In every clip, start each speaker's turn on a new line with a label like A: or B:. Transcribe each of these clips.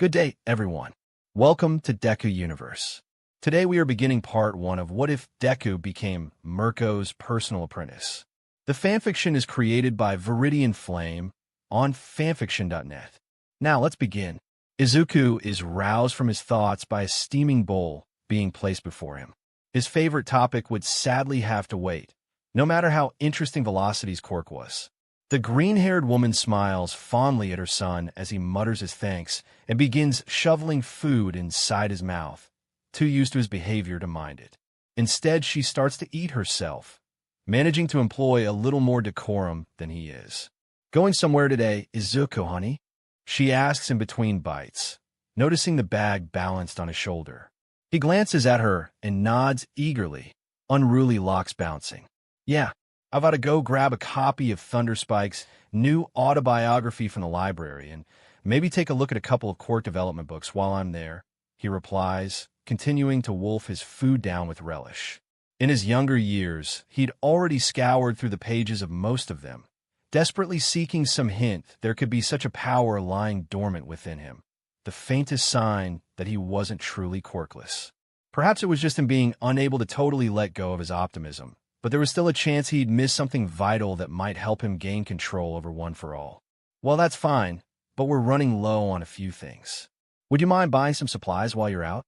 A: Good day, everyone. Welcome to Deku Universe. Today we are beginning part 1 of What If Deku Became Mirko's Personal Apprentice. The fanfiction is created by Viridianflame on fanfiction.net. Now let's begin. Izuku is roused from his thoughts by a steaming bowl being placed before him. His favorite topic would sadly have to wait, no matter how interesting Velocity's quirk was. The green-haired woman smiles fondly at her son as he mutters his thanks and begins shoveling food inside his mouth, too used to his behavior to mind it. Instead, she starts to eat herself, managing to employ a little more decorum than he is. "Going somewhere today, Izuku, honey?" she asks in between bites, noticing the bag balanced on his shoulder. He glances at her and nods eagerly, unruly locks bouncing. "Yeah. I've got to go grab a copy of Thunderspike's new autobiography from the library and maybe take a look at a couple of quirk development books while I'm there," he replies, continuing to wolf his food down with relish. In his younger years, he'd already scoured through the pages of most of them, desperately seeking some hint there could be such a power lying dormant within him, the faintest sign that he wasn't truly quirkless. Perhaps it was just him being unable to totally let go of his optimism, but there was still a chance he'd miss something vital that might help him gain control over One for All. "Well, that's fine, but we're running low on a few things. Would you mind buying some supplies while you're out?"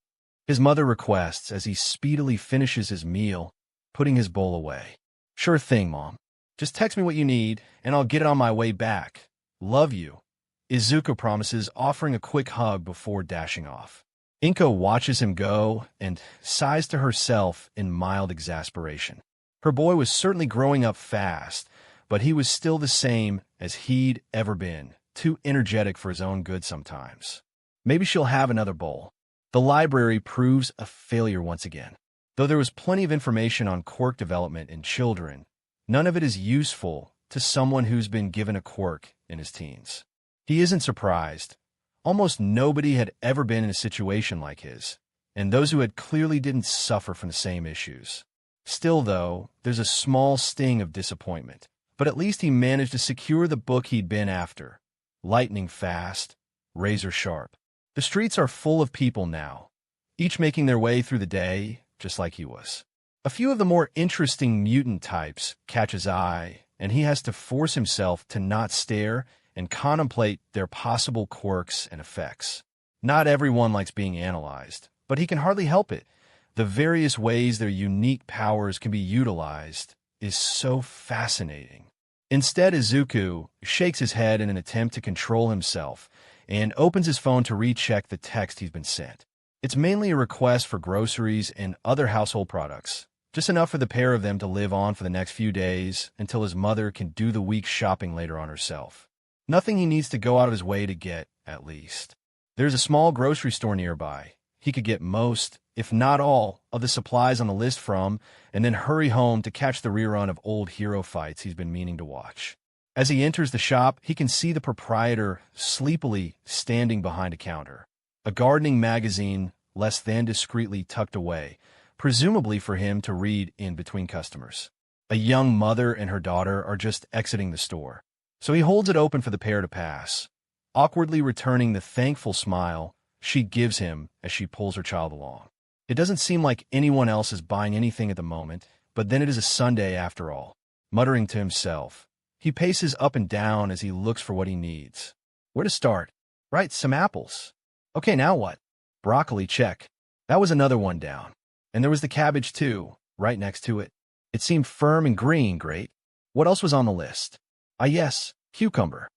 A: his mother requests as he speedily finishes his meal, putting his bowl away. "Sure thing, Mom. Just text me what you need, and I'll get it on my way back. Love you," Izuku promises, offering a quick hug before dashing off. Inko watches him go and sighs to herself in mild exasperation. Her boy was certainly growing up fast, but he was still the same as he'd ever been, too energetic for his own good sometimes. Maybe she'll have another bowl. The library proves a failure once again. Though there was plenty of information on quirk development in children, none of it is useful to someone who's been given a quirk in his teens. He isn't surprised. Almost nobody had ever been in a situation like his, and those who had clearly didn't suffer from the same issues. Still, though, there's a small sting of disappointment. But at least he managed to secure the book he'd been after. Lightning fast, razor sharp. The streets are full of people now, each making their way through the day, just like he was. A few of the more interesting mutant types catch his eye, and he has to force himself to not stare and contemplate their possible quirks and effects. Not everyone likes being analyzed, but he can hardly help it. The various ways their unique powers can be utilized is so fascinating. Instead, Izuku shakes his head in an attempt to control himself and opens his phone to recheck the text he's been sent. It's mainly a request for groceries and other household products, just enough for the pair of them to live on for the next few days until his mother can do the week's shopping later on herself. Nothing he needs to go out of his way to get, at least. There's a small grocery store nearby. He could get most, if not all, of the supplies on the list from, and then hurry home to catch the rerun of old hero fights he's been meaning to watch. As he enters the shop, he can see the proprietor sleepily standing behind a counter, a gardening magazine less than discreetly tucked away, presumably for him to read in between customers. A young mother and her daughter are just exiting the store, so he holds it open for the pair to pass, awkwardly returning the thankful smile she gives him as she pulls her child along. It doesn't seem like anyone else is buying anything at the moment, but then it is a Sunday after all. Muttering to himself, he paces up and down as he looks for what he needs. Where to start? Right, some apples. Okay, now what? Broccoli, check. That was another one down. And there was the cabbage too, right next to it. It seemed firm and green, great. What else was on the list? Ah yes, cucumber.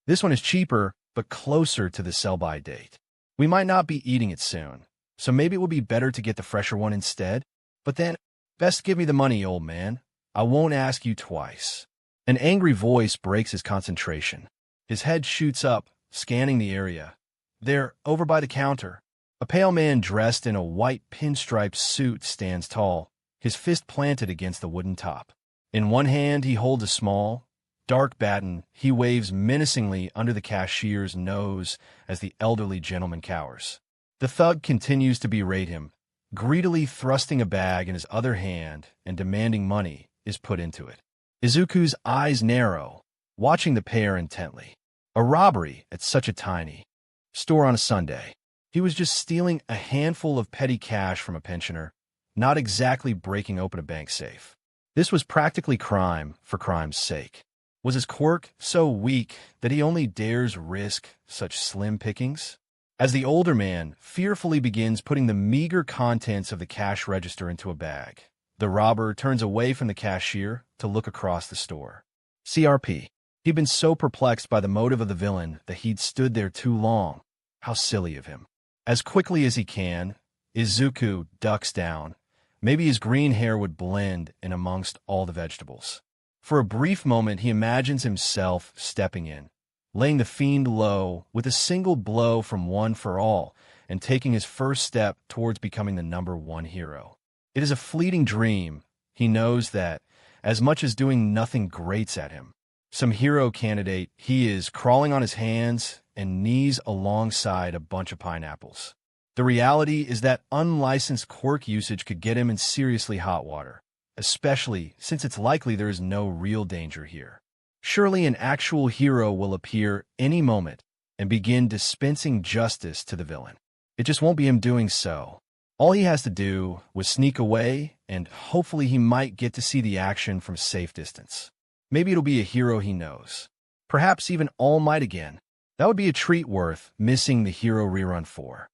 A: This one is cheaper, but closer to the sell-by date. We might not be eating it soon, so maybe it would be better to get the fresher one instead. But then, best give me the money, old man. I won't ask you twice. An angry voice breaks his concentration. His head shoots up, scanning the area. There, over by the counter, a pale man dressed in a white pinstripe suit stands tall, his fist planted against the wooden top. In one hand, he holds a small, dark baton he waves menacingly under the cashier's nose as the elderly gentleman cowers. The thug continues to berate him, greedily thrusting a bag in his other hand and demanding money is put into it. Izuku's eyes narrow, watching the pair intently. A robbery at such a tiny, store on a Sunday. He was just stealing a handful of petty cash from a pensioner, not exactly breaking open a bank safe. This was practically crime for crime's sake. Was his quirk so weak that he only dares risk such slim pickings? As the older man fearfully begins putting the meager contents of the cash register into a bag, the robber turns away from the cashier to look across the store. CRP. He'd been so perplexed by the motive of the villain that he'd stood there too long. How silly of him. As quickly as he can, Izuku ducks down. Maybe his green hair would blend in amongst all the vegetables. For a brief moment, he imagines himself stepping in, laying the fiend low with a single blow from One for All, and taking his first step towards becoming the #1 hero. It is a fleeting dream. He knows that, as much as doing nothing grates at him, some hero candidate, he is crawling on his hands and knees alongside a bunch of pineapples. The reality is that unlicensed quirk usage could get him in seriously hot water, especially since it's likely there is no real danger here. Surely an actual hero will appear any moment and begin dispensing justice to the villain. It just won't be him doing so. All he has to do was sneak away, and hopefully he might get to see the action from safe distance. Maybe it'll be a hero he knows. Perhaps even All Might again. That would be a treat worth missing the hero rerun for.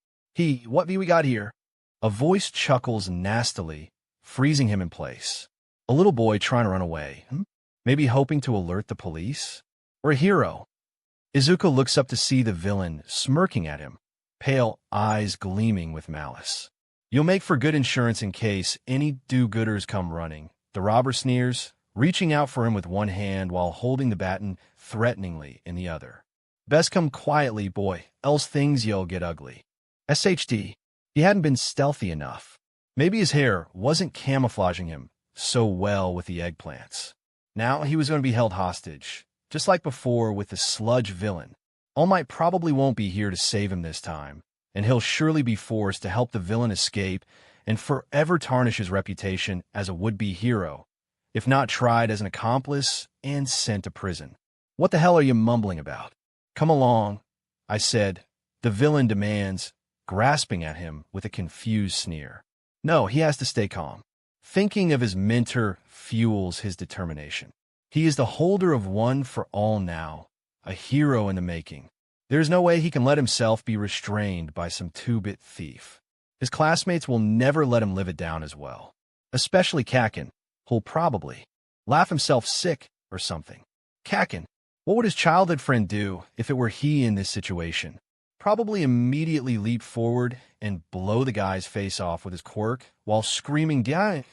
A: What we got here? A voice chuckles nastily, freezing him in place. A little boy trying to run away. Maybe hoping to alert the police? Or a hero? Izuku looks up to see the villain smirking at him, pale eyes gleaming with malice. You'll make for good insurance in case any do-gooders come running. The robber sneers, reaching out for him with one hand while holding the baton threateningly in the other. Best come quietly, boy, else things you'll get ugly. SHD. He hadn't been stealthy enough. Maybe his hair wasn't camouflaging him so well with the eggplants. Now he was going to be held hostage, just like before with the sludge villain. All Might probably won't be here to save him this time, and he'll surely be forced to help the villain escape and forever tarnish his reputation as a would-be hero, if not tried as an accomplice and sent to prison. What the hell are you mumbling about? Come along, I said. The villain demands, grasping at him with a confused sneer. No, he has to stay calm. Thinking of his mentor fuels his determination. He is the holder of One for All now, a hero in the making. There's no way he can let himself be restrained by some two-bit thief. His classmates will never let him live it down as well. Especially Kakin, who'll probably laugh himself sick or something. Kakin, what would his childhood friend do if it were he in this situation? Probably immediately leap forward and blow the guy's face off with his quirk while screaming, "Die!"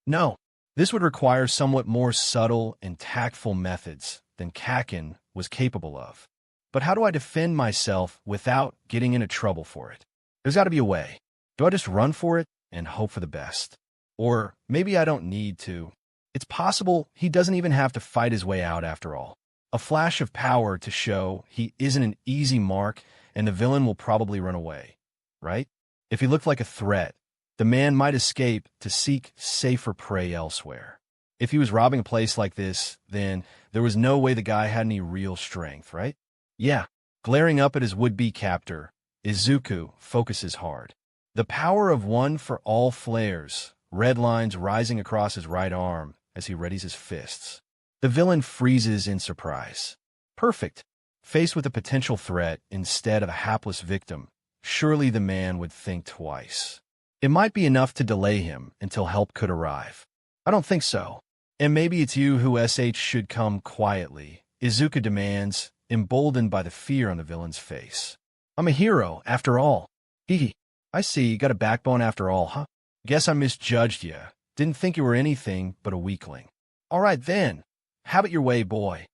A: No, this would require somewhat more subtle and tactful methods than Kakin was capable of. But how do I defend myself without getting into trouble for it? There's got to be a way. Do I just run for it and hope for the best? Or maybe I don't need to. It's possible he doesn't even have to fight his way out after all. A flash of power to show he isn't an easy mark, and the villain will probably run away, right? If he looked like a threat, the man might escape to seek safer prey elsewhere. If he was robbing a place like this, then there was no way the guy had any real strength, right? Yeah, glaring up at his would-be captor, Izuku focuses hard. The power of One for All flares, red lines rising across his right arm as he readies his fists. The villain freezes in surprise. Perfect. Faced with a potential threat instead of a hapless victim, surely the man would think twice. It might be enough to delay him until help could arrive. I don't think so. And maybe it's you who should come quietly, Izuku demands, emboldened by the fear on the villain's face. I'm a hero, after all. I see, you got a backbone after all, huh? Guess I misjudged you. Didn't think you were anything but a weakling. All right then, have it your way, boy.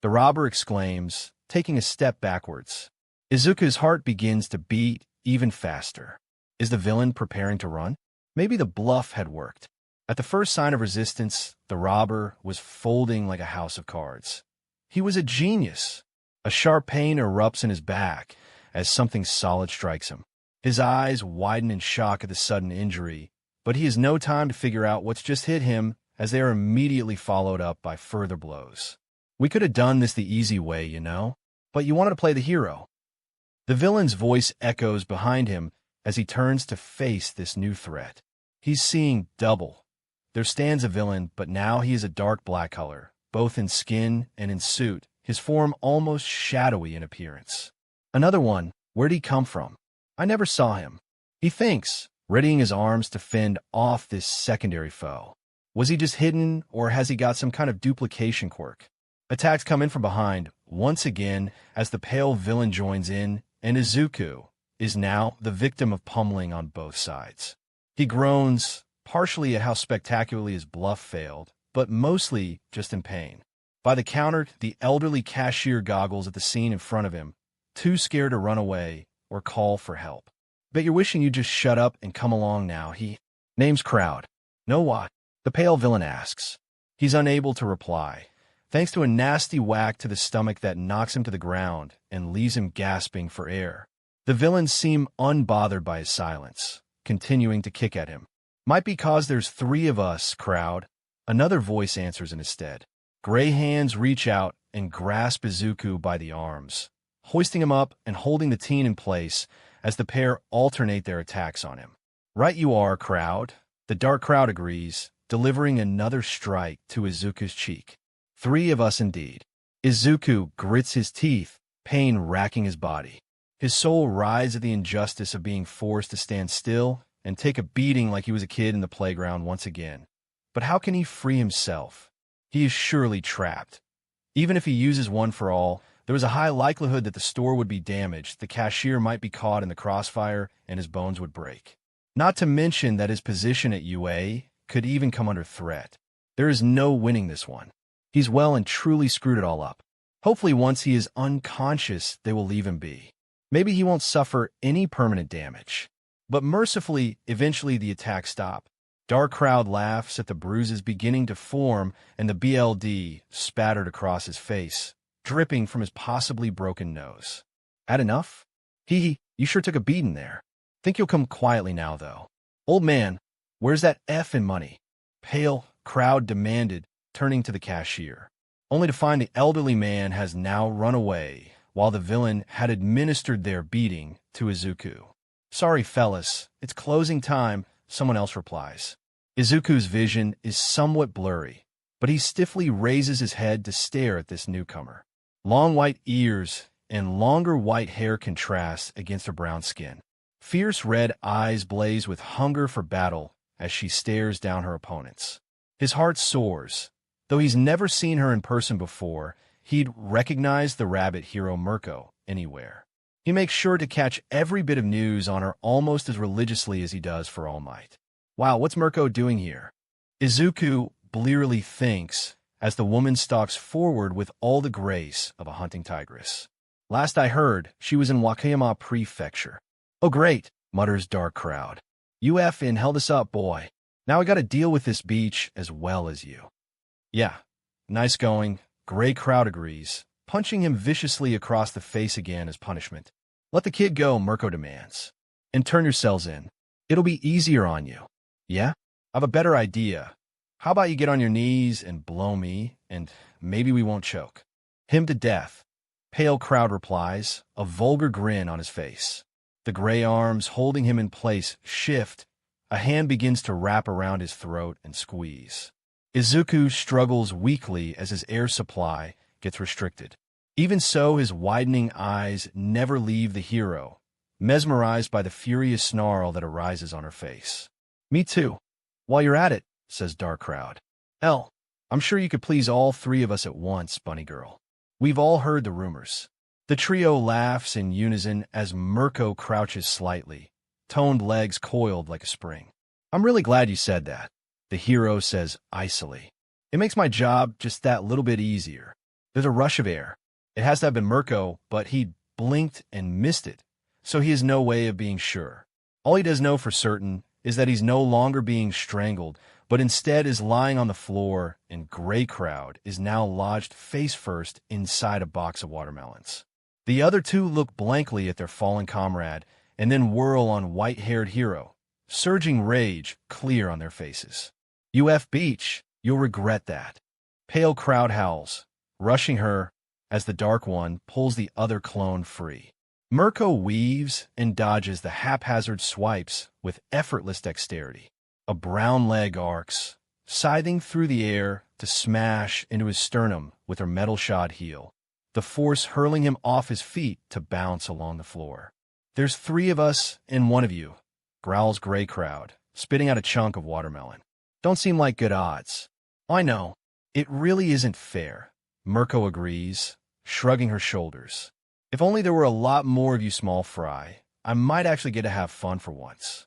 A: The robber exclaims, taking a step backwards. Izuku's heart begins to beat even faster. Is the villain preparing to run? Maybe the bluff had worked. At the first sign of resistance, the robber was folding like a house of cards. He was a genius. A sharp pain erupts in his back as something solid strikes him. His eyes widen in shock at the sudden injury, but he has no time to figure out what's just hit him as they are immediately followed up by further blows. We could have done this the easy way, you know, but you wanted to play the hero. The villain's voice echoes behind him as he turns to face this new threat. He's seeing double. There stands a villain, but now he is a dark black color, both in skin and in suit, his form almost shadowy in appearance. Another one. Where'd he come from? I never saw him. He thinks, readying his arms to fend off this secondary foe. Was he just hidden, or has he got some kind of duplication quirk? Attacks come in from behind, once again, as the pale villain joins in, and Izuku is now the victim of pummeling on both sides. He groans, partially at how spectacularly his bluff failed, but mostly just in pain. By the counter, the elderly cashier goggles at the scene in front of him, too scared to run away or call for help. Bet you're wishing you'd just shut up and come along now. He name's Crowd. Know what? The pale villain asks. He's unable to reply, thanks to a nasty whack to the stomach that knocks him to the ground and leaves him gasping for air. The villains seem unbothered by his silence, continuing to kick at him. Might be 'cause there's 3 of us, Crowd. Another voice answers in his stead. Gray hands reach out and grasp Izuku by the arms, hoisting him up and holding the teen in place as the pair alternate their attacks on him. Right you are, Crowd. The dark Crowd agrees, delivering another strike to Izuku's cheek. 3 of us indeed. Izuku grits his teeth, pain racking his body. His soul writhes at the injustice of being forced to stand still and take a beating like he was a kid in the playground once again. But how can he free himself? He is surely trapped. Even if he uses one for all, there is a high likelihood that the store would be damaged, the cashier might be caught in the crossfire, and his bones would break. Not to mention that his position at UA could even come under threat. There is no winning this one. He's well and truly screwed it all up. Hopefully once he is unconscious, they will leave him be. Maybe he won't suffer any permanent damage. But mercifully, eventually the attacks stop. Dark Crowd laughs at the bruises beginning to form and the BLD spattered across his face, dripping from his possibly broken nose. Had enough? You sure took a beating there. Think you'll come quietly now, though. Old man, where's that effing money? Pale Crowd demanded, turning to the cashier, only to find the elderly man has now run away, while the villain had administered their beating to Izuku. Sorry, fellas, it's closing time, someone else replies. Izuku's vision is somewhat blurry, but he stiffly raises his head to stare at this newcomer. Long white ears and longer white hair contrast against her brown skin. Fierce red eyes blaze with hunger for battle as she stares down her opponents. His heart soars. Though he's never seen her in person before, he'd recognize the Rabbit Hero Mirko anywhere. He makes sure to catch every bit of news on her almost as religiously as he does for All Might. Wow, what's Mirko doing here? Izuku blearily thinks as the woman stalks forward with all the grace of a hunting tigress. Last I heard, she was in Wakayama Prefecture. Oh great, mutters Dark Crowd. You effing held us up, boy. Now I gotta deal with this beach as well as you. Yeah, nice going, Gray Crowd agrees, punching him viciously across the face again as punishment. Let the kid go, Mirko demands. And turn yourselves in. It'll be easier on you. Yeah? I've a better idea. How about you get on your knees and blow me, and maybe we won't choke. Him to death. Pale Crowd replies, a vulgar grin on his face. The gray arms holding him in place shift. A hand begins to wrap around his throat and squeeze. Izuku struggles weakly as his air supply gets restricted. Even so, his widening eyes never leave the hero, mesmerized by the furious snarl that arises on her face. Me too. While you're at it, says Dark Crowd. I'm sure you could please all 3 of us at once, Bunny Girl. We've all heard the rumors. The trio laughs in unison as Mirko crouches slightly, toned legs coiled like a spring. I'm really glad you said that, the hero says icily. It makes my job just that little bit easier. There's a rush of air. It has to have been Mirko, but he blinked and missed it, so he has no way of being sure. All he does know for certain is that he's no longer being strangled, but instead is lying on the floor, and Gray Crowd is now lodged face first inside a box of watermelons. The other 2 look blankly at their fallen comrade, and then whirl on white-haired hero, surging rage clear on their faces. UF Beach, you'll regret that. Pale Crowd howls, rushing her as the Dark One pulls the other clone free. Mirko weaves and dodges the haphazard swipes with effortless dexterity. A brown leg arcs, scything through the air to smash into his sternum with her metal-shod heel, the force hurling him off his feet to bounce along the floor. "There's 3 of us and 1 of you," growls Gray Crowd, spitting out a chunk of watermelon. "Don't seem like good odds." "I know. It really isn't fair," Mirko agrees, shrugging her shoulders. "If only there were a lot more of you small fry, I might actually get to have fun for once."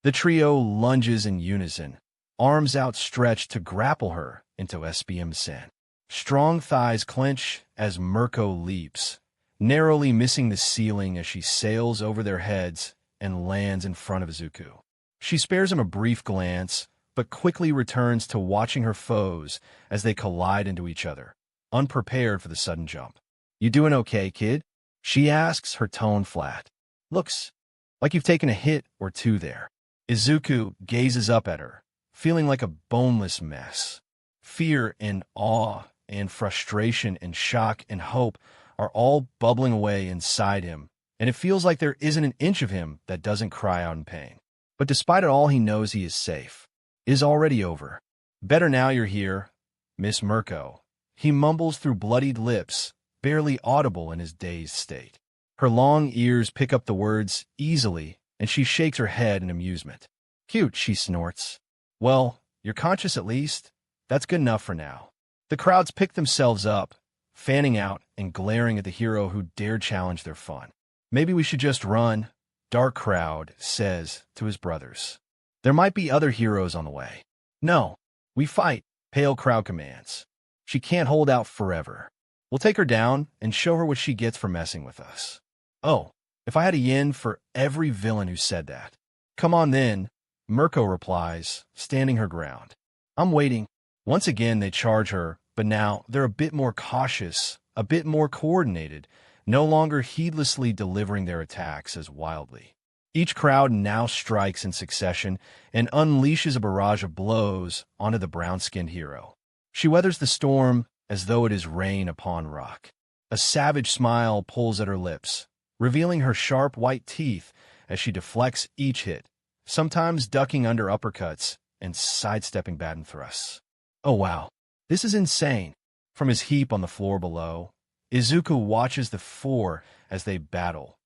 A: The trio lunges in unison, arms outstretched to grapple her into SBM-sen. Strong thighs clench as Mirko leaps, narrowly missing the ceiling as she sails over their heads and lands in front of Izuku. She spares him a brief glance, but quickly returns to watching her foes as they collide into each other, unprepared for the sudden jump. "You doing okay, kid?" she asks, her tone flat. "Looks like you've taken a hit or 2 there." Izuku gazes up at her, feeling like a boneless mess. Fear and awe and frustration and shock and hope are all bubbling away inside him, and it feels like there isn't an inch of him that doesn't cry out in pain. But despite it all, he knows he is safe. It is already over. "Better now you're here, Miss Mirko," he mumbles through bloodied lips, barely audible in his dazed state. Her long ears pick up the words easily, and she shakes her head in amusement. "Cute," she snorts. "Well, you're conscious at least. That's good enough for now." The crowds pick themselves up, fanning out and glaring at the hero who dared challenge their fun. "Maybe we should just run," Dark Crowd says to his brothers. "There might be other heroes on the way." "No, we fight," Pale Crowd commands. "She can't hold out forever. We'll take her down and show her what she gets for messing with us." "Oh, if I had a yen for every villain who said that." "Come on then," Mirko replies, standing her ground. "I'm waiting." Once again they charge her, but now they're a bit more cautious, a bit more coordinated, no longer heedlessly delivering their attacks as wildly. Each crowd now strikes in succession and unleashes a barrage of blows onto the brown-skinned hero. She weathers the storm as though it is rain upon rock. A savage smile pulls at her lips, revealing her sharp white teeth as she deflects each hit, sometimes ducking under uppercuts and sidestepping baton thrusts. "Oh wow, this is insane." From his heap on the floor below, Izuku watches the 4 as they battle,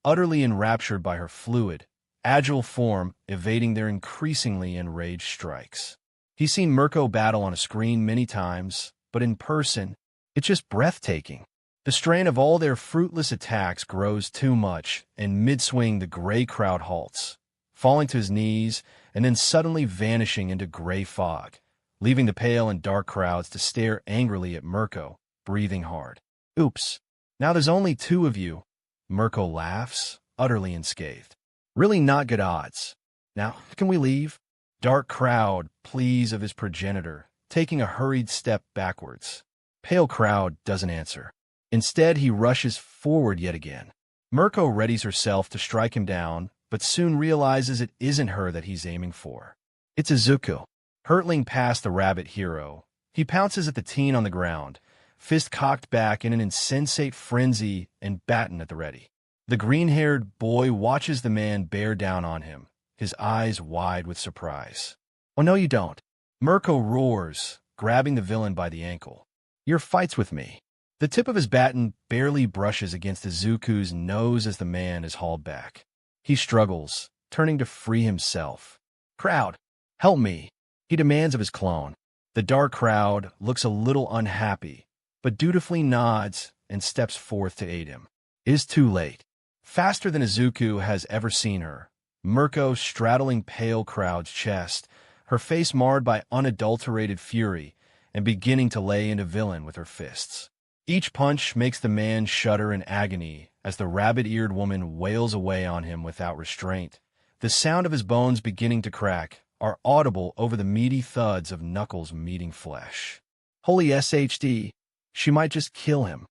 A: utterly enraptured by her fluid, agile form evading their increasingly enraged strikes. He's seen Mirko battle on a screen many times, but in person, it's just breathtaking. The strain of all their fruitless attacks grows too much, and mid-swing the Gray Crowd halts, falling to his knees and then suddenly vanishing into gray fog, leaving the Pale and Dark Crowds to stare angrily at Mirko, breathing hard. "Oops, now there's only 2 of you." Mirko laughs, utterly unscathed. "Really not good odds. Now, can we leave?" Dark Crowd pleads of his progenitor, taking a hurried step backwards. Pale Crowd doesn't answer. Instead, he rushes forward yet again. Mirko readies herself to strike him down, but soon realizes it isn't her that he's aiming for. It's Izuku. Hurtling past the Rabbit Hero, he pounces at the teen on the ground, fist cocked back in an insensate frenzy and baton at the ready. The green-haired boy watches the man bear down on him, his eyes wide with surprise. "Oh, no you don't." Mirko roars, grabbing the villain by the ankle. "Your fight's with me." The tip of his baton barely brushes against Izuku's nose as the man is hauled back. He struggles, turning to free himself. "Crowd, help me," he demands of his clone. The Dark Crowd looks a little unhappy, but dutifully nods and steps forth to aid him. It is too late. Faster than Izuku has ever seen her, Mirko straddling Pale Crowd's chest, her face marred by unadulterated fury, and beginning to lay into villain with her fists. Each punch makes the man shudder in agony as the rabbit-eared woman wails away on him without restraint. The sound of his bones beginning to crack are audible over the meaty thuds of knuckles meeting flesh. Holy SHD, she might just kill him.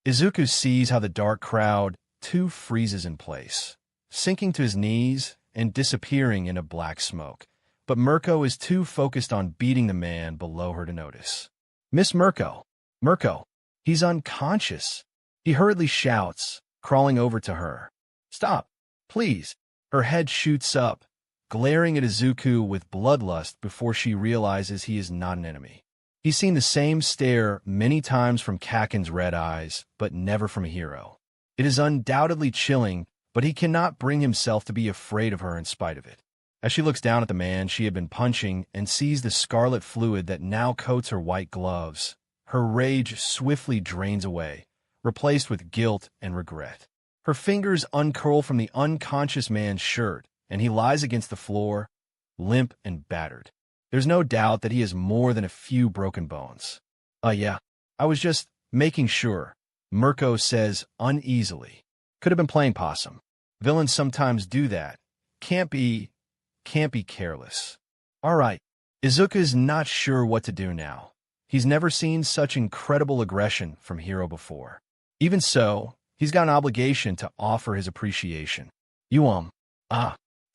A: Izuku sees how the Dark Crowd too freezes in place, sinking to his knees and disappearing into black smoke. But Mirko is too focused on beating the man below her to notice. "Miss Mirko! Mirko! He's unconscious!" He hurriedly shouts, crawling over to her, Stop, please. Her head shoots up, glaring at Izuku with bloodlust before she realizes he is not an enemy. He's seen the same stare many times from Kaken's red eyes, but never from a hero. It is undoubtedly chilling, but he cannot bring himself to be afraid of her in spite of it. As she looks down at the man she had been punching and sees the scarlet fluid that now coats her white gloves, her rage swiftly drains away, replaced with guilt and regret. Her fingers uncurl from the unconscious man's shirt, and he lies against the floor, limp and battered. There's no doubt that he has more than a few broken bones. Yeah, I was just making sure, Mirko says uneasily. Could have been playing possum. Villains sometimes do that. Can't be careless. All right, Izuku is not sure what to do now. He's never seen such incredible aggression from Hero before. Even so, he's got an obligation to offer his appreciation.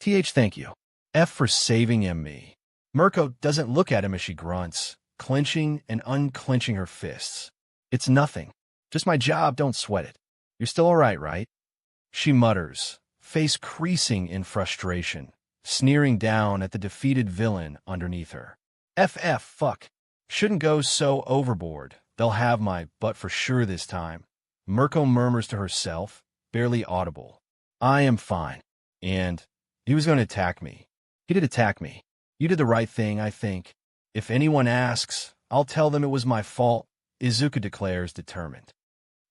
A: Thank you. F for saving me. Mirko doesn't look at him as she grunts, clenching and unclenching her fists. It's nothing. Just my job, don't sweat it. You're still all right? She mutters, face creasing in frustration, sneering down at the defeated villain underneath her. Fuck. Shouldn't go so overboard. They'll have my butt for sure this time. Mirko murmurs to herself, barely audible. I am fine. And he was going to attack me. He did attack me. You did the right thing, I think. If anyone asks, I'll tell them it was my fault, Izuku declares, determined.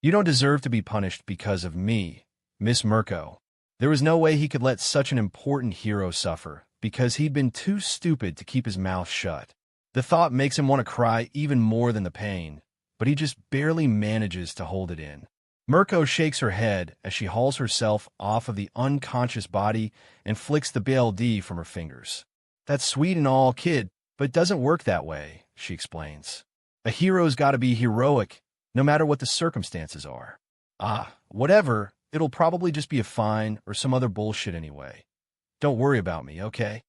A: You don't deserve to be punished because of me, Miss Mirko. There was no way he could let such an important hero suffer, because he'd been too stupid to keep his mouth shut. The thought makes him want to cry even more than the pain, but he just barely manages to hold it in. Mirko shakes her head as she hauls herself off of the unconscious body and flicks the BLD from her fingers. That's sweet and all, kid, but it doesn't work that way, she explains. A hero's got to be heroic, no matter what the circumstances are. Whatever, it'll probably just be a fine or some other bullshit anyway. Don't worry about me, okay?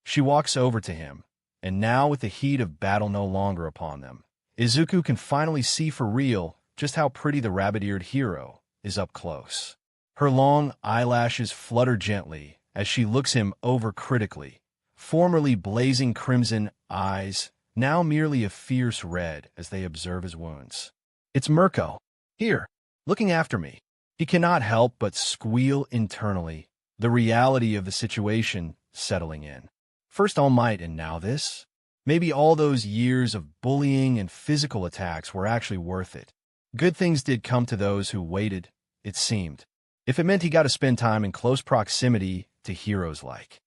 A: She walks over to him, and now with the heat of battle no longer upon them, Izuku can finally see for real just how pretty the rabbit-eared hero is up close. Her long eyelashes flutter gently as she looks him over critically, formerly blazing crimson eyes, now merely a fierce red as they observe his wounds. It's Mirko. Here, looking after me. He cannot help but squeal internally, the reality of the situation settling in. First All Might and now this? Maybe all those years of bullying and physical attacks were actually worth it. Good things did come to those who waited, it seemed. If it meant he got to spend time in close proximity to heroes like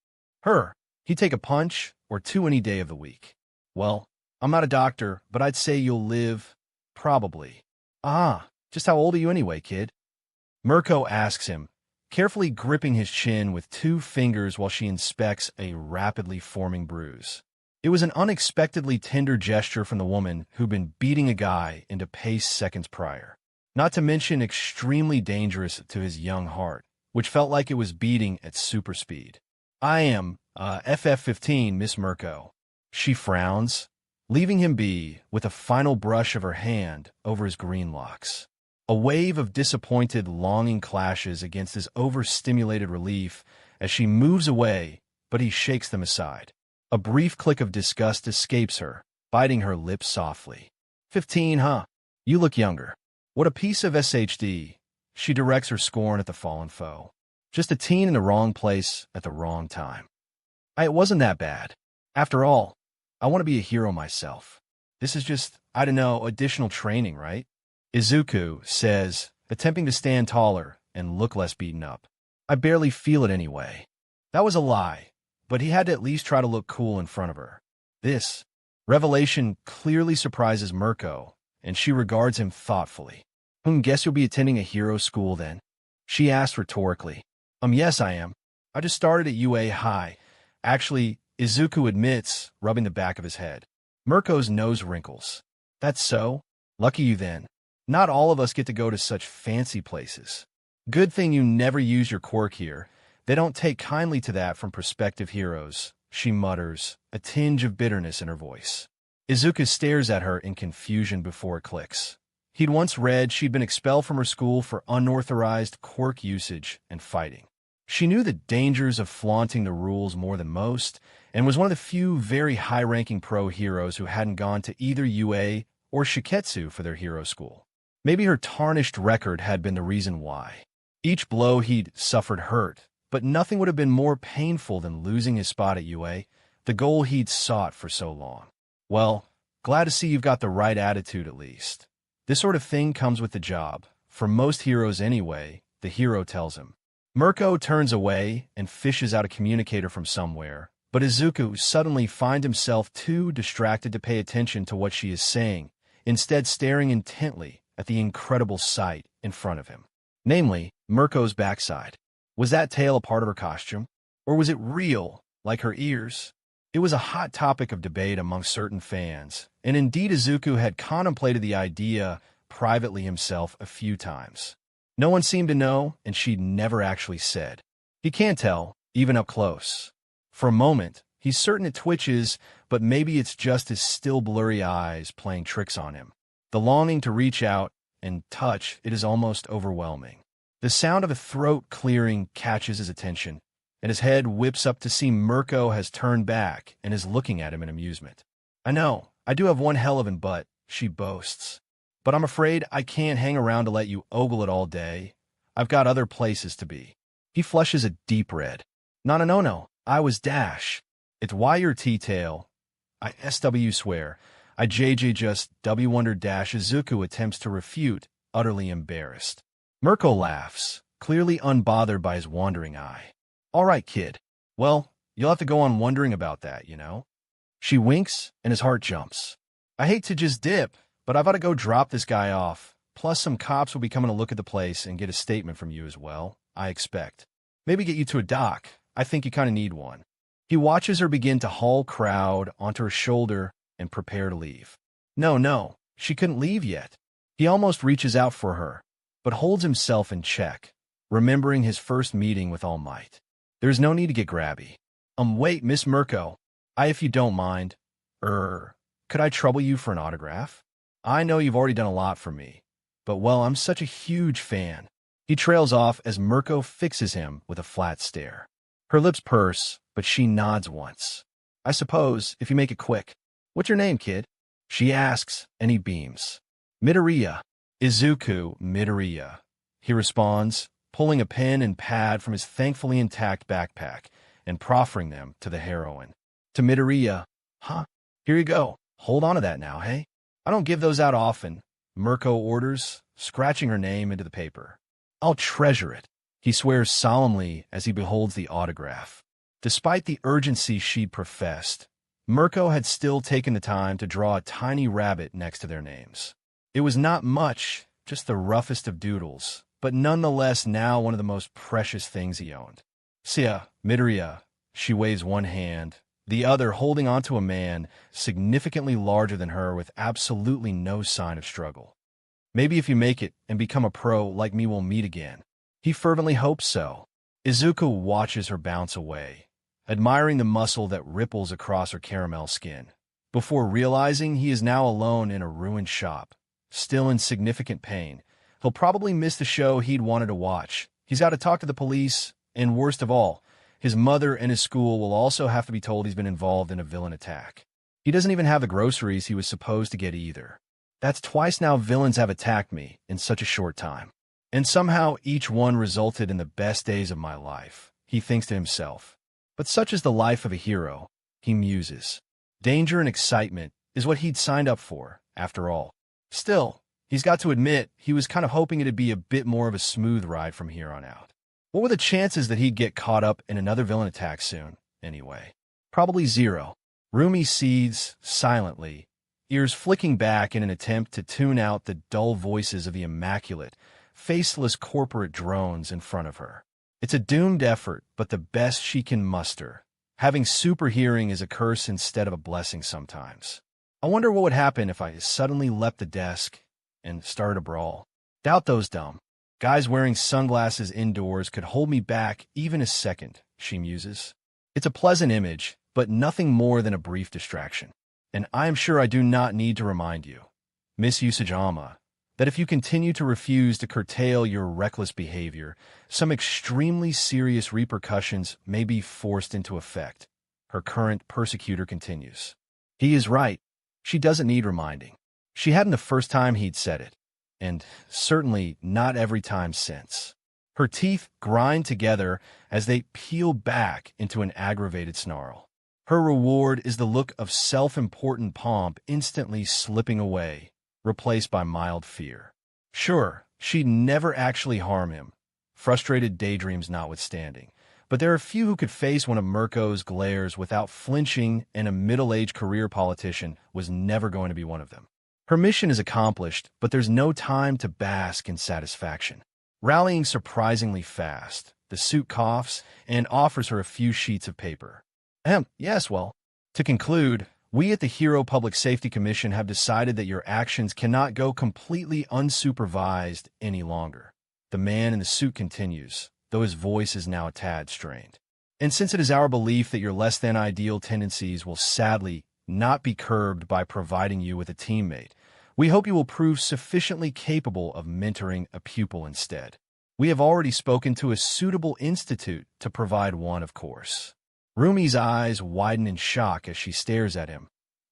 A: her, he'd take a punch or two any day of the week. Well, I'm not a doctor, but I'd say you'll live, probably. Just how old are you anyway, kid? Mirko asks him, carefully gripping his chin with two fingers while she inspects a rapidly forming bruise. It was an unexpectedly tender gesture from the woman who'd been beating a guy into pace seconds prior. Not to mention extremely dangerous to his young heart, which felt like it was beating at super speed. I am, FF15, Miss Mirko. She frowns, leaving him be with a final brush of her hand over his green locks. A wave of disappointed longing clashes against his overstimulated relief as she moves away, but he shakes them aside. A brief click of disgust escapes her, biting her lips softly. 15, huh? You look younger. What a piece of SHD. She directs her scorn at the fallen foe. Just a teen in the wrong place at the wrong time. It wasn't that bad. After all, I want to be a hero myself. This is just, I don't know, additional training, right? Izuku says, attempting to stand taller and look less beaten up. I barely feel it anyway. That was a lie, but he had to at least try to look cool in front of her. This revelation clearly surprises Mirko, and she regards him thoughtfully. Guess you'll be attending a hero school then? She asked rhetorically. Yes I am. I just started at UA High. Actually, Izuku admits, rubbing the back of his head. Mirko's nose wrinkles. That's so? Lucky you then. Not all of us get to go to such fancy places. Good thing you never use your quirk here. They don't take kindly to that from prospective heroes, she mutters, a tinge of bitterness in her voice. Izuku stares at her in confusion before it clicks. He'd once read she'd been expelled from her school for unauthorized quirk usage and fighting. She knew the dangers of flaunting the rules more than most, and was one of the few very high-ranking pro heroes who hadn't gone to either UA or Shiketsu for their hero school. Maybe her tarnished record had been the reason why. Each blow he'd suffered hurt, but nothing would have been more painful than losing his spot at UA, the goal he'd sought for so long. Well, glad to see you've got the right attitude at least. This sort of thing comes with the job. For most heroes anyway, the hero tells him. Mirko turns away and fishes out a communicator from somewhere, but Izuku suddenly finds himself too distracted to pay attention to what she is saying, instead staring intently at the incredible sight in front of him. Namely, Mirko's backside. Was that tail a part of her costume? Or was it real, like her ears? It was a hot topic of debate among certain fans, and indeed Izuku had contemplated the idea privately himself a few times. No one seemed to know, and she'd never actually said. He can't tell, even up close. For a moment, he's certain it twitches, but maybe it's just his still blurry eyes playing tricks on him. The longing to reach out and touch it is almost overwhelming. The sound of a throat clearing catches his attention, and his head whips up to see Mirko has turned back and is looking at him in amusement. I know, I do have one hell of an butt, she boasts. But I'm afraid I can't hang around to let you ogle it all day. I've got other places to be. He flushes a deep red. No, I was Dash. It's why you're T-tail. I SW swear. I JJ just W wonder dash Izuku attempts to refute, utterly embarrassed. Mirko laughs, clearly unbothered by his wandering eye. All right, kid. Well, you'll have to go on wondering about that, you know? She winks, and his heart jumps. I hate to just dip, but I've got to go drop this guy off. Plus, some cops will be coming to look at the place and get a statement from you as well, I expect. Maybe get you to a doc. I think you kind of need one. He watches her begin to haul crowd onto her shoulder and prepare to leave. No, she couldn't leave yet. He almost reaches out for her, but holds himself in check, remembering his first meeting with All Might. There's no need to get grabby. Wait, Miss Mirko. If you don't mind. Could I trouble you for an autograph? I know you've already done a lot for me, but well, I'm such a huge fan. He trails off as Mirko fixes him with a flat stare. Her lips purse, but she nods once. I suppose, if you make it quick. What's your name, kid? She asks, and he beams. Midoriya. Izuku Midoriya. He responds, pulling a pen and pad from his thankfully intact backpack and proffering them to the heroine. To Midoriya, huh? Here you go. Hold on to that now, hey? I don't give those out often, Mirko orders, scratching her name into the paper. I'll treasure it, he swears solemnly as he beholds the autograph. Despite the urgency she'd professed, Mirko had still taken the time to draw a tiny rabbit next to their names. It was not much, just the roughest of doodles, but nonetheless now one of the most precious things he owned. Sia, Midoriya, she waves one hand, the other holding onto a man significantly larger than her with absolutely no sign of struggle. Maybe if you make it and become a pro like me, we'll meet again. He fervently hopes so. Izuku watches her bounce away, admiring the muscle that ripples across her caramel skin, before realizing he is now alone in a ruined shop, still in significant pain. He'll probably miss the show he'd wanted to watch. He's got to talk to the police, and worst of all, his mother and his school will also have to be told he's been involved in a villain attack. He doesn't even have the groceries he was supposed to get either. That's twice now villains have attacked me in such a short time. And somehow each one resulted in the best days of my life, he thinks to himself. But such is the life of a hero, he muses. Danger and excitement is what he'd signed up for, after all. Still, he's got to admit he was kind of hoping it'd be a bit more of a smooth ride from here on out. What were the chances that he'd get caught up in another villain attack soon, anyway? Probably zero. Rumi seethes silently, ears flicking back in an attempt to tune out the dull voices of the immaculate, faceless corporate drones in front of her. It's a doomed effort, but the best she can muster. Having super hearing is a curse instead of a blessing sometimes. I wonder what would happen if I suddenly leapt the desk and started a brawl. Doubt those dumb guys wearing sunglasses indoors could hold me back even a second, she muses. It's a pleasant image, but nothing more than a brief distraction. And I am sure I do not need to remind you. Miss Usajama, that if you continue to refuse to curtail your reckless behavior, some extremely serious repercussions may be forced into effect. Her current persecutor continues. He is right. She doesn't need reminding. She hadn't the first time he'd said it, and certainly not every time since. Her teeth grind together as they peel back into an aggravated snarl. Her reward is the look of self-important pomp instantly slipping away, replaced by mild fear. Sure, she'd never actually harm him, frustrated daydreams notwithstanding, but there are few who could face one of Mirko's glares without flinching, and a middle-aged career politician was never going to be one of them. Her mission is accomplished, but there's no time to bask in satisfaction. Rallying surprisingly fast, the suit coughs and offers her a few sheets of paper. Yes, well, to conclude, we at the Hero Public Safety Commission have decided that your actions cannot go completely unsupervised any longer. The man in the suit continues, though his voice is now a tad strained. And since it is our belief that your less-than-ideal tendencies will sadly not be curbed by providing you with a teammate, we hope you will prove sufficiently capable of mentoring a pupil instead. We have already spoken to a suitable institute to provide one, of course. Rumi's eyes widen in shock as she stares at him,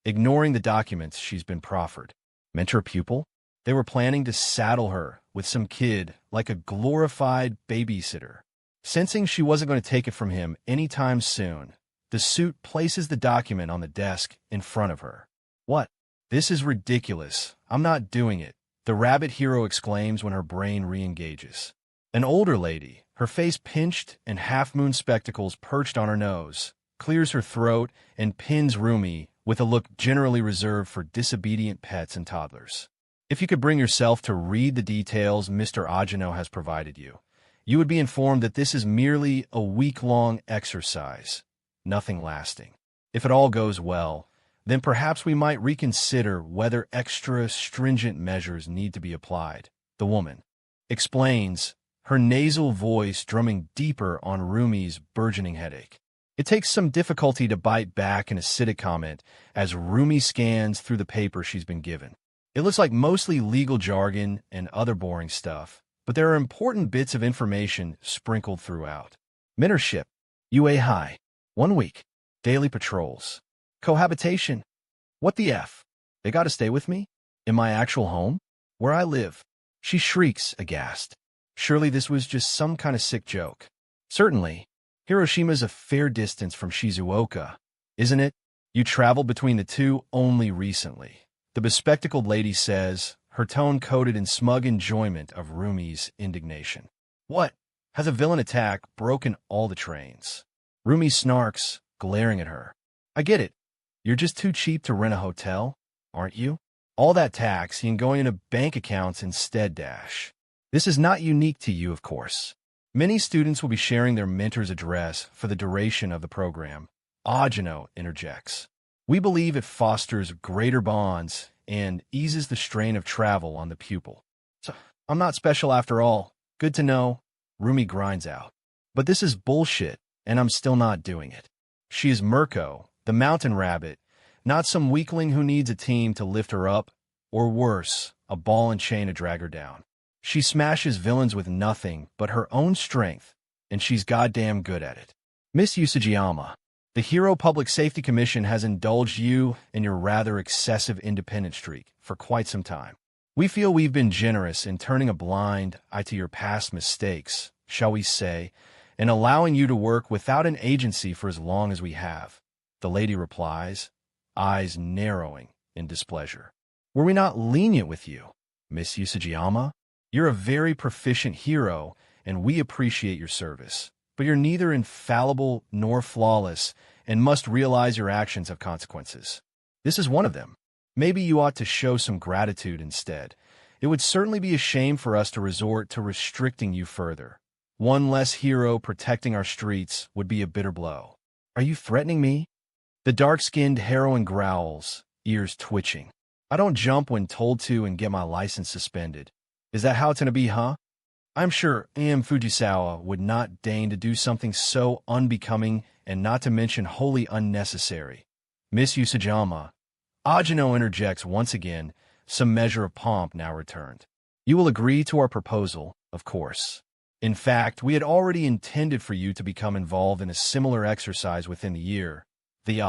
A: ignoring the documents she's been proffered. Mentor a pupil? They were planning to saddle her with some kid like a glorified babysitter. Sensing she wasn't going to take it from him anytime soon, the suit places the document on the desk in front of her. What? This is ridiculous. I'm not doing it, the Rabbit Hero exclaims when her brain re-engages. An older lady, her face pinched and half-moon spectacles perched on her nose, clears her throat and pins Rumi with a look generally reserved for disobedient pets and toddlers. If you could bring yourself to read the details Mr. Agino has provided you, you would be informed that this is merely a week-long exercise, nothing lasting. If it all goes well, then perhaps we might reconsider whether extra stringent measures need to be applied, the woman explains, her nasal voice drumming deeper on Rumi's burgeoning headache. It takes some difficulty to bite back an acidic comment as Rumi scans through the paper she's been given. It looks like mostly legal jargon and other boring stuff, but there are important bits of information sprinkled throughout. Mentorship, UA High, 1 week, daily patrols, cohabitation. What the F? They gotta stay with me? In my actual home? Where I live? She shrieks, aghast. Surely this was just some kind of sick joke. Certainly. Hiroshima's a fair distance from Shizuoka, isn't it? You traveled between the two only recently. The bespectacled lady says, her tone coated in smug enjoyment of Rumi's indignation. What? Has a villain attack broken all the trains? Rumi snarks, glaring at her. I get it. You're just too cheap to rent a hotel, aren't you? All that taxi and going into bank accounts instead dash. This is not unique to you, of course. Many students will be sharing their mentor's address for the duration of the program. Agino interjects. We believe it fosters greater bonds and eases the strain of travel on the pupil. So, I'm not special after all. Good to know. Rumi grinds out. But this is bullshit, and I'm still not doing it. She is Mirko, the mountain rabbit, not some weakling who needs a team to lift her up, or worse, a ball and chain to drag her down. She smashes villains with nothing but her own strength, and she's goddamn good at it. Miss Usujiyama, the Hero Public Safety Commission has indulged you in your rather excessive independent streak for quite some time. We feel we've been generous in turning a blind eye to your past mistakes, shall we say, and allowing you to work without an agency for as long as we have. The lady replies, eyes narrowing in displeasure. Were we not lenient with you, Miss Usujiyama? You're a very proficient hero, and we appreciate your service. But you're neither infallible nor flawless, and must realize your actions have consequences. This is one of them. Maybe you ought to show some gratitude instead. It would certainly be a shame for us to resort to restricting you further. One less hero protecting our streets would be a bitter blow. Are you threatening me? The dark-skinned heroine growls, ears twitching. I don't jump when told to and get my license suspended. Is that how it's gonna be, huh? I'm sure Fujisawa would not deign to do something so unbecoming and not to mention wholly unnecessary. Miss Usujiyama. Agino interjects once again, some measure of pomp now returned. You will agree to our proposal, of course. In fact, we had already intended for you to become involved in a similar exercise within the year. The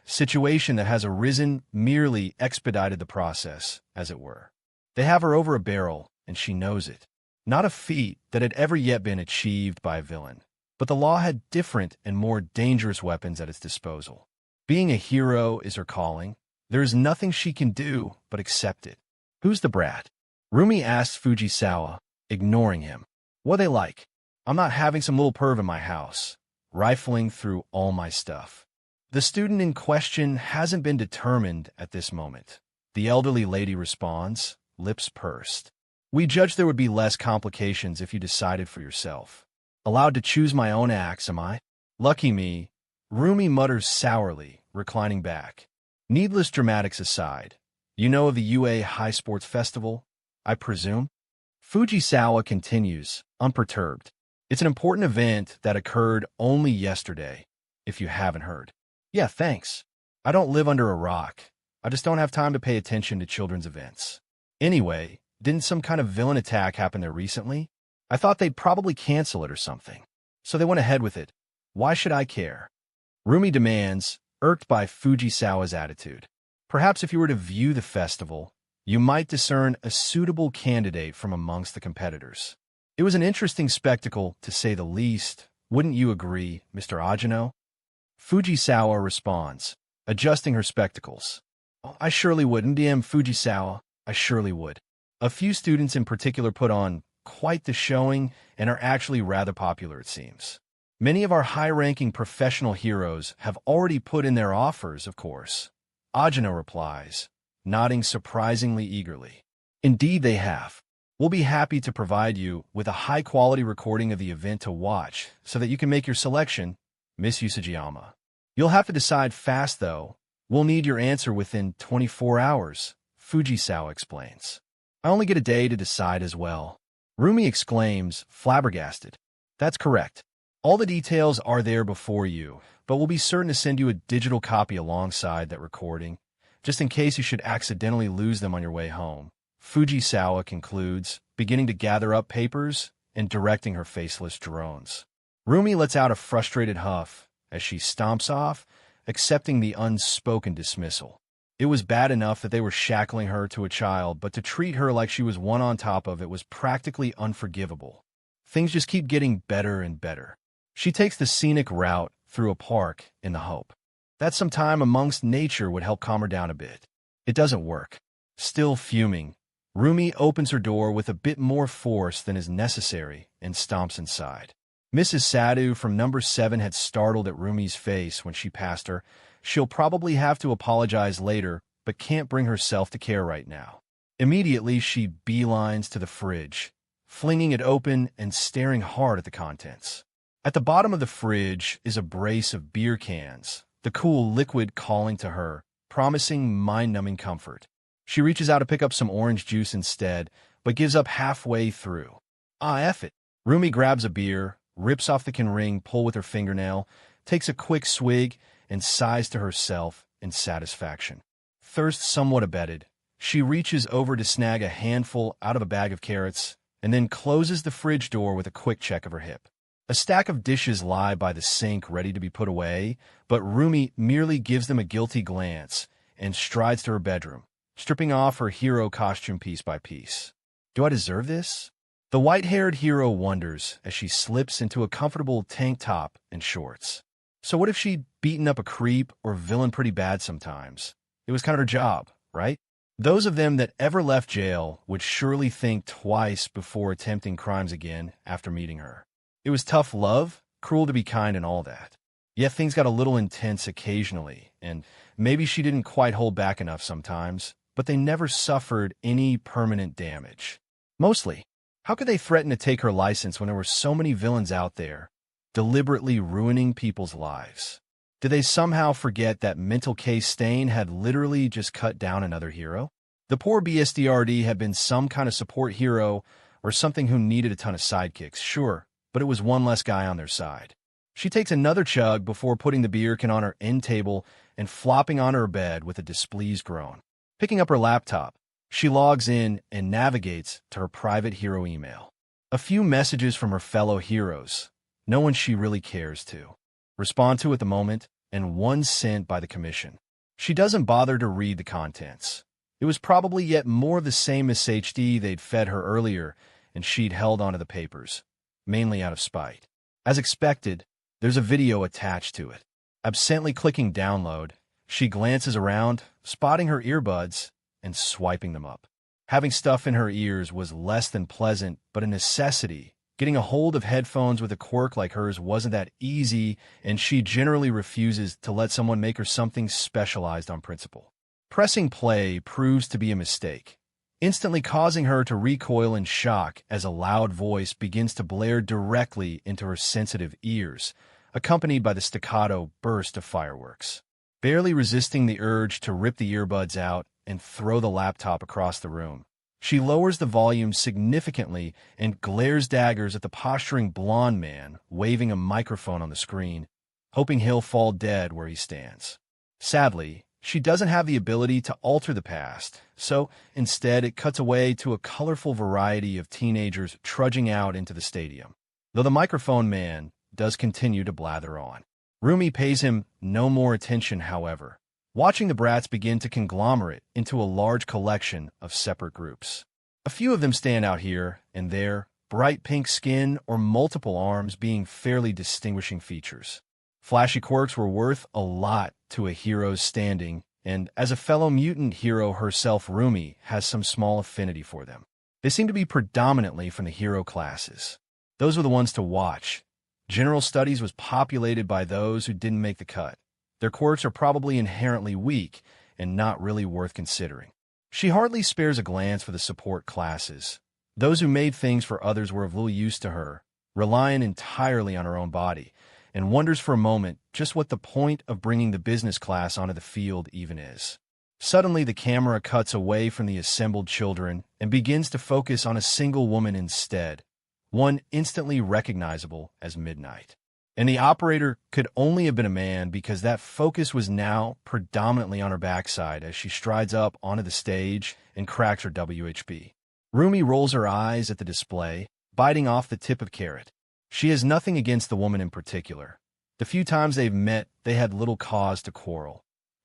A: situation that has arisen merely expedited the process, as it were. They have her over a barrel, and she knows it. Not a feat that had ever yet been achieved by a villain, but the law had different and more dangerous weapons at its disposal. Being a hero is her calling. There is nothing she can do but accept it. Who's the brat? Rumi asked Fujisawa, ignoring him. What are they like? I'm not having some little perv in my house, rifling through all my stuff. The student in question hasn't been determined at this moment. The elderly lady responds, lips pursed. We judged there would be less complications if you decided for yourself. Allowed to choose my own acts, am I? Lucky me, Rumi mutters sourly, reclining back. Needless dramatics aside, you know of the UA High Sports Festival, I presume? Fujisawa continues, unperturbed. It's an important event that occurred only yesterday, if you haven't heard. Yeah, thanks. I don't live under a rock. I just don't have time to pay attention to children's events. Anyway, didn't some kind of villain attack happen there recently? I thought they'd probably cancel it or something. So they went ahead with it. Why should I care? Rumi demands, irked by Fujisawa's attitude. Perhaps if you were to view the festival, you might discern a suitable candidate from amongst the competitors. It was an interesting spectacle, to say the least. Wouldn't you agree, Mr. Ajino? Fujisawa responds, adjusting her spectacles. I surely would, DM Fujisawa, I surely would. A few students in particular put on quite the showing and are actually rather popular, it seems. Many of our high-ranking professional heroes have already put in their offers, of course. Ajino replies, nodding surprisingly eagerly. Indeed they have. We'll be happy to provide you with a high-quality recording of the event to watch so that you can make your selection, Miss Usajiyama. You'll have to decide fast, though. We'll need your answer within 24 hours, Fujisawa explains. I only get a day to decide as well. Rumi exclaims, flabbergasted. That's correct. All the details are there before you, but we'll be certain to send you a digital copy alongside that recording, just in case you should accidentally lose them on your way home. Fujisawa concludes, beginning to gather up papers and directing her faceless drones. Rumi lets out a frustrated huff as she stomps off, accepting the unspoken dismissal. It was bad enough that they were shackling her to a child, but to treat her like she was one on top of it was practically unforgivable. Things just keep getting better and better. She takes the scenic route through a park in the hope that some time amongst nature would help calm her down a bit. It doesn't work. Still fuming, Rumi opens her door with a bit more force than is necessary and stomps inside. Mrs. Sadhu from number 7 had startled at Rumi's face when she passed her. She'll probably have to apologize later, but can't bring herself to care right now. Immediately, she beelines to the fridge, flinging it open and staring hard at the contents. At the bottom of the fridge is a brace of beer cans, the cool liquid calling to her, promising mind-numbing comfort. She reaches out to pick up some orange juice instead, but gives up halfway through. F it. Rumi grabs a beer, rips off the can ring pull with her fingernail, takes a quick swig, and sighs to herself in satisfaction. Thirst somewhat abated, she reaches over to snag a handful out of a bag of carrots, and then closes the fridge door with a quick check of her hip. A stack of dishes lie by the sink ready to be put away, but Rumi merely gives them a guilty glance and strides to her bedroom, stripping off her hero costume piece by piece. Do I deserve this? The white-haired hero wonders as she slips into a comfortable tank top and shorts. So what if she'd beaten up a creep or villain pretty bad sometimes? It was kind of her job, right? Those of them that ever left jail would surely think twice before attempting crimes again after meeting her. It was tough love, cruel to be kind and all that. Yet things got a little intense occasionally, and maybe she didn't quite hold back enough sometimes, but they never suffered any permanent damage. Mostly, how could they threaten to take her license when there were so many villains out there, deliberately ruining people's lives? Did they somehow forget that Mental Case Stain had literally just cut down another hero? The poor BSDRD had been some kind of support hero or something who needed a ton of sidekicks, sure, but it was one less guy on their side. She takes another chug before putting the beer can on her end table and flopping on her bed with a displeased groan. Picking up her laptop, She logs in and navigates to her private hero email. A few messages from her fellow heroes, no one she really cares to respond to at the moment, and one sent by the commission. She doesn't bother to read the contents. It was probably yet more of the same SHD they'd fed her earlier, and she'd held onto the papers, mainly out of spite. As expected, there's a video attached to it. Absently clicking download, she glances around, spotting her earbuds, and swiping them up. Having stuff in her ears was less than pleasant, but a necessity. Getting a hold of headphones with a quirk like hers wasn't that easy, and she generally refuses to let someone make her something specialized on principle. Pressing play proves to be a mistake, instantly causing her to recoil in shock as a loud voice begins to blare directly into her sensitive ears, accompanied by the staccato burst of fireworks. Barely resisting the urge to rip the earbuds out and throw the laptop across the room, she lowers the volume significantly and glares daggers at the posturing blonde man waving a microphone on the screen, hoping he'll fall dead where he stands. Sadly, she doesn't have the ability to alter the past, so instead it cuts away to a colorful variety of teenagers trudging out into the stadium. Though the microphone man does continue to blather on. Rumi pays him no more attention, however, watching the brats begin to conglomerate into a large collection of separate groups. A few of them stand out here and there, bright pink skin or multiple arms being fairly distinguishing features. Flashy quirks were worth a lot to a hero's standing, and as a fellow mutant hero herself, Rumi has some small affinity for them. They seem to be predominantly from the hero classes. Those were the ones to watch. General studies was populated by those who didn't make the cut. Their quirks are probably inherently weak and not really worth considering. She hardly spares a glance for the support classes. Those who made things for others were of little use to her, relying entirely on her own body, and wonders for a moment just what the point of bringing the business class onto the field even is. Suddenly, the camera cuts away from the assembled children and begins to focus on a single woman instead, one instantly recognizable as Midnight. And the operator could only have been a man because that focus was now predominantly on her backside as she strides up onto the stage and cracks her WHB. Rumi rolls her eyes at the display, biting off the tip of carrot. She has nothing against the woman in particular. The few times they've met, they had little cause to quarrel.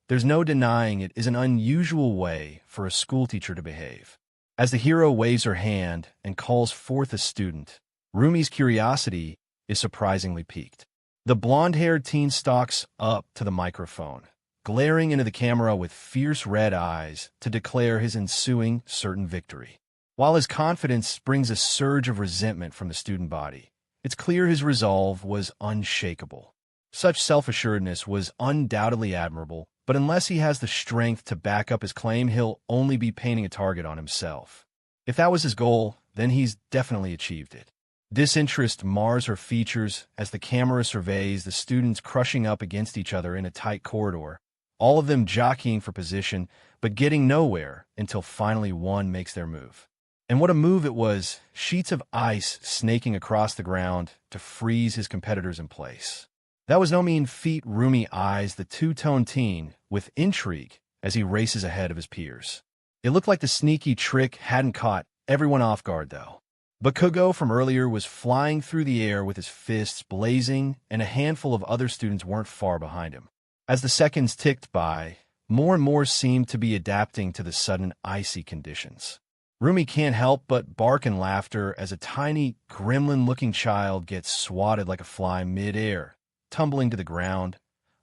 A: There's no denying it is an unusual way for a schoolteacher to behave. As the hero waves her hand and calls forth a student, Rumi's curiosity is surprisingly piqued. The blonde-haired teen stalks up to the microphone, glaring into the camera with fierce red eyes to declare his ensuing certain victory. While his confidence brings a surge of resentment from the student body, it's clear his resolve was unshakable. Such self-assuredness was undoubtedly admirable, but unless he has the strength to back up his claim, he'll only be painting a target on himself. If that was his goal, then he's definitely achieved it. Disinterest mars her features as the camera surveys the students crushing up against each other in a tight corridor, all of them jockeying for position, but getting nowhere until finally one makes their move. And what a move it was, sheets of ice snaking across the ground to freeze his competitors in place. That was no mean feat. Rumi eyes the two-tone teen with intrigue as he races ahead of his peers. It looked like the sneaky trick hadn't caught everyone off guard, though. Bakugo from earlier was flying through the air with his fists blazing, and a handful of other students weren't far behind him. As the seconds ticked by, more and more seemed to be adapting to the sudden icy conditions. Rumi can't help but bark in laughter as a tiny, gremlin-looking child gets swatted like a fly mid-air, tumbling to the ground,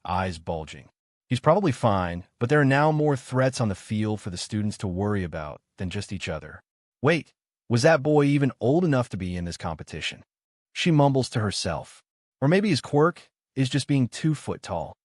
A: eyes bulging. He's probably fine, but there are now more threats on the field for the students to worry about than just each other. Wait, was that boy even old enough to be in this competition? She mumbles to herself. Or maybe his quirk is just being 2 foot tall.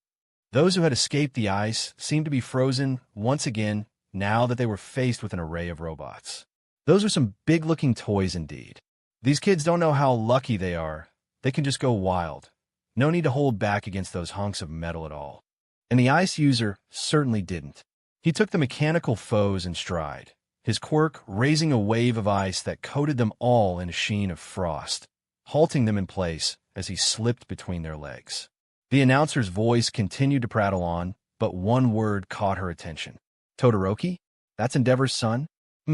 A: Those who had escaped the ice seemed to be frozen once again now that they were faced with an array of robots. Those are some big-looking toys indeed. These kids don't know how lucky they are. They can just go wild. No need to hold back against those hunks of metal at all. And the ice user certainly didn't. He took the mechanical foes in stride, his quirk raising a wave of ice that coated them all in a sheen of frost, halting them in place as he slipped between their legs. The announcer's voice continued to prattle on, but one word caught her attention. Todoroki? That's Endeavor's son?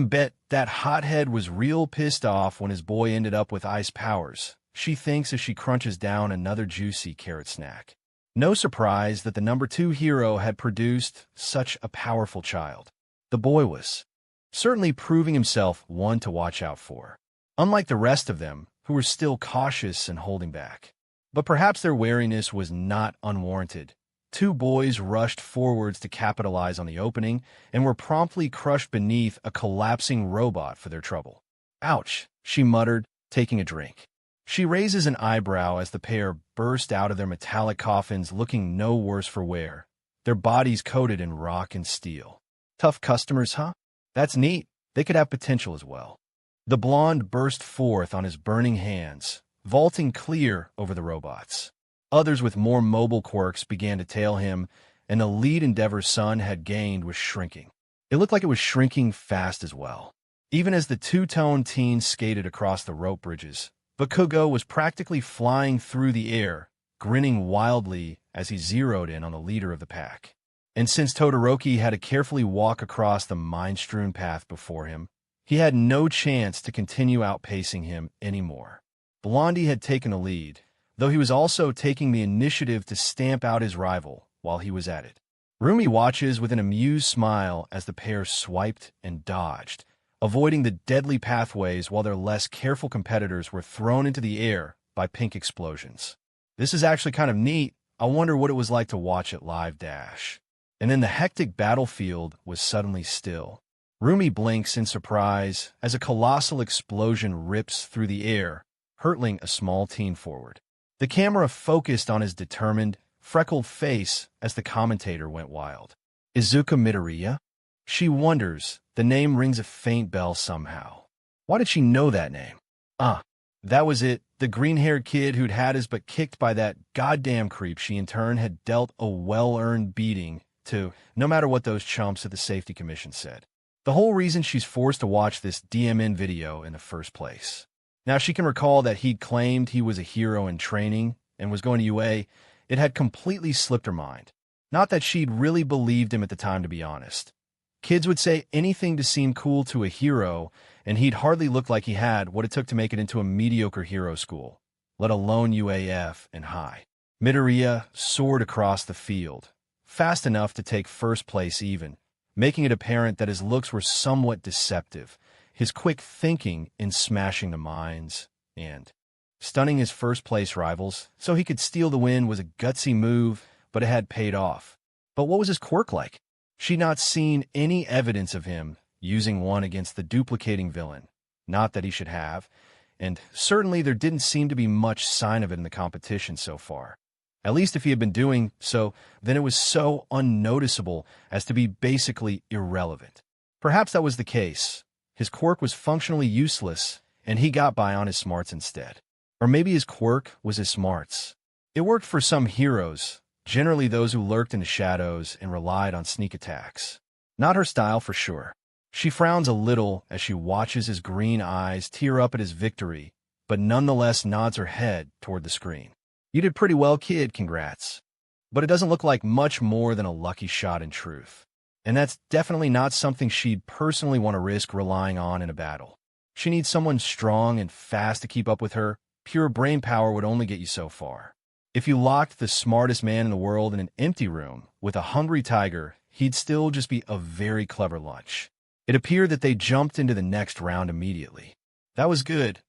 A: Bet that hothead was real pissed off when his boy ended up with ice powers, she thinks as she crunches down another juicy carrot snack. No surprise that the number 2 hero had produced such a powerful child. The boy was certainly proving himself one to watch out for, unlike the rest of them, who were still cautious and holding back. But perhaps their wariness was not unwarranted. 2 boys rushed forwards to capitalize on the opening and were promptly crushed beneath a collapsing robot for their trouble. Ouch, she muttered, taking a drink. She raises an eyebrow as the pair burst out of their metallic coffins looking no worse for wear, their bodies coated in rock and steel. Tough customers, huh? That's neat. They could have potential as well. The blonde burst forth on his burning hands, vaulting clear over the robots. Others with more mobile quirks began to tail him, and the lead Endeavor's son had gained was shrinking. It looked like it was shrinking fast as well. Even as the two-tone teens skated across the rope bridges, Bakugo was practically flying through the air, grinning wildly as he zeroed in on the leader of the pack. And since Todoroki had to carefully walk across the mine-strewn path before him, he had no chance to continue outpacing him anymore. Blondie had taken a lead, though he was also taking the initiative to stamp out his rival while he was at it. Rumi watches with an amused smile as the pair swiped and dodged, avoiding the deadly pathways while their less careful competitors were thrown into the air by pink explosions. This is actually kind of neat. I wonder what it was like to watch it live dash. And then the hectic battlefield was suddenly still. Rumi blinks in surprise as a colossal explosion rips through the air, hurtling a small teen forward. The camera focused on his determined, freckled face as the commentator went wild. Izuku Midoriya? She wonders. The name rings a faint bell somehow. Why did she know that name? That was it. The green-haired kid who'd had his butt kicked by that goddamn creep she in turn had dealt a well-earned beating to, no matter what those chumps at the Safety Commission said. The whole reason she's forced to watch this DMN video in the first place. Now she can recall that he'd claimed he was a hero in training and was going to UA. It had completely slipped her mind. Not that she'd really believed him at the time, to be honest. Kids would say anything to seem cool to a hero, and he'd hardly look like he had what it took to make it into a mediocre hero school, let alone UAF and high. Midoriya soared across the field, fast enough to take first place even, making it apparent that his looks were somewhat deceptive, his quick thinking in smashing the mines, and stunning his first-place rivals so he could steal the win was a gutsy move, but it had paid off. But what was his quirk like? She'd not seen any evidence of him using one against the duplicating villain. Not that he should have, and certainly there didn't seem to be much sign of it in the competition so far. At least if he had been doing so, then it was so unnoticeable as to be basically irrelevant. Perhaps that was the case. His quirk was functionally useless, and he got by on his smarts instead. Or maybe his quirk was his smarts. It worked for some heroes, generally those who lurked in the shadows and relied on sneak attacks. Not her style for sure. She frowns a little as she watches his green eyes tear up at his victory, but nonetheless nods her head toward the screen. You did pretty well, kid, congrats. But it doesn't look like much more than a lucky shot in truth. And that's definitely not something she'd personally want to risk relying on in a battle. She needs someone strong and fast to keep up with her. Pure brain power would only get you so far. If you locked the smartest man in the world in an empty room with a hungry tiger, he'd still just be a very clever lunch. It appeared that they jumped into the next round immediately. That was good.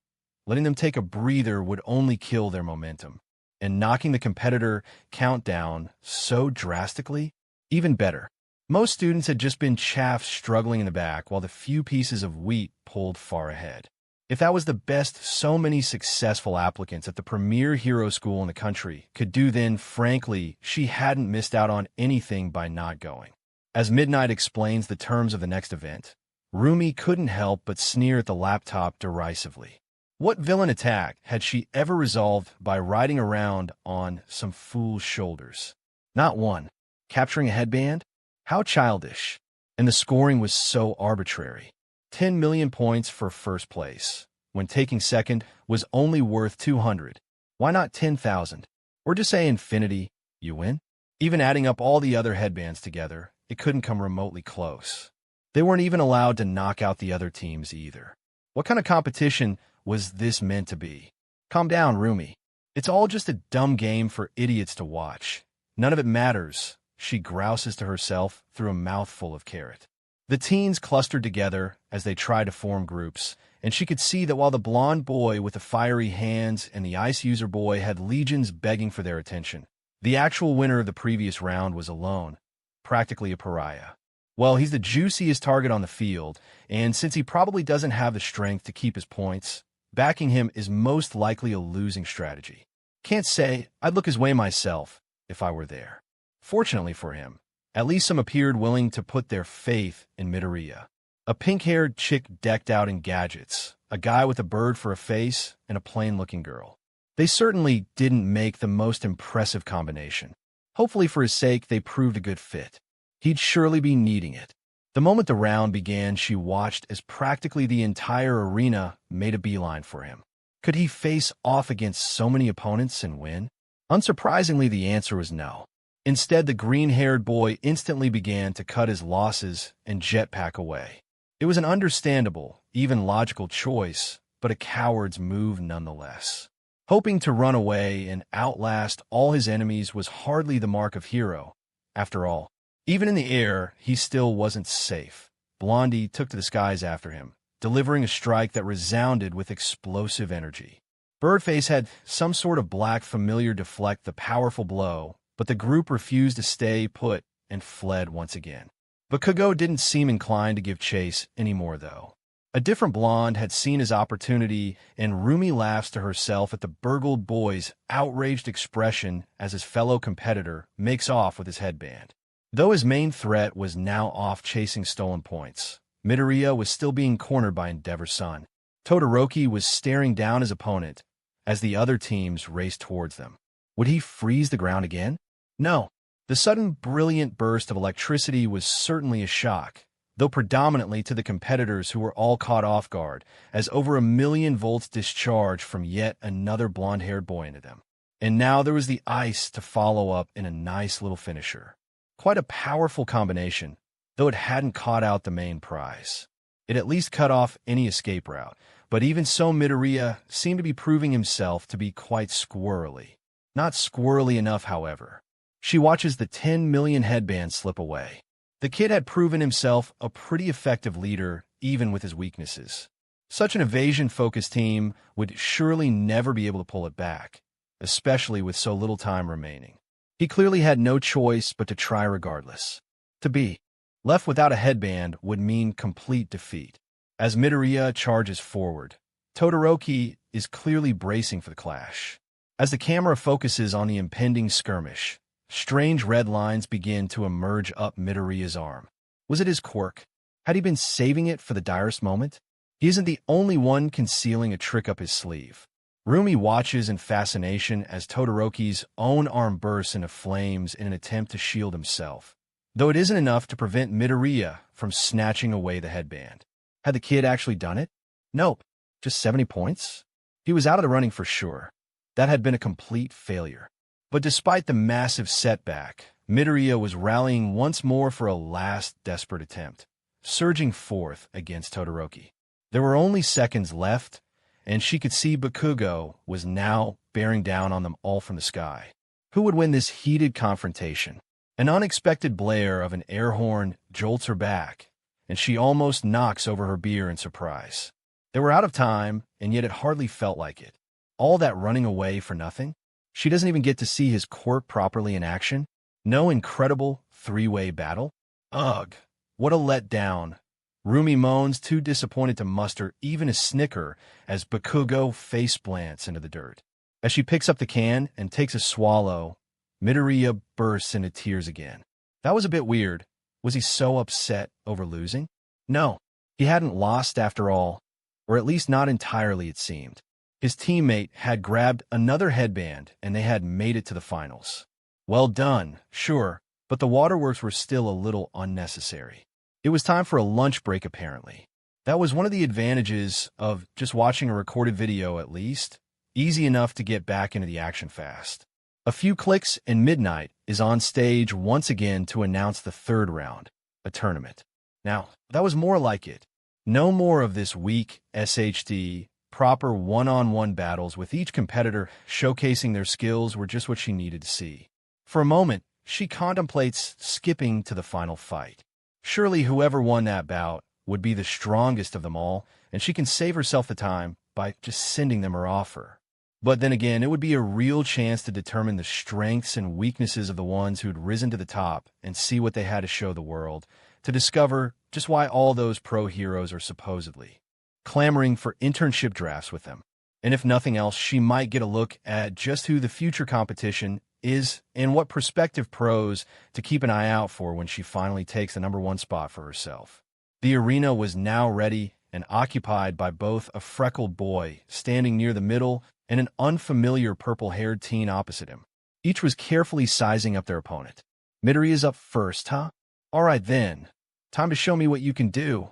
A: Letting them take a breather would only kill their momentum. And knocking the competitor count down so drastically, even better. Most students had just been chaff struggling in the back while the few pieces of wheat pulled far ahead. If that was the best so many successful applicants at the premier hero school in the country could do, then, frankly, she hadn't missed out on anything by not going. As Midnight explains the terms of the next event, Rumi couldn't help but sneer at the laptop derisively. What villain attack had she ever resolved by riding around on some fool's shoulders? Not one. Capturing a headband? How childish. And the scoring was so arbitrary. 10 million points for first place, when taking second was only worth 200. Why not 10,000? Or just say infinity, you win? Even adding up all the other headbands together, it couldn't come remotely close. They weren't even allowed to knock out the other teams either. What kind of competition was this meant to be? Calm down, Rumi. It's all just a dumb game for idiots to watch. None of it matters, she grouses to herself through a mouthful of carrot. The teens clustered together as they tried to form groups, and she could see that while the blonde boy with the fiery hands and the ice user boy had legions begging for their attention, the actual winner of the previous round was alone, practically a pariah. Well, he's the juiciest target on the field, and since he probably doesn't have the strength to keep his points, backing him is most likely a losing strategy. Can't say I'd look his way myself if I were there. Fortunately for him, at least some appeared willing to put their faith in Midoriya. A pink-haired chick decked out in gadgets, a guy with a bird for a face, and a plain-looking girl. They certainly didn't make the most impressive combination. Hopefully for his sake, they proved a good fit. He'd surely be needing it. The moment the round began, she watched as practically the entire arena made a beeline for him. Could he face off against so many opponents and win? Unsurprisingly, the answer was no. Instead, the green-haired boy instantly began to cut his losses and jetpack away. It was an understandable, even logical choice, but a coward's move nonetheless. Hoping to run away and outlast all his enemies was hardly the mark of hero. After all, even in the air, he still wasn't safe. Blondie took to the skies after him, delivering a strike that resounded with explosive energy. Birdface had some sort of black familiar deflect the powerful blow, but the group refused to stay put and fled once again. Bakugo didn't seem inclined to give chase anymore, though. A different blonde had seen his opportunity, and Rumi laughs to herself at the burgled boy's outraged expression as his fellow competitor makes off with his headband. Though his main threat was now off chasing stolen points, Midoriya was still being cornered by Endeavor's son. Todoroki was staring down his opponent as the other teams raced towards them. Would he freeze the ground again? No. The sudden brilliant burst of electricity was certainly a shock, though predominantly to the competitors who were all caught off guard, as over 1,000,000 volts discharged from yet another blonde-haired boy into them. And now there was the ice to follow up in a nice little finisher. Quite a powerful combination, though it hadn't caught out the main prize. It at least cut off any escape route, but even so Midoriya seemed to be proving himself to be quite squirrely. Not squirrely enough, however. She watches the 10 million headband slip away. The kid had proven himself a pretty effective leader, even with his weaknesses. Such an evasion-focused team would surely never be able to pull it back, especially with so little time remaining. He clearly had no choice but to try regardless. To be left without a headband would mean complete defeat. As Midoriya charges forward, Todoroki is clearly bracing for the clash. As the camera focuses on the impending skirmish, strange red lines begin to emerge up Midoriya's arm. Was it his quirk? Had he been saving it for the direst moment? He isn't the only one concealing a trick up his sleeve. Rumi watches in fascination as Todoroki's own arm bursts into flames in an attempt to shield himself, though it isn't enough to prevent Midoriya from snatching away the headband. Had the kid actually done it? Nope. Just 70 points? He was out of the running for sure. That had been a complete failure. But despite the massive setback, Midoriya was rallying once more for a last desperate attempt, surging forth against Todoroki. There were only seconds left, and she could see Bakugo was now bearing down on them all from the sky. Who would win this heated confrontation? An unexpected blare of an air horn jolts her back, and she almost knocks over her beer in surprise. They were out of time, and yet it hardly felt like it. All that running away for nothing? She doesn't even get to see his quirk properly in action? No incredible three-way battle? Ugh, what a letdown. Rumi moans, too disappointed to muster even a snicker as Bakugo face-plants into the dirt. As she picks up the can and takes a swallow, Midoriya bursts into tears again. That was a bit weird. Was he so upset over losing? No, he hadn't lost after all, or at least not entirely, it seemed. His teammate had grabbed another headband, and they had made it to the finals. Well done, sure, but the waterworks were still a little unnecessary. It was time for a lunch break, apparently. That was one of the advantages of just watching a recorded video, at least. Easy enough to get back into the action fast. A few clicks and Midnight is on stage once again to announce the third round, a tournament. Now, that was more like it. No more of this weak SHD, proper one-on-one battles with each competitor showcasing their skills were just what she needed to see. For a moment, she contemplates skipping to the final fight. Surely whoever won that bout would be the strongest of them all, and she can save herself the time by just sending them her offer. But then again, it would be a real chance to determine the strengths and weaknesses of the ones who'd risen to the top and see what they had to show the world, to discover just why all those pro heroes are supposedly clamoring for internship drafts with them. And if nothing else, she might get a look at just who the future competition is and what prospective pros to keep an eye out for when she finally takes the #1 spot for herself. The arena was now ready and occupied by both a freckled boy standing near the middle and an unfamiliar purple-haired teen opposite him. Each was carefully sizing up their opponent. Midoriya's up first, huh? All right then. Time to show me what you can do,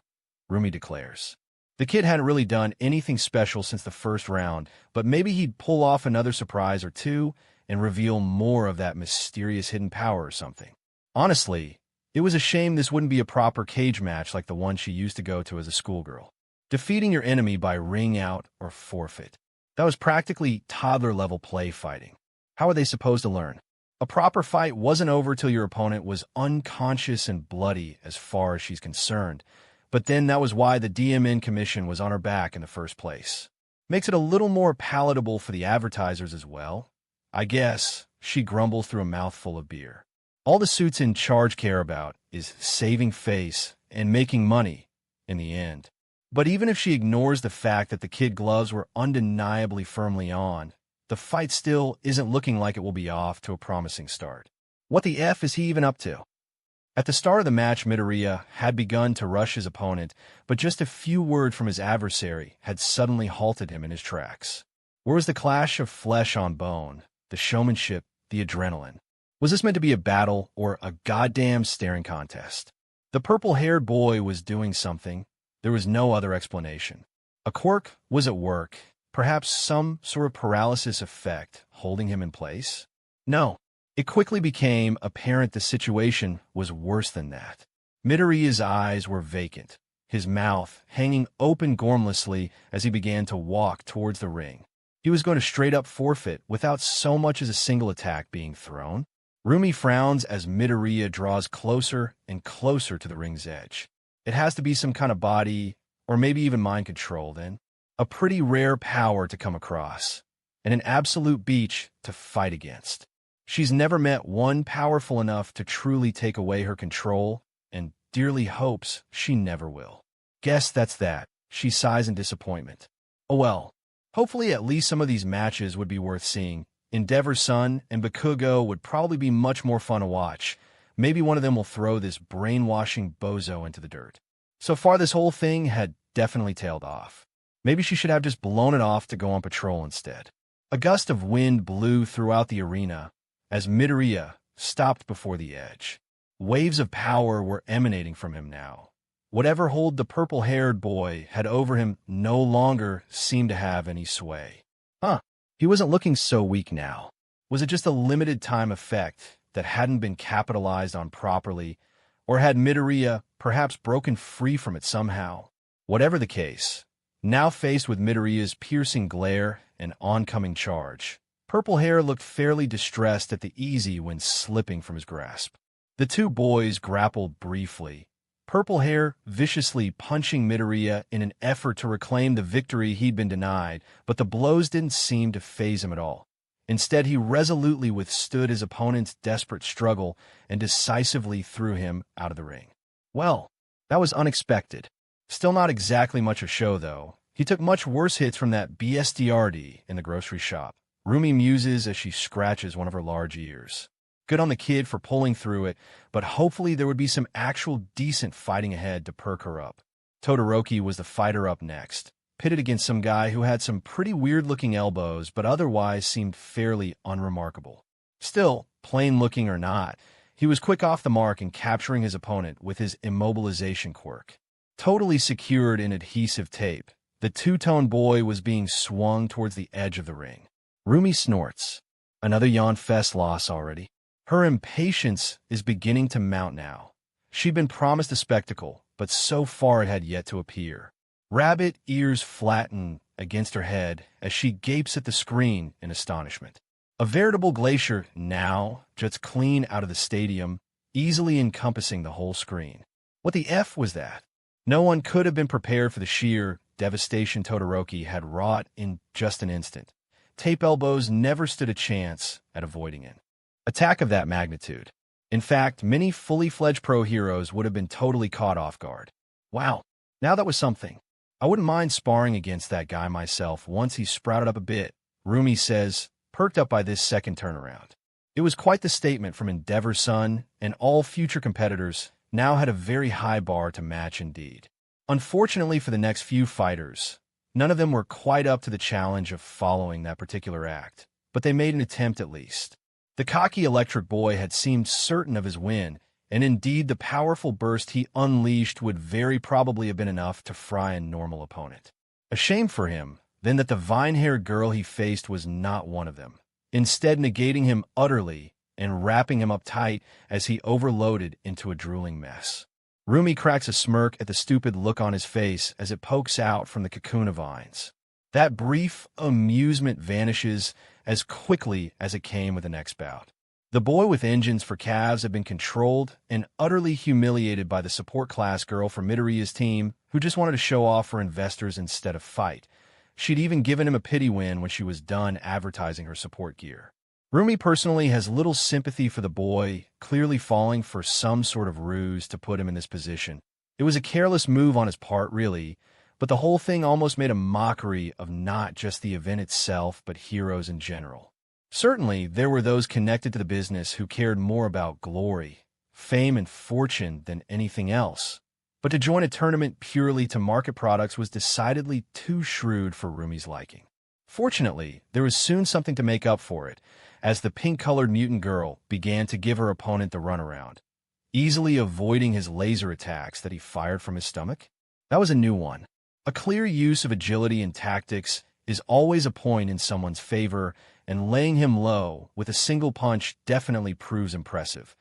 A: Rumi declares. The kid hadn't really done anything special since the first round, but maybe he'd pull off another surprise or two and reveal more of that mysterious hidden power or something. Honestly, it was a shame this wouldn't be a proper cage match like the one she used to go to as a schoolgirl. Defeating your enemy by ring out or forfeit. That was practically toddler-level play fighting. How were they supposed to learn? A proper fight wasn't over till your opponent was unconscious and bloody as far as she's concerned, but then that was why the DMN commission was on her back in the first place. Makes it a little more palatable for the advertisers as well. I guess, she grumbles through a mouthful of beer. All the suits in charge care about is saving face and making money in the end. But even if she ignores the fact that the kid gloves were undeniably firmly on, the fight still isn't looking like it will be off to a promising start. What the F is he even up to? At the start of the match, Midoriya had begun to rush his opponent, but just a few words from his adversary had suddenly halted him in his tracks. Where was the clash of flesh on bone, the showmanship, the adrenaline? Was this meant to be a battle or a goddamn staring contest? The purple-haired boy was doing something. There was no other explanation. A quirk was at work, perhaps some sort of paralysis effect holding him in place? No. It quickly became apparent the situation was worse than that. Midoriya's eyes were vacant, his mouth hanging open gormlessly as he began to walk towards the ring. He was going to straight up forfeit without so much as a single attack being thrown. Rumi frowns as Midoriya draws closer and closer to the ring's edge. It has to be some kind of body, or maybe even mind control then. A pretty rare power to come across, and an absolute beach to fight against. She's never met one powerful enough to truly take away her control, and dearly hopes she never will. Guess that's that, she sighs in disappointment. Oh well, hopefully at least some of these matches would be worth seeing. Endeavor's Sun and Bakugo would probably be much more fun to watch. Maybe one of them will throw this brainwashing bozo into the dirt. So far this whole thing had definitely tailed off. Maybe she should have just blown it off to go on patrol instead. A gust of wind blew throughout the arena as Midoriya stopped before the edge. Waves of power were emanating from him now. Whatever hold the purple-haired boy had over him no longer seemed to have any sway. He wasn't looking so weak now. Was it just a limited time effect that hadn't been capitalized on properly, or had Midoriya perhaps broken free from it somehow? Whatever the case, now faced with Midoriya's piercing glare and oncoming charge, Purple Hair looked fairly distressed at the easy when slipping from his grasp. The two boys grappled briefly, Purple Hair viciously punching Midoriya in an effort to reclaim the victory he'd been denied, but the blows didn't seem to faze him at all. Instead, he resolutely withstood his opponent's desperate struggle and decisively threw him out of the ring. Well, that was unexpected. Still not exactly much of a show, though. He took much worse hits from that BSDRD in the grocery shop. Rumi muses as she scratches one of her large ears. Good on the kid for pulling through it, but hopefully there would be some actual decent fighting ahead to perk her up. Todoroki was the fighter up next, pitted against some guy who had some pretty weird-looking elbows but otherwise seemed fairly unremarkable. Still, plain-looking or not, he was quick off the mark in capturing his opponent with his immobilization quirk. Totally secured in adhesive tape, the two-tone boy was being swung towards the edge of the ring. Rumi snorts. Another Yawn Fest loss already. Her impatience is beginning to mount now. She'd been promised a spectacle, but so far it had yet to appear. Rabbit ears flatten against her head as she gapes at the screen in astonishment. A veritable glacier now juts clean out of the stadium, easily encompassing the whole screen. What the F was that? No one could have been prepared for the sheer devastation Todoroki had wrought in just an instant. Tape elbows never stood a chance at avoiding an attack of that magnitude. In fact, many fully fledged pro heroes would have been totally caught off guard. Wow, now that was something. I wouldn't mind sparring against that guy myself once he sprouted up a bit, Rumi says, perked up by this second turnaround. It was quite the statement from Endeavor's son, and all future competitors now had a very high bar to match indeed. Unfortunately for the next few fighters, none of them were quite up to the challenge of following that particular act, but they made an attempt at least. The cocky electric boy had seemed certain of his win, and indeed the powerful burst he unleashed would very probably have been enough to fry a normal opponent. A shame for him, then, that the vine-haired girl he faced was not one of them, instead negating him utterly and wrapping him up tight as he overloaded into a drooling mess. Rumi cracks a smirk at the stupid look on his face as it pokes out from the cocoon of vines. That brief amusement vanishes as quickly as it came with the next bout. The boy with engines for calves had been controlled and utterly humiliated by the support class girl from Midoriya's team, who just wanted to show off for investors instead of fight. She'd even given him a pity win when she was done advertising her support gear. Rumi personally has little sympathy for the boy, clearly falling for some sort of ruse to put him in this position. It was a careless move on his part, really, but the whole thing almost made a mockery of not just the event itself, but heroes in general. Certainly, there were those connected to the business who cared more about glory, fame, and fortune than anything else. But to join a tournament purely to market products was decidedly too shrewd for Rumi's liking. Fortunately, there was soon something to make up for it, as the pink-colored mutant girl began to give her opponent the runaround, easily avoiding his laser attacks that he fired from his stomach. That was a new one. A clear use of agility and tactics is always a point in someone's favor, and laying him low with a single punch definitely proves impressive.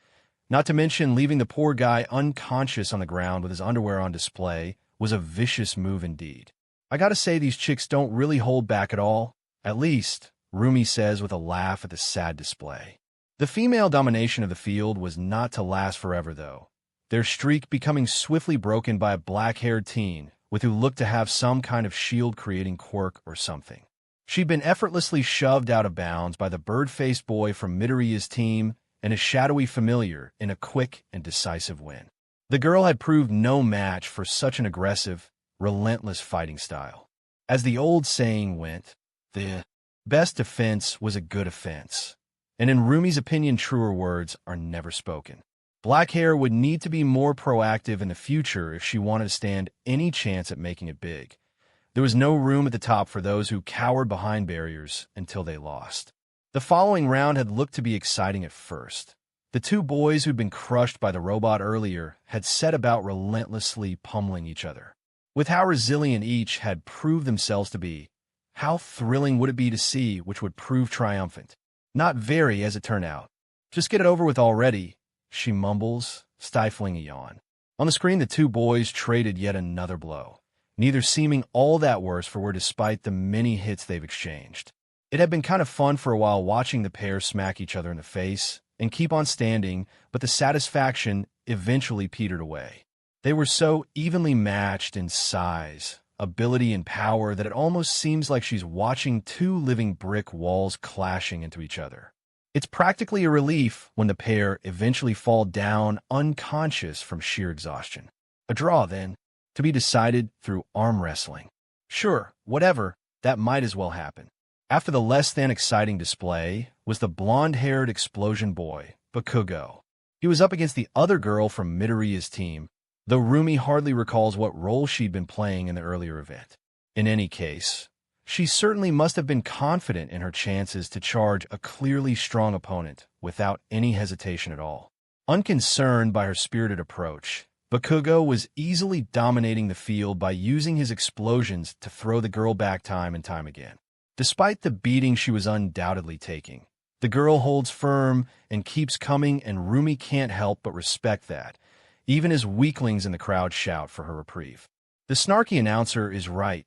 A: Not to mention, leaving the poor guy unconscious on the ground with his underwear on display was a vicious move indeed. I gotta say, these chicks don't really hold back at all. At least, Rumi says with a laugh at the sad display. The female domination of the field was not to last forever, though, their streak becoming swiftly broken by a black-haired teen with who looked to have some kind of shield-creating quirk or something. She'd been effortlessly shoved out of bounds by the bird-faced boy from Midoriya's team and a shadowy familiar in a quick and decisive win. The girl had proved no match for such an aggressive, relentless fighting style. As the old saying went, the best defense was a good offense, and in Rumi's opinion, truer words are never spoken. Black Hair would need to be more proactive in the future if she wanted to stand any chance at making it big. There was no room at the top for those who cowered behind barriers until they lost. The following round had looked to be exciting at first. The two boys who'd been crushed by the robot earlier had set about relentlessly pummeling each other. With how resilient each had proved themselves to be, how thrilling would it be to see which would prove triumphant? Not very, as it turned out. Just get it over with already, she mumbles, stifling a yawn. On the screen, the two boys traded yet another blow, neither seeming all that worse for wear despite the many hits they've exchanged. It had been kind of fun for a while watching the pair smack each other in the face and keep on standing, but the satisfaction eventually petered away. They were so evenly matched in size, ability, and power that it almost seems like she's watching two living brick walls clashing into each other. It's practically a relief when the pair eventually fall down unconscious from sheer exhaustion. A draw, then, to be decided through arm wrestling. Sure, whatever, that might as well happen. After the less-than exciting display was the blonde-haired explosion boy, Bakugo. He was up against the other girl from Midoriya's team, though Rumi hardly recalls what role she'd been playing in the earlier event. In any case, she certainly must have been confident in her chances to charge a clearly strong opponent without any hesitation at all. Unconcerned by her spirited approach, Bakugo was easily dominating the field by using his explosions to throw the girl back time and time again. Despite the beating she was undoubtedly taking, the girl holds firm and keeps coming, and Rumi can't help but respect that. even as weaklings in the crowd shout for her reprieve. The snarky announcer is right.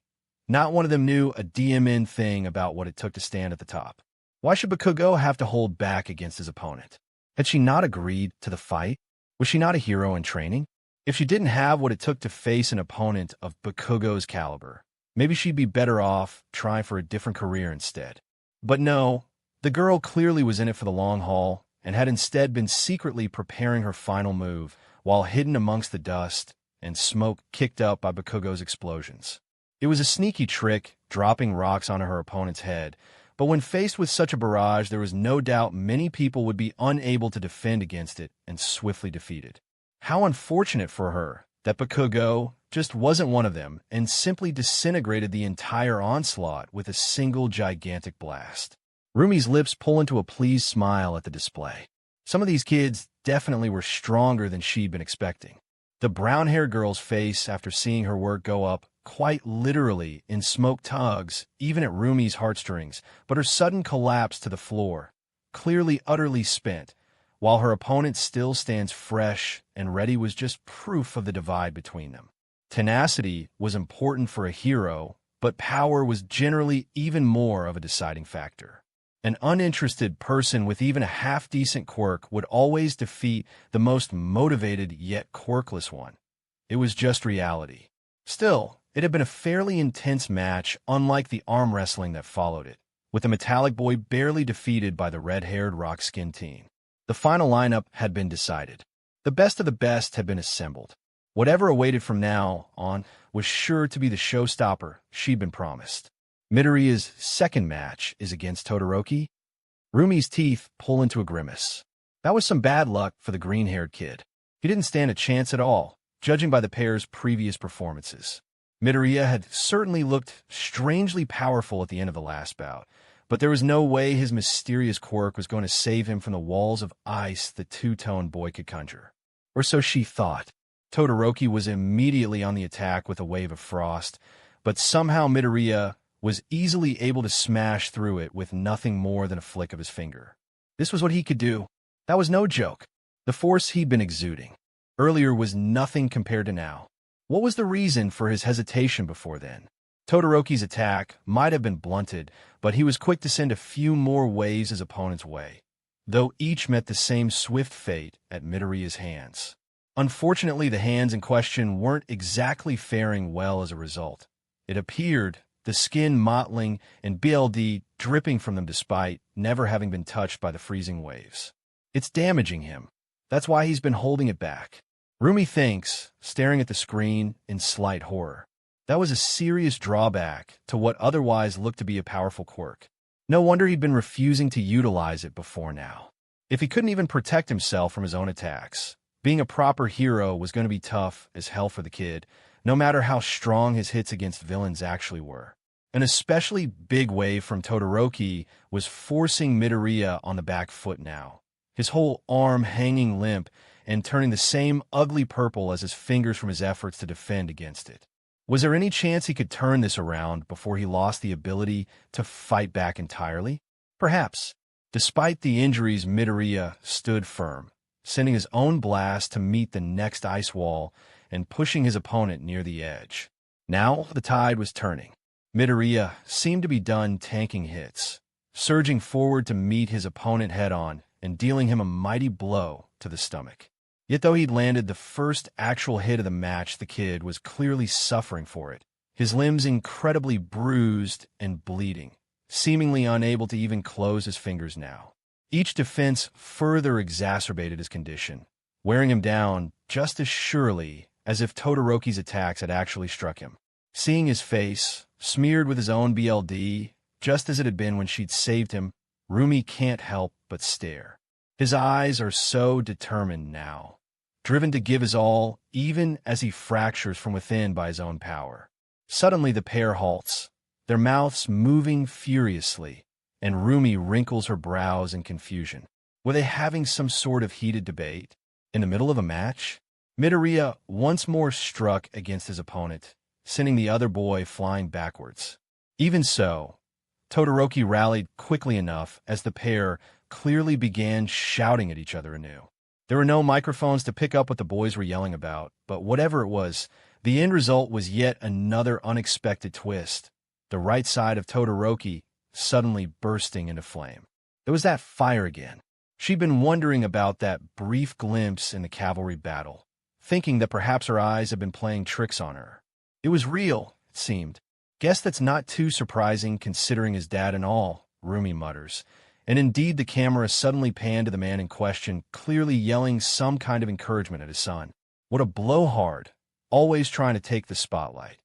A: Not one of them knew a DMN thing about what it took to stand at the top. Why should Bakugo have to hold back against his opponent? Had she not agreed to the fight? Was she not a hero in training? If she didn't have what it took to face an opponent of Bakugo's caliber, maybe she'd be better off trying for a different career instead. But no, the girl clearly was in it for the long haul and had instead been secretly preparing her final move while hidden amongst the dust and smoke kicked up by Bakugo's explosions. It was a sneaky trick, dropping rocks onto her opponent's head, but when faced with such a barrage, there was no doubt many people would be unable to defend against it and swiftly defeated. How unfortunate for her that Bakugo just wasn't one of them and simply disintegrated the entire onslaught with a single gigantic blast. Rumi's lips pull into a pleased smile at the display. Some of these kids definitely were stronger than she'd been expecting. The brown-haired girl's face after seeing her work go up quite literally in smoke tugs, even at Rumi's heartstrings, but her sudden collapse to the floor, clearly utterly spent, while her opponent still stands fresh and ready, was just proof of the divide between them. Tenacity was important for a hero, but power was generally even more of a deciding factor. An uninterested person with even a half-decent quirk would always defeat the most motivated yet quirkless one. It was just reality. Still, it had been a fairly intense match, unlike the arm wrestling that followed it, with the Metallic Boy barely defeated by the red-haired rock-skinned teen. The final lineup had been decided. The best of the best had been assembled. Whatever awaited from now on was sure to be the showstopper she'd been promised. Midoriya's second match is against Todoroki. Rumi's teeth pull into a grimace. That was some bad luck for the green-haired kid. He didn't stand a chance at all, judging by the pair's previous performances. Midoriya had certainly looked strangely powerful at the end of the last bout, but there was no way his mysterious quirk was going to save him from the walls of ice the two-tone boy could conjure. Or so she thought. Todoroki was immediately on the attack with a wave of frost, but somehow Midoriya was easily able to smash through it with nothing more than a flick of his finger. This was what he could do. That was no joke. The force he'd been exuding earlier was nothing compared to now. What was the reason for his hesitation before then? Todoroki's attack might have been blunted, but he was quick to send a few more waves his opponent's way, though each met the same swift fate at Midoriya's hands. Unfortunately, the hands in question weren't exactly faring well as a result. It appeared, the skin mottling and BLD dripping from them despite never having been touched by the freezing waves. It's damaging him. That's why he's been holding it back. Rumi thinks, staring at the screen in slight horror. That was a serious drawback to what otherwise looked to be a powerful quirk. No wonder he'd been refusing to utilize it before now. If he couldn't even protect himself from his own attacks, being a proper hero was going to be tough as hell for the kid, no matter how strong his hits against villains actually were. An especially big wave from Todoroki was forcing Midoriya on the back foot now, his whole arm hanging limp and turning the same ugly purple as his fingers from his efforts to defend against it. Was there any chance he could turn this around before he lost the ability to fight back entirely? Perhaps. Despite the injuries, Midoriya stood firm, sending his own blast to meet the next ice wall and pushing his opponent near the edge. Now the tide was turning. Midoriya seemed to be done tanking hits, surging forward to meet his opponent head-on and dealing him a mighty blow to the stomach. Yet though he'd landed the first actual hit of the match, the kid was clearly suffering for it, his limbs incredibly bruised and bleeding, seemingly unable to even close his fingers now. Each defense further exacerbated his condition, wearing him down just as surely as if Todoroki's attacks had actually struck him. Seeing his face, smeared with his own BLD, just as it had been when she'd saved him, Rumi can't help but stare. His eyes are so determined now, driven to give his all, even as he fractures from within by his own power. Suddenly the pair halts, their mouths moving furiously, and Rumi wrinkles her brows in confusion. Were they having some sort of heated debate? In the middle of a match? Midoriya once more struck against his opponent, sending the other boy flying backwards. Even so, Todoroki rallied quickly enough as the pair clearly began shouting at each other anew. There were no microphones to pick up what the boys were yelling about, but whatever it was, the end result was yet another unexpected twist. The right side of Todoroki suddenly bursting into flame. There was that fire again. She'd been wondering about that brief glimpse in the cavalry battle, thinking that perhaps her eyes had been playing tricks on her. It was real, it seemed. Guess that's not too surprising considering his dad and all, Rumi mutters. And indeed the camera suddenly panned to the man in question, clearly yelling some kind of encouragement at his son. What a blowhard, always trying to take the spotlight.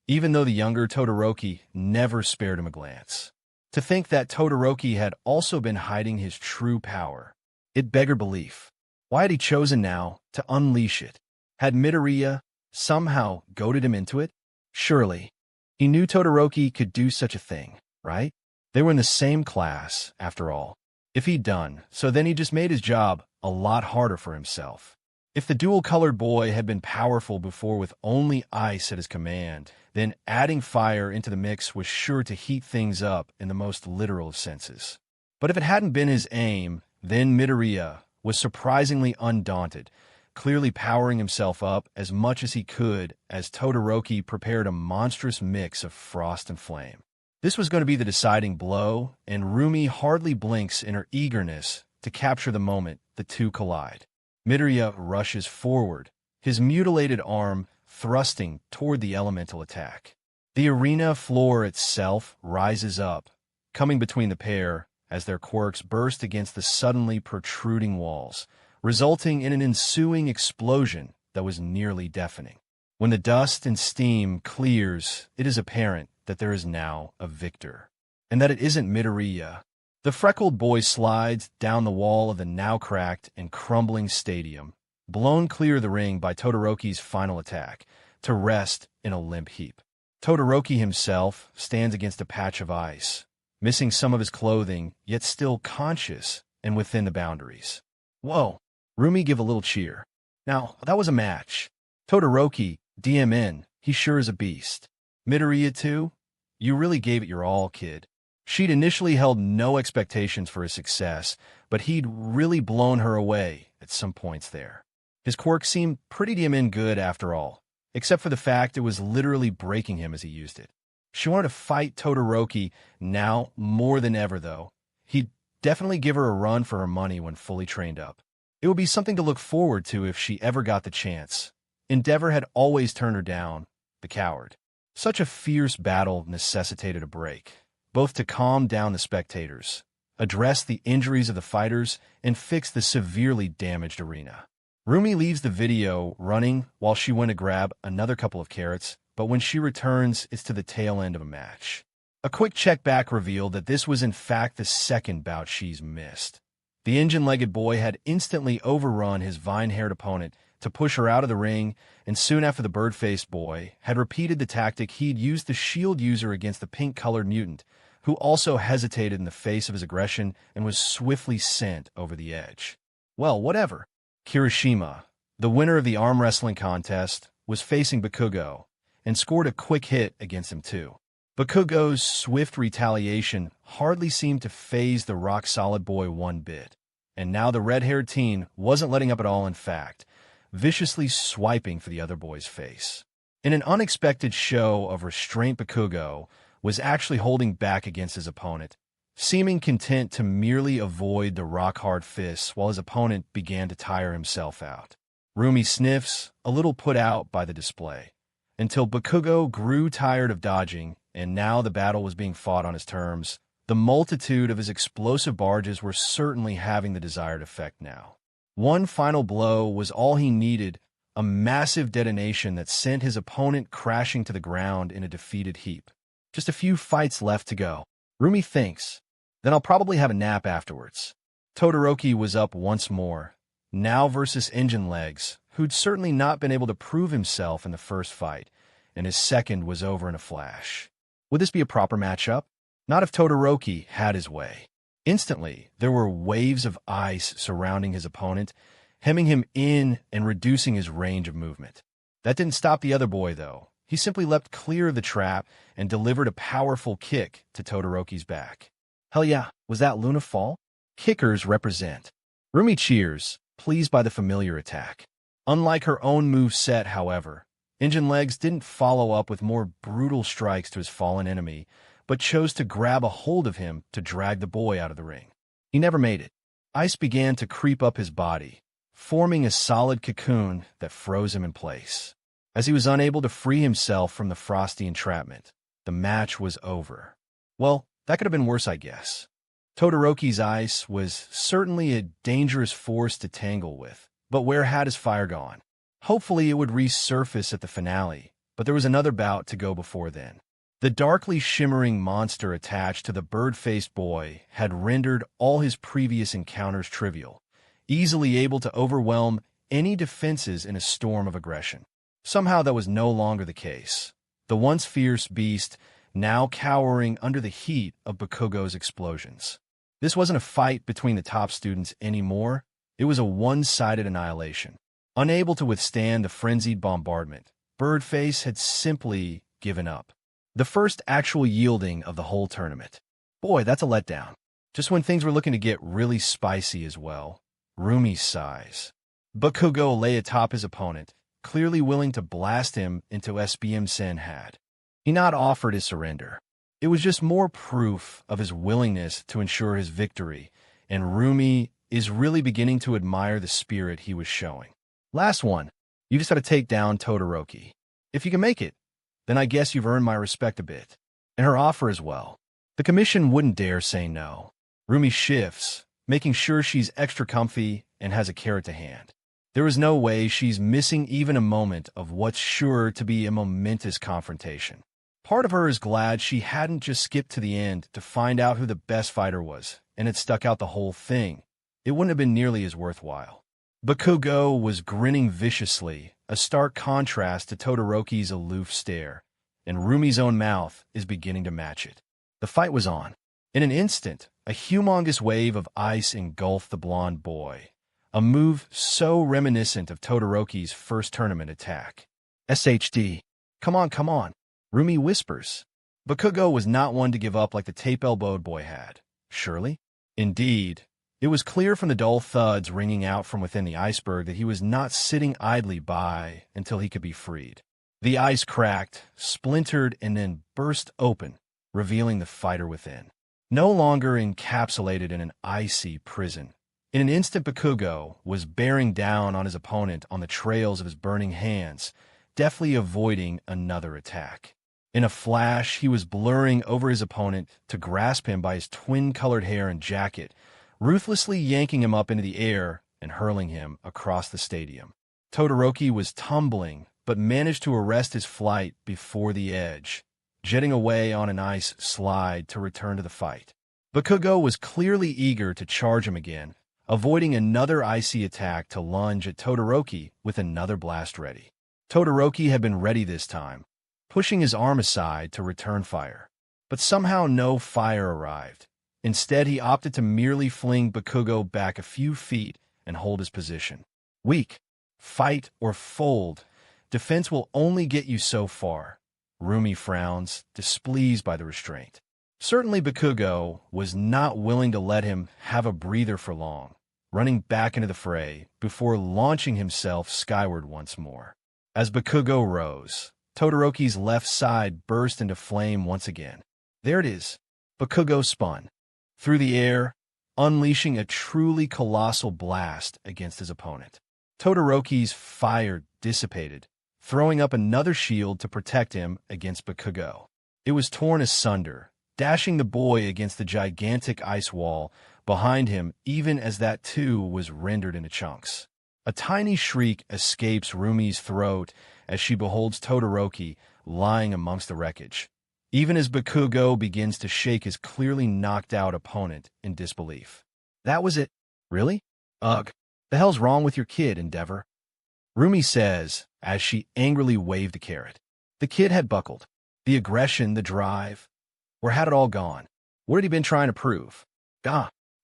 A: Even though the younger Todoroki never spared him a glance. To think that Todoroki had also been hiding his true power. It beggared belief. Why had he chosen now to unleash it? Had Midoriya somehow goaded him into it? Surely. He knew Todoroki could do such a thing, right? They were in the same class, after all. If he'd done, so then he just made his job a lot harder for himself. If the dual-colored boy had been powerful before with only ice at his command, then adding fire into the mix was sure to heat things up in the most literal of senses. But if it hadn't been his aim, then Midoriya was surprisingly undaunted, clearly powering himself up as much as he could as Todoroki prepared a monstrous mix of frost and flame. This was going to be the deciding blow, and Rumi hardly blinks in her eagerness to capture the moment the two collide. Midoriya rushes forward, his mutilated arm thrusting toward the elemental attack. The arena floor itself rises up, coming between the pair as their quirks burst against the suddenly protruding walls, resulting in an ensuing explosion that was nearly deafening. When the dust and steam clears, it is apparent that there is now a victor, and that it isn't Midoriya. The freckled boy slides down the wall of the now cracked and crumbling stadium, blown clear of the ring by Todoroki's final attack, to rest in a limp heap. Todoroki himself stands against a patch of ice, missing some of his clothing, yet still conscious and within the boundaries. Whoa! Rumi give a little cheer. Now, that was a match. Todoroki, DMN, he sure is a beast. Midoriya too? You really gave it your all, kid. She'd initially held no expectations for his success, but he'd really blown her away at some points there. His quirk seemed pretty DMN good after all, except for the fact it was literally breaking him as he used it. She wanted to fight Todoroki now more than ever, though. He'd definitely give her a run for her money when fully trained up. It would be something to look forward to if she ever got the chance. Endeavor had always turned her down, the coward. Such a fierce battle necessitated a break, both to calm down the spectators, address the injuries of the fighters, and fix the severely damaged arena. Rumi leaves the video running while she went to grab another couple of carrots, but when she returns, it's to the tail end of a match. A quick check back revealed that this was in fact the second bout she's missed. The engine-legged boy had instantly overrun his vine-haired opponent to push her out of the ring, and soon after the bird-faced boy had repeated the tactic he'd used the shield user against the pink-colored mutant, who also hesitated in the face of his aggression and was swiftly sent over the edge. Well, whatever. Kirishima, the winner of the arm wrestling contest, was facing Bakugo, and scored a quick hit against him too. Bakugo's swift retaliation hardly seemed to faze the rock-solid boy one bit, and now the red-haired teen wasn't letting up at all, in fact, viciously swiping for the other boy's face. In an unexpected show of restraint, Bakugo was actually holding back against his opponent, seeming content to merely avoid the rock-hard fists while his opponent began to tire himself out. Rumi sniffs, a little put out by the display, until Bakugo grew tired of dodging, and now the battle was being fought on his terms. The multitude of his explosive barges were certainly having the desired effect now. One final blow was all he needed, a massive detonation that sent his opponent crashing to the ground in a defeated heap. Just a few fights left to go. Rumi thinks, then I'll probably have a nap afterwards. Todoroki was up once more, now versus Engine Legs, who'd certainly not been able to prove himself in the first fight, and his second was over in a flash. Would this be a proper matchup? Not if Todoroki had his way. Instantly, there were waves of ice surrounding his opponent, hemming him in and reducing his range of movement. That didn't stop the other boy, though. He simply leapt clear of the trap and delivered a powerful kick to Todoroki's back. Hell yeah, was that Luna Fall? Kickers represent. Rumi cheers, pleased by the familiar attack. Unlike her own moveset, however, Engine Legs didn't follow up with more brutal strikes to his fallen enemy, but chose to grab a hold of him to drag the boy out of the ring. He never made it. Ice began to creep up his body, forming a solid cocoon that froze him in place. As he was unable to free himself from the frosty entrapment, the match was over. Well, that could have been worse, I guess. Todoroki's ice was certainly a dangerous force to tangle with, but where had his fire gone? Hopefully it would resurface at the finale, but there was another bout to go before then. The darkly shimmering monster attached to the bird-faced boy had rendered all his previous encounters trivial, easily able to overwhelm any defenses in a storm of aggression. Somehow that was no longer the case. The once fierce beast now cowering under the heat of Bakugo's explosions. This wasn't a fight between the top students anymore. It was a one-sided annihilation. Unable to withstand the frenzied bombardment, Birdface had simply given up. The first actual yielding of the whole tournament. Boy, that's a letdown. Just when things were looking to get really spicy as well. Rumi sighs. Bakugo lay atop his opponent, clearly willing to blast him into SBM Sen had. He not offered his surrender. It was just more proof of his willingness to ensure his victory, and Rumi is really beginning to admire the spirit he was showing. Last one. You just got to take down Todoroki. If you can make it, then I guess you've earned my respect a bit. And her offer as well. The commission wouldn't dare say no. Rumi shifts, making sure she's extra comfy and has a carrot to hand. There is no way she's missing even a moment of what's sure to be a momentous confrontation. Part of her is glad she hadn't just skipped to the end to find out who the best fighter was, and had stuck out the whole thing. It wouldn't have been nearly as worthwhile. Bakugo was grinning viciously, a stark contrast to Todoroki's aloof stare, and Rumi's own mouth is beginning to match it. The fight was on. In an instant, a humongous wave of ice engulfed the blonde boy, a move so reminiscent of Todoroki's first tournament attack. SHD. Come on, Rumi whispers. Bakugo was not one to give up like the tape-elbowed boy had. Surely? Indeed. It was clear from the dull thuds ringing out from within the iceberg that he was not sitting idly by until he could be freed. The ice cracked, splintered, and then burst open, revealing the fighter within. No longer encapsulated in an icy prison. In an instant, Bakugo was bearing down on his opponent on the trails of his burning hands, deftly avoiding another attack. In a flash, he was blurring over his opponent to grasp him by his twin-colored hair and jacket, ruthlessly yanking him up into the air and hurling him across the stadium. Todoroki was tumbling, but managed to arrest his flight before the edge, jetting away on an ice slide to return to the fight. Bakugo was clearly eager to charge him again, avoiding another icy attack to lunge at Todoroki with another blast ready. Todoroki had been ready this time, pushing his arm aside to return fire. But somehow no fire arrived. Instead, he opted to merely fling Bakugo back a few feet and hold his position. Weak. Fight or fold. Defense will only get you so far. Rumi frowns, displeased by the restraint. Certainly Bakugo was not willing to let him have a breather for long, running back into the fray before launching himself skyward once more. As Bakugo rose, Todoroki's left side burst into flame once again. There it is. Bakugo spun through the air, unleashing a truly colossal blast against his opponent. Todoroki's fire dissipated, throwing up another shield to protect him against Bakugo. It was torn asunder, dashing the boy against the gigantic ice wall behind him even as that too was rendered into chunks. A tiny shriek escapes Rumi's throat as she beholds Todoroki lying amongst the wreckage, even as Bakugo begins to shake his clearly knocked-out opponent in disbelief. That was it? Really? Ugh. The hell's wrong with your kid, Endeavor? Rumi says, as she angrily waved the carrot. The kid had buckled. The aggression, the drive. Where had it all gone? What had he been trying to prove?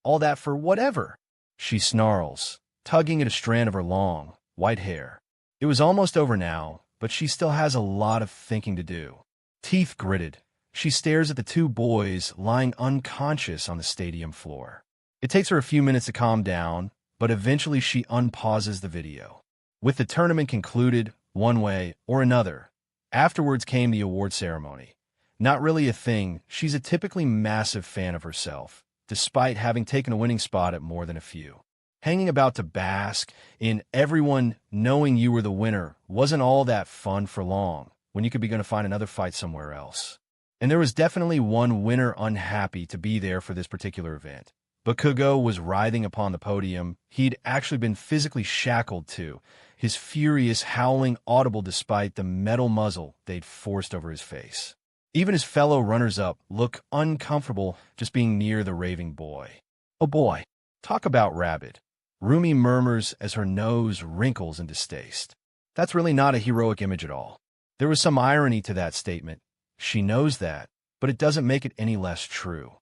A: All that for whatever. She snarls, tugging at a strand of her long, white hair. It was almost over now, but she still has a lot of thinking to do. Teeth gritted, she stares at the two boys lying unconscious on the stadium floor. It takes her a few minutes to calm down, but eventually she unpauses the video. With the tournament concluded, one way or another, afterwards came the award ceremony. Not really a thing, she's a typically massive fan of herself, despite having taken a winning spot at more than a few. Hanging about to bask in everyone knowing you were the winner wasn't all that fun for long, when you could be going to find another fight somewhere else. And there was definitely one winner unhappy to be there for this particular event. Bakugo was writhing upon the podium. He'd actually been physically shackled to, his furious howling audible despite the metal muzzle they'd forced over his face. Even his fellow runners-up look uncomfortable just being near the raving boy. Oh boy, talk about Rabbit. Rumi murmurs as her nose wrinkles in distaste. That's really not a heroic image at all. There was some irony to that statement. She knows that, but it doesn't make it any less true.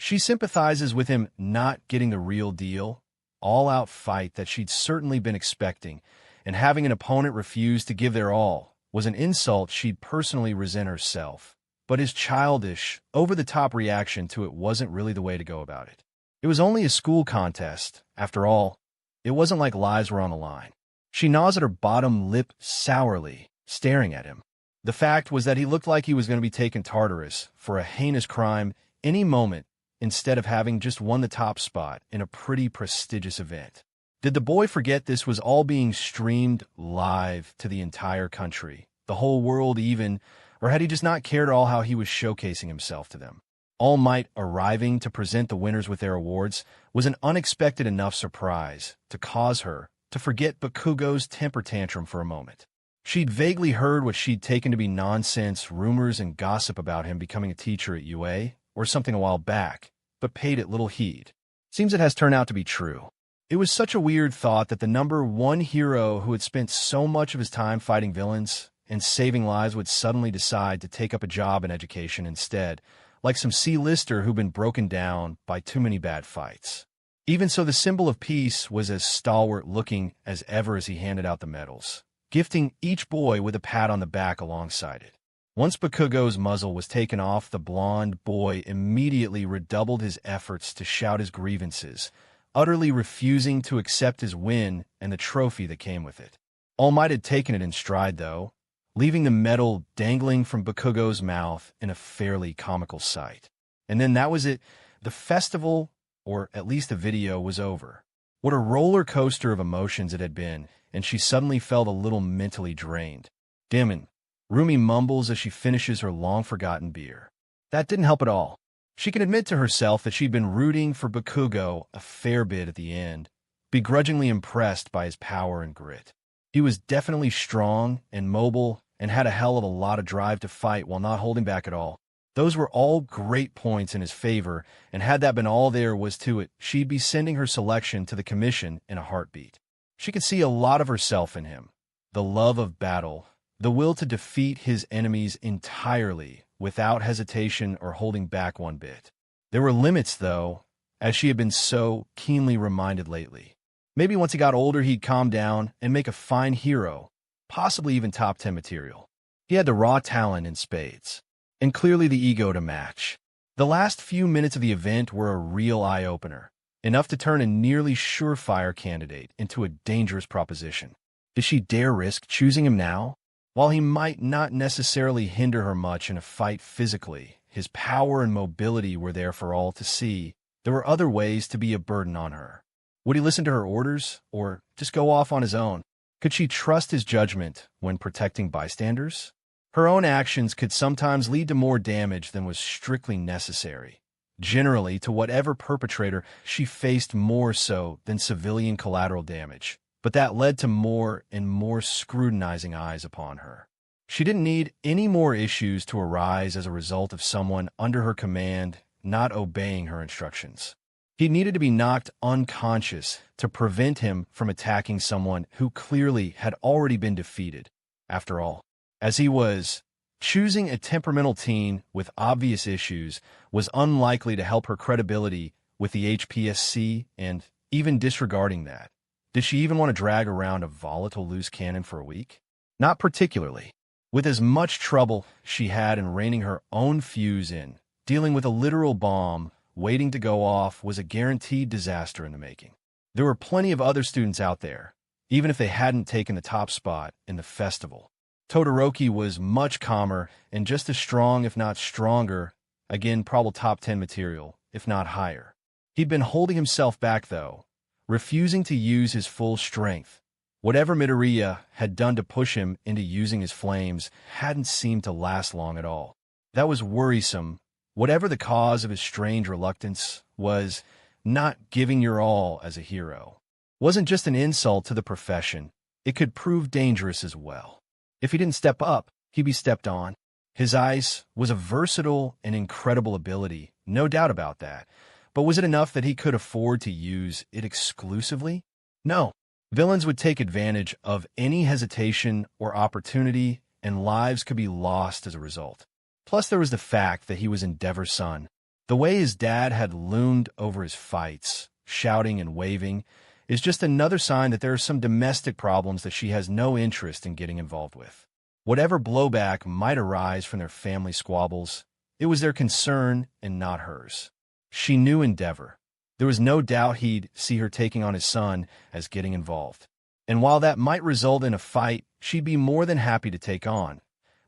A: She sympathizes with him not getting the real deal, all-out fight that she'd certainly been expecting, and having an opponent refuse to give their all was an insult she'd personally resent herself. But his childish, over-the-top reaction to it wasn't really the way to go about it. It was only a school contest, after all. It wasn't like lives were on the line. She gnaws at her bottom lip sourly, staring at him. The fact was that he looked like he was going to be taken Tartarus for a heinous crime any moment instead of having just won the top spot in a pretty prestigious event. Did the boy forget this was all being streamed live to the entire country, the whole world even, or had he just not cared at all how he was showcasing himself to them? All Might arriving to present the winners with their awards was an unexpected enough surprise to cause her to forget Bakugo's temper tantrum for a moment. She'd vaguely heard what she'd taken to be nonsense rumors and gossip about him becoming a teacher at UA or something a while back, but paid it little heed. Seems it has turned out to be true. It was such a weird thought that the number one hero who had spent so much of his time fighting villains and saving lives would suddenly decide to take up a job in education instead, like some C-lister who'd been broken down by too many bad fights. Even so, the symbol of peace was as stalwart-looking as ever as he handed out the medals, gifting each boy with a pat on the back alongside it. Once Bakugo's muzzle was taken off, the blonde boy immediately redoubled his efforts to shout his grievances, utterly refusing to accept his win and the trophy that came with it. All Might had taken it in stride, though, leaving the medal dangling from Bakugo's mouth in a fairly comical sight. And then that was it. The festival, or at least the video, was over. What a roller coaster of emotions it had been, and she suddenly felt a little mentally drained. Dimmin', Rumi mumbles as she finishes her long-forgotten beer. That didn't help at all. She can admit to herself that she'd been rooting for Bakugo a fair bit at the end, begrudgingly impressed by his power and grit. He was definitely strong and mobile and had a hell of a lot of drive to fight while not holding back at all. Those were all great points in his favor, and had that been all there was to it, she'd be sending her selection to the commission in a heartbeat. She could see a lot of herself in him. The love of battle, the will to defeat his enemies entirely without hesitation or holding back one bit. There were limits, though, as she had been so keenly reminded lately. Maybe once he got older, he'd calm down and make a fine hero, possibly even top 10 material. He had the raw talent in spades, and clearly the ego to match. The last few minutes of the event were a real eye-opener, enough to turn a nearly surefire candidate into a dangerous proposition. Did she dare risk choosing him now? While he might not necessarily hinder her much in a fight physically, his power and mobility were there for all to see. There were other ways to be a burden on her. Would he listen to her orders, or just go off on his own? Could she trust his judgment when protecting bystanders? Her own actions could sometimes lead to more damage than was strictly necessary. Generally, to whatever perpetrator, she faced more so than civilian collateral damage, but that led to more and more scrutinizing eyes upon her. She didn't need any more issues to arise as a result of someone under her command not obeying her instructions. He needed to be knocked unconscious to prevent him from attacking someone who clearly had already been defeated. After all, as he was, choosing a temperamental teen with obvious issues was unlikely to help her credibility with the HPSC, and even disregarding that, did she even want to drag around a volatile loose cannon for a week? Not particularly. With as much trouble she had in reining her own fuse in, dealing with a literal bomb waiting to go off was a guaranteed disaster in the making. There were plenty of other students out there, even if they hadn't taken the top spot in the festival. Todoroki was much calmer and just as strong, if not stronger, again, probable top 10 material, if not higher. He'd been holding himself back, though, refusing to use his full strength. Whatever Midoriya had done to push him into using his flames hadn't seemed to last long at all. That was worrisome. Whatever the cause of his strange reluctance was, not giving your all as a hero wasn't just an insult to the profession. It could prove dangerous as well. If he didn't step up, he'd be stepped on. His ice was a versatile and incredible ability, no doubt about that. But was it enough that he could afford to use it exclusively? No. Villains would take advantage of any hesitation or opportunity, and lives could be lost as a result. Plus, there was the fact that he was Endeavor's son. The way his dad had loomed over his fights, shouting and waving, is just another sign that there are some domestic problems that she has no interest in getting involved with. Whatever blowback might arise from their family squabbles, it was their concern and not hers. She knew Endeavor. There was no doubt he'd see her taking on his son as getting involved. And while that might result in a fight she'd be more than happy to take on,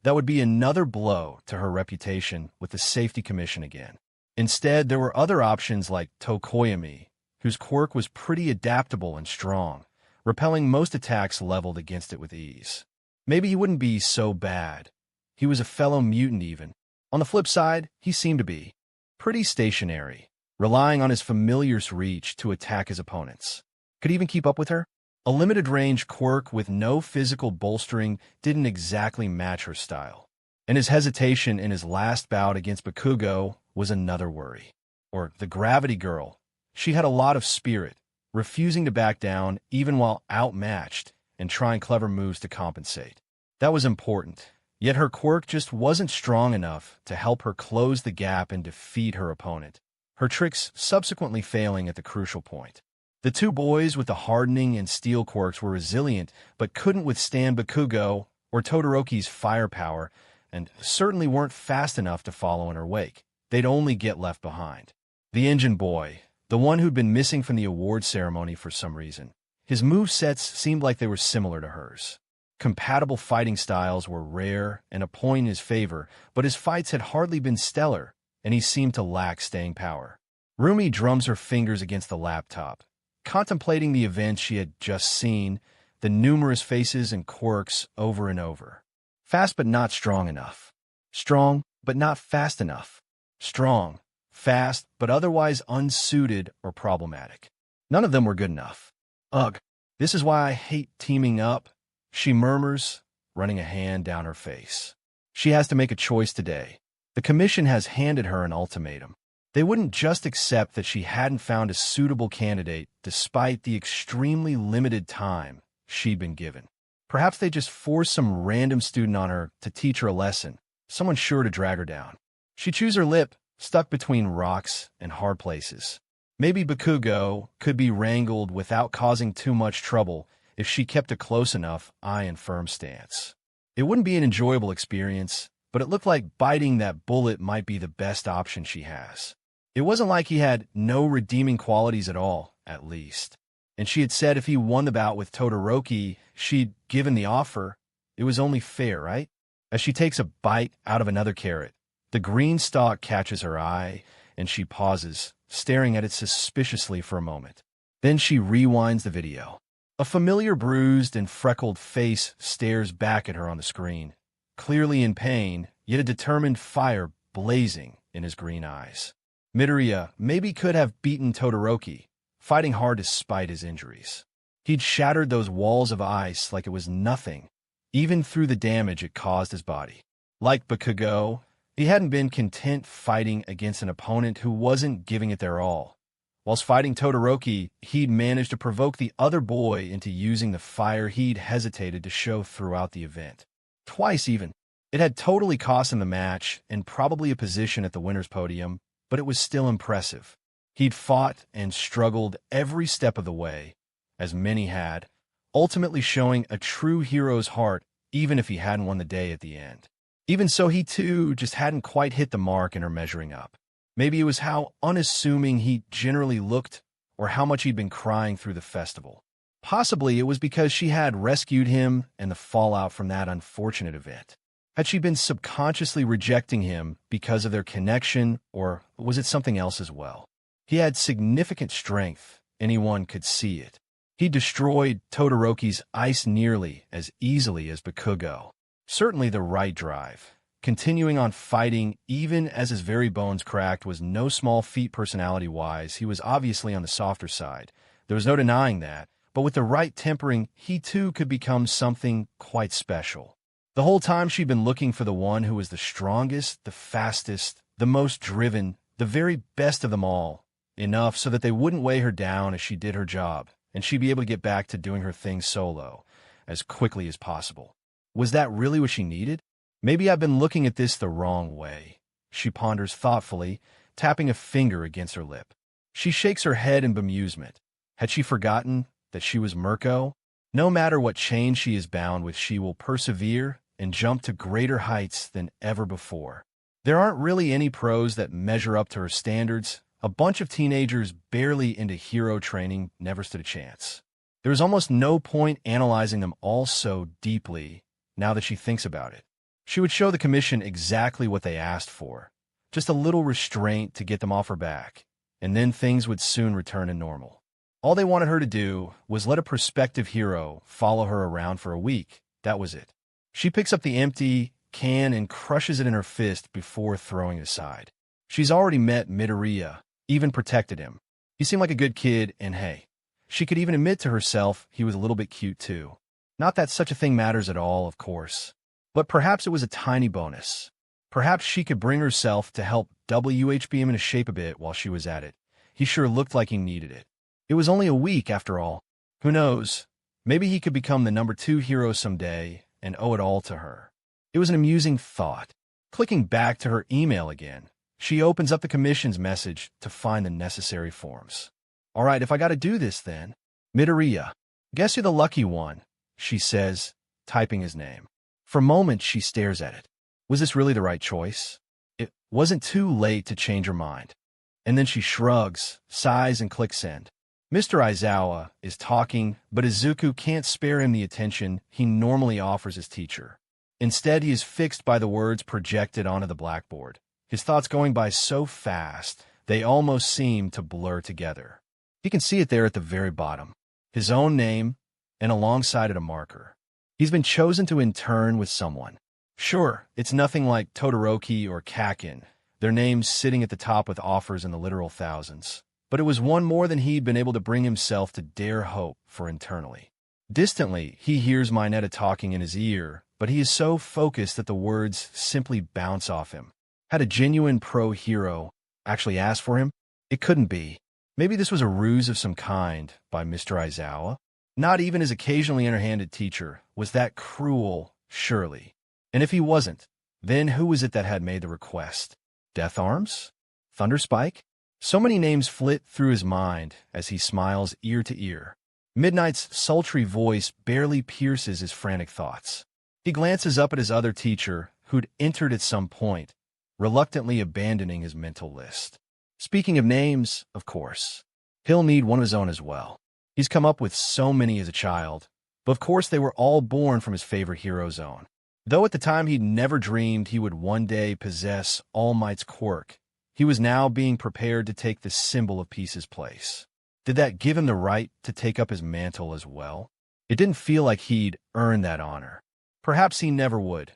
A: that would be another blow to her reputation with the Safety Commission again. Instead, there were other options like Tokoyami, whose quirk was pretty adaptable and strong, repelling most attacks leveled against it with ease. Maybe he wouldn't be so bad. He was a fellow mutant even. On the flip side, he seemed to be pretty stationary, relying on his familiar's reach to attack his opponents. Could he even keep up with her? A limited-range quirk with no physical bolstering didn't exactly match her style. And his hesitation in his last bout against Bakugo was another worry. Or the Gravity Girl. She had a lot of spirit, refusing to back down even while outmatched and trying clever moves to compensate. That was important, yet her quirk just wasn't strong enough to help her close the gap and defeat her opponent, her tricks subsequently failing at the crucial point. The two boys with the hardening and steel quirks were resilient but couldn't withstand Bakugo or Todoroki's firepower and certainly weren't fast enough to follow in her wake. They'd only get left behind. The engine boy, the one who'd been missing from the award ceremony for some reason. His movesets seemed like they were similar to hers. Compatible fighting styles were rare and a point in his favor, but his fights had hardly been stellar, and he seemed to lack staying power. Rumi drums her fingers against the laptop, contemplating the events she had just seen, the numerous faces and quirks over and over. Fast but not strong enough. Strong but not fast enough. Strong, fast, but otherwise unsuited or problematic. None of them were good enough. Ugh, this is why I hate teaming up, she murmurs, running a hand down her face. She has to make a choice today. The commission has handed her an ultimatum. They wouldn't just accept that she hadn't found a suitable candidate despite the extremely limited time she'd been given. Perhaps they just force some random student on her to teach her a lesson, someone sure to drag her down. She chews her lip, stuck between rocks and hard places. Maybe Bakugo could be wrangled without causing too much trouble if she kept a close enough eye and firm stance. It wouldn't be an enjoyable experience, but it looked like biting that bullet might be the best option she has. It wasn't like he had no redeeming qualities at all, at least. And she had said if he won the bout with Todoroki, she'd given the offer. It was only fair, right? As she takes a bite out of another carrot, the green stalk catches her eye, and she pauses, staring at it suspiciously for a moment. Then she rewinds the video. A familiar bruised and freckled face stares back at her on the screen, clearly in pain, yet a determined fire blazing in his green eyes. Midoriya maybe could have beaten Todoroki, fighting hard despite his injuries. He'd shattered those walls of ice like it was nothing, even through the damage it caused his body. Like Bakugo, he hadn't been content fighting against an opponent who wasn't giving it their all. Whilst fighting Todoroki, he'd managed to provoke the other boy into using the fire he'd hesitated to show throughout the event. Twice even. It had totally cost him the match and probably a position at the winner's podium, but it was still impressive. He'd fought and struggled every step of the way, as many had, ultimately showing a true hero's heart even if he hadn't won the day at the end. Even so, he too just hadn't quite hit the mark in her measuring up. Maybe it was how unassuming he generally looked, or how much he'd been crying through the festival. Possibly it was because she had rescued him and the fallout from that unfortunate event. Had she been subconsciously rejecting him because of their connection, or was it something else as well? He had significant strength. Anyone could see it. He destroyed Todoroki's ice nearly as easily as Bakugo. Certainly the right drive. Continuing on fighting, even as his very bones cracked, was no small feat personality-wise. He was obviously on the softer side. There was no denying that. But with the right tempering, he too could become something quite special. The whole time she'd been looking for the one who was the strongest, the fastest, the most driven, the very best of them all. Enough so that they wouldn't weigh her down as she did her job, and she'd be able to get back to doing her thing solo, as quickly as possible. Was that really what she needed? Maybe I've been looking at this the wrong way. She ponders thoughtfully, tapping a finger against her lip. She shakes her head in bemusement. Had she forgotten that she was Mirko? No matter what chain she is bound with, she will persevere and jump to greater heights than ever before. There aren't really any pros that measure up to her standards. A bunch of teenagers barely into hero training never stood a chance. There is almost no point analyzing them all so deeply now that she thinks about it. She would show the commission exactly what they asked for, just a little restraint to get them off her back, and then things would soon return to normal. All they wanted her to do was let a prospective hero follow her around for a week. That was it. She picks up the empty can and crushes it in her fist before throwing it aside. She's already met Midoriya, even protected him. He seemed like a good kid, and hey, she could even admit to herself he was a little bit cute too. Not that such a thing matters at all, of course. But perhaps it was a tiny bonus. Perhaps she could bring herself to help WHB him into shape a bit while she was at it. He sure looked like he needed it. It was only a week, after all. Who knows? Maybe he could become the #2 hero someday and owe it all to her. It was an amusing thought. Clicking back to her email again, she opens up the commission's message to find the necessary forms. All right, if I gotta do this then. Midoriya. Guess you're the lucky one, she says, typing his name. For a moment, she stares at it. Was this really the right choice? It wasn't too late to change her mind. And then she shrugs, sighs, and clicks send. Mr. Aizawa is talking, but Izuku can't spare him the attention he normally offers his teacher. Instead, he is fixed by the words projected onto the blackboard, his thoughts going by so fast they almost seem to blur together. He can see it there at the very bottom, his own name, and alongside it a marker. He's been chosen to intern with someone. Sure, it's nothing like Todoroki or Kakin, their names sitting at the top with offers in the literal thousands. But it was one more than he'd been able to bring himself to dare hope for internally. Distantly, he hears Mineta talking in his ear, but he is so focused that the words simply bounce off him. Had a genuine pro-hero actually asked for him? It couldn't be. Maybe this was a ruse of some kind by Mr. Aizawa? Not even his occasionally underhanded teacher was that cruel, surely. And if he wasn't, then who was it that had made the request? Death Arms? Thunder Spike? So many names flit through his mind as he smiles ear to ear. Midnight's sultry voice barely pierces his frantic thoughts. He glances up at his other teacher, who'd entered at some point, reluctantly abandoning his mental list. Speaking of names, of course, he'll need one of his own as well. He's come up with so many as a child, but of course they were all born from his favorite hero's own. Though at the time he'd never dreamed he would one day possess All Might's quirk, he was now being prepared to take the symbol of peace's place. Did that give him the right to take up his mantle as well? It didn't feel like he'd earned that honor. Perhaps he never would.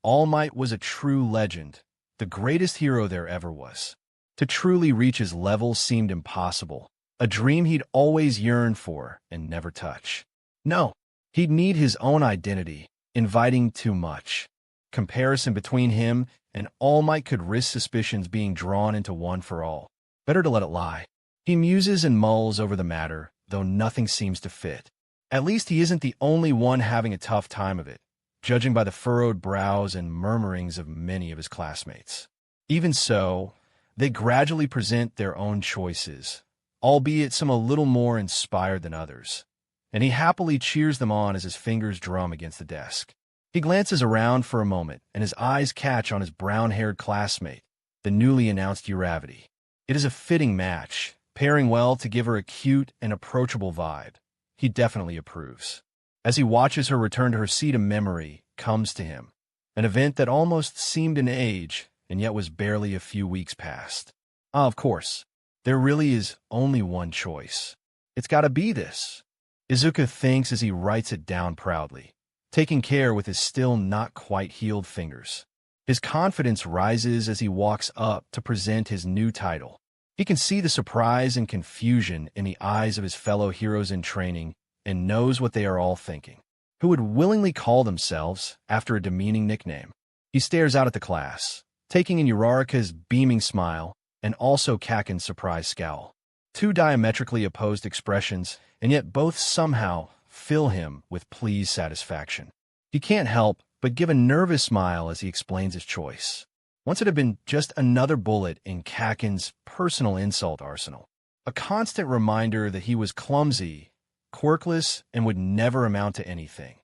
A: All Might was a true legend, the greatest hero there ever was. To truly reach his level seemed impossible, a dream he'd always yearned for and never touch. No, he'd need his own identity, inviting too much. Comparison between him and All Might could risk suspicions being drawn into one for all. Better to let it lie. He muses and mulls over the matter, though nothing seems to fit. At least he isn't the only one having a tough time of it, judging by the furrowed brows and murmurings of many of his classmates. Even so, they gradually present their own choices, albeit some a little more inspired than others, and he happily cheers them on as his fingers drum against the desk. He glances around for a moment, and his eyes catch on his brown-haired classmate, the newly announced Uravity. It is a fitting match. pairing well to give her a cute and approachable vibe. He definitely approves. As he watches her return to her seat, a memory comes to him, an event that almost seemed an age and yet was barely a few weeks past. Of course, there really is only one choice. It's gotta be this. Izuku thinks as he writes it down proudly, taking care with his still not quite healed fingers. His confidence rises as he walks up to present his new title. He can see the surprise and confusion in the eyes of his fellow heroes in training and knows what they are all thinking. Who would willingly call themselves after a demeaning nickname? He stares out at the class, taking in Uraraka's beaming smile and also Kaken's surprised scowl. Two diametrically opposed expressions, and yet both somehow fill him with pleased satisfaction. He can't help but give a nervous smile as he explains his choice. Once it had been just another bullet in Kaken's personal insult arsenal, a constant reminder that he was clumsy, quirkless, and would never amount to anything,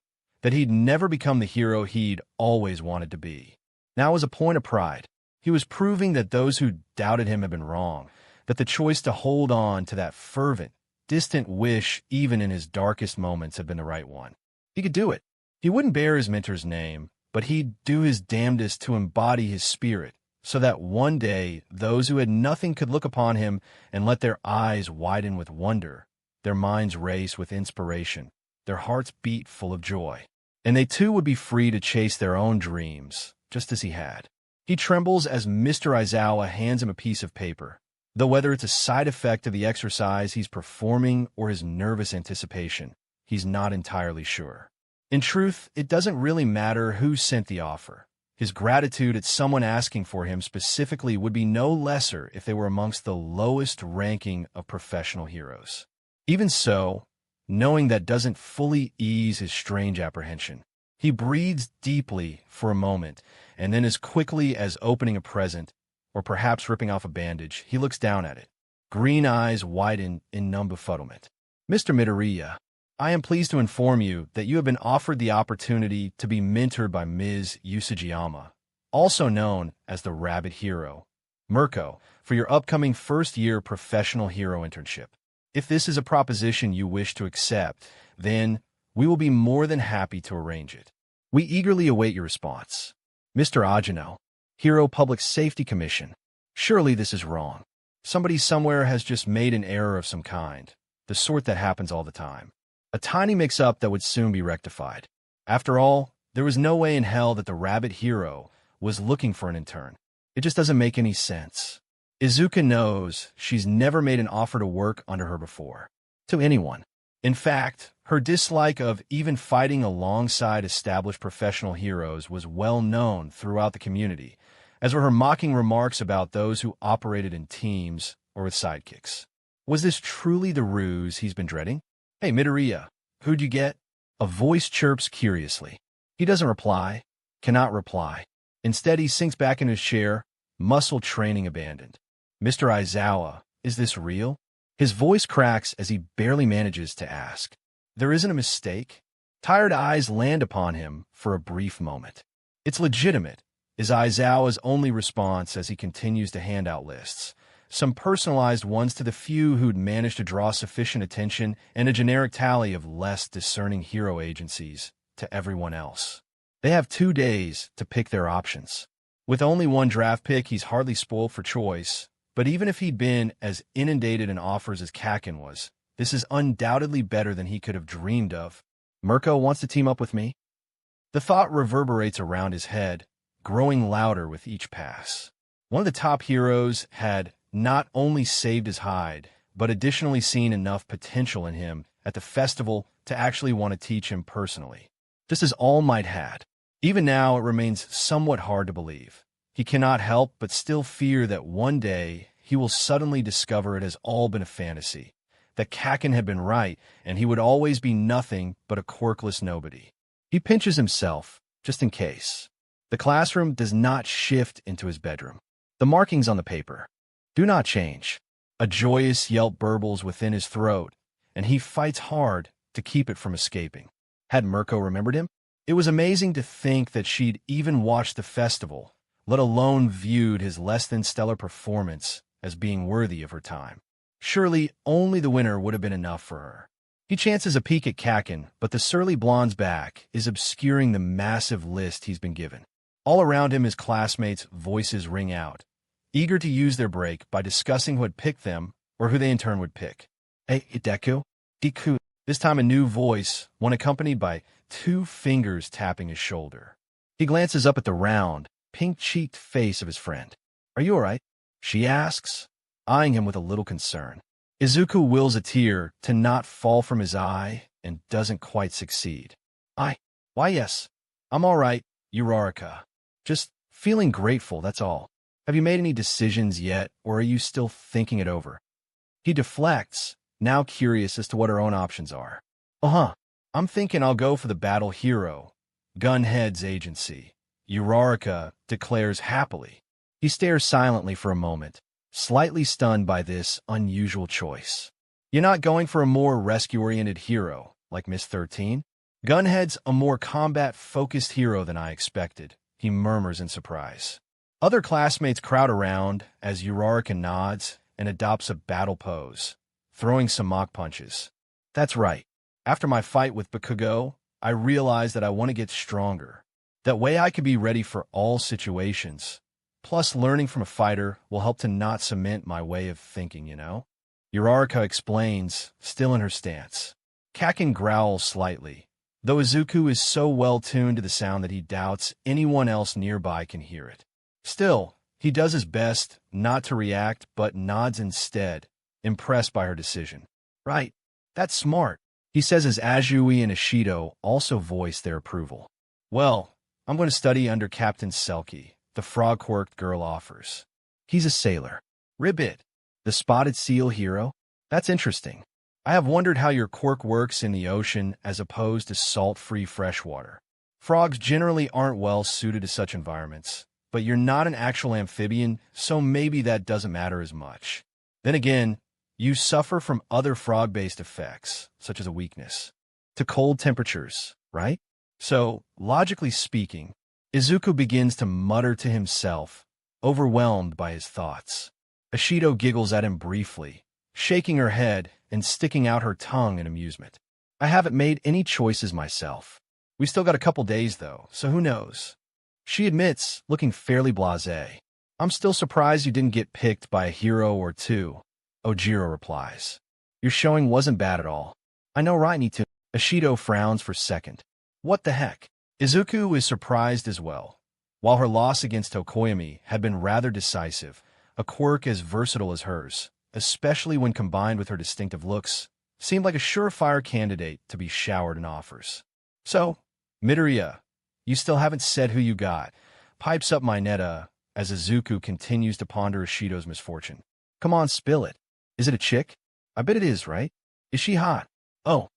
A: that he'd never become the hero he'd always wanted to be. Now, as a point of pride, he was proving that those who doubted him had been wrong, that the choice to hold on to that fervent, distant wish even in his darkest moments had been the right one. He could do it. He wouldn't bear his mentor's name, but he'd do his damnedest to embody his spirit, so that one day those who had nothing could look upon him and let their eyes widen with wonder, their minds race with inspiration, their hearts beat full of joy. And they too would be free to chase their own dreams, just as he had. He trembles as Mr. Aizawa hands him a piece of paper, though whether it's a side effect of the exercise he's performing or his nervous anticipation, he's not entirely sure. In truth, it doesn't really matter who sent the offer. His gratitude at someone asking for him specifically would be no lesser if they were amongst the lowest ranking of professional heroes. Even so, knowing that doesn't fully ease his strange apprehension. He breathes deeply for a moment, and then as quickly as opening a present, or perhaps ripping off a bandage, he looks down at it. Green eyes widen in numb befuddlement. Mr. Midoriya, I am pleased to inform you that you have been offered the opportunity to be mentored by Ms. Usugiyama, also known as the Rabbit Hero Mirko, for your upcoming first-year professional hero internship. If this is a proposition you wish to accept, then we will be more than happy to arrange it. We eagerly await your response. Mr. Ajino, Hero Public Safety Commission. Surely this is wrong. Somebody somewhere has just made an error of some kind, the sort that happens all the time. A tiny mix-up that would soon be rectified. After all, there was no way in hell that the Rabbit Hero was looking for an intern. It just doesn't make any sense. Izuku knows she's never made an offer to work under her before. To anyone. In fact, her dislike of even fighting alongside established professional heroes was well known throughout the community, as were her mocking remarks about those who operated in teams or with sidekicks. Was this truly the ruse he's been dreading? Hey, Midoriya, who'd you get? A voice chirps curiously. He doesn't reply, cannot reply. Instead, he sinks back in his chair, muscle training abandoned. Mr. Aizawa, is this real? His voice cracks as he barely manages to ask. There isn't a mistake? Tired eyes land upon him for a brief moment. It's legitimate, is Aizawa's only response as he continues to hand out lists. Some personalized ones to the few who'd managed to draw sufficient attention, and a generic tally of less discerning hero agencies to everyone else. They have 2 days to pick their options. With only one draft pick, he's hardly spoiled for choice, but even if he'd been as inundated in offers as Kaken was, this is undoubtedly better than he could have dreamed of. Mirko wants to team up with me? The thought reverberates around his head, growing louder with each pass. One of the top heroes had not only saved his hide, but additionally seen enough potential in him at the festival to actually want to teach him personally. Just as All Might had. Even now, it remains somewhat hard to believe. He cannot help but still fear that one day he will suddenly discover it has all been a fantasy, that Kaken had been right, and he would always be nothing but a quirkless nobody. He pinches himself, just in case. The classroom does not shift into his bedroom. The markings on the paper do not change. A joyous yelp burbles within his throat, and he fights hard to keep it from escaping. Had Mirko remembered him? It was amazing to think that she'd even watched the festival, let alone viewed his less-than-stellar performance as being worthy of her time. Surely only the winner would have been enough for her. He chances a peek at Kakin, but the surly blonde's back is obscuring the massive list he's been given. All around him, his classmates' voices ring out, eager to use their break by discussing who had picked them or who they in turn would pick. Hey, Deku? Deku. This time a new voice, one accompanied by 2 fingers tapping his shoulder. He glances up at the round, pink-cheeked face of his friend. Are you all right? She asks, eyeing him with a little concern. Izuku wills a tear to not fall from his eye and doesn't quite succeed. Why yes, I'm all right, Uraraka. Just feeling grateful, that's all. Have you made any decisions yet, or are you still thinking it over? He deflects, now curious as to what her own options are. I'm thinking I'll go for the battle hero, Gunhead's agency, Uraraka declares happily. He stares silently for a moment, slightly stunned by this unusual choice. You're not going for a more rescue-oriented hero, like Miss 13? Gunhead's a more combat-focused hero than I expected, he murmurs in surprise. Other classmates crowd around as Uraraka nods and adopts a battle pose, throwing some mock punches. That's right. After my fight with Bakugo, I realized that I want to get stronger. That way I can be ready for all situations. Plus, learning from a fighter will help to not cement my way of thinking, you know? Uraraka explains, still in her stance. Kakin growls slightly, though Izuku is so well-tuned to the sound that he doubts anyone else nearby can hear it. Still, he does his best not to react, but nods instead, impressed by her decision. Right, that's smart, he says as Azui and Ishido also voice their approval. Well, I'm going to study under Captain Selkie, the frog-quirked girl offers. He's a sailor. Ribbit, the spotted seal hero? That's interesting. I have wondered how your quirk works in the ocean as opposed to salt-free freshwater. Frogs generally aren't well suited to such environments, but you're not an actual amphibian, so maybe that doesn't matter as much. Then again, you suffer from other frog-based effects, such as a weakness to cold temperatures, right? So, logically speaking, Izuku begins to mutter to himself, overwhelmed by his thoughts. Ishido giggles at him briefly, shaking her head and sticking out her tongue in amusement. I haven't made any choices myself. We still got a couple days, though, so who knows? She admits, looking fairly blasé. I'm still surprised you didn't get picked by a hero or two, Ojiro replies. Your showing wasn't bad at all. I know, right, need to. Ishido frowns for a second. What the heck? Izuku is surprised as well. While her loss against Tokoyami had been rather decisive, a quirk as versatile as hers, especially when combined with her distinctive looks, seemed like a surefire candidate to be showered in offers. So, Midoriya, you still haven't said who you got, pipes up Mineta as Izuku continues to ponder Ishido's misfortune. Come on, spill it. Is it a chick? I bet it is, right? Is she hot? Oh,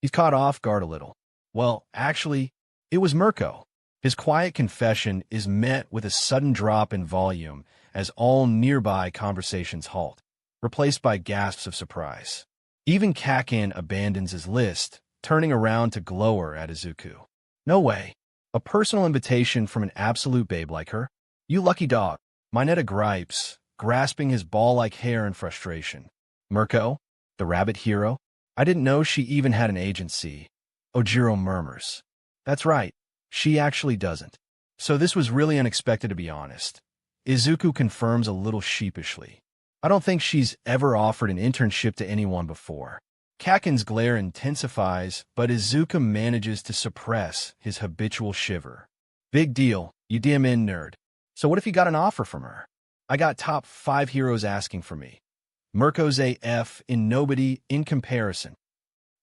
A: he's caught off guard a little. Well, actually, it was Mirko. His quiet confession is met with a sudden drop in volume as all nearby conversations halt, replaced by gasps of surprise. Even Kakin abandons his list, turning around to glower at Izuku. No way. A personal invitation from an absolute babe like her? You lucky dog. Mineta gripes, grasping his ball-like hair in frustration. Mirko, the rabbit hero? I didn't know she even had an agency. Ojiro murmurs. That's right. She actually doesn't. So this was really unexpected, to be honest. Izuku confirms a little sheepishly. I don't think she's ever offered an internship to anyone before. Kakin's glare intensifies, but Izuku manages to suppress his habitual shiver. Big deal, you damn in nerd. So what if you got an offer from her? I got top 5 heroes asking for me. Mirko's AF in nobody in comparison.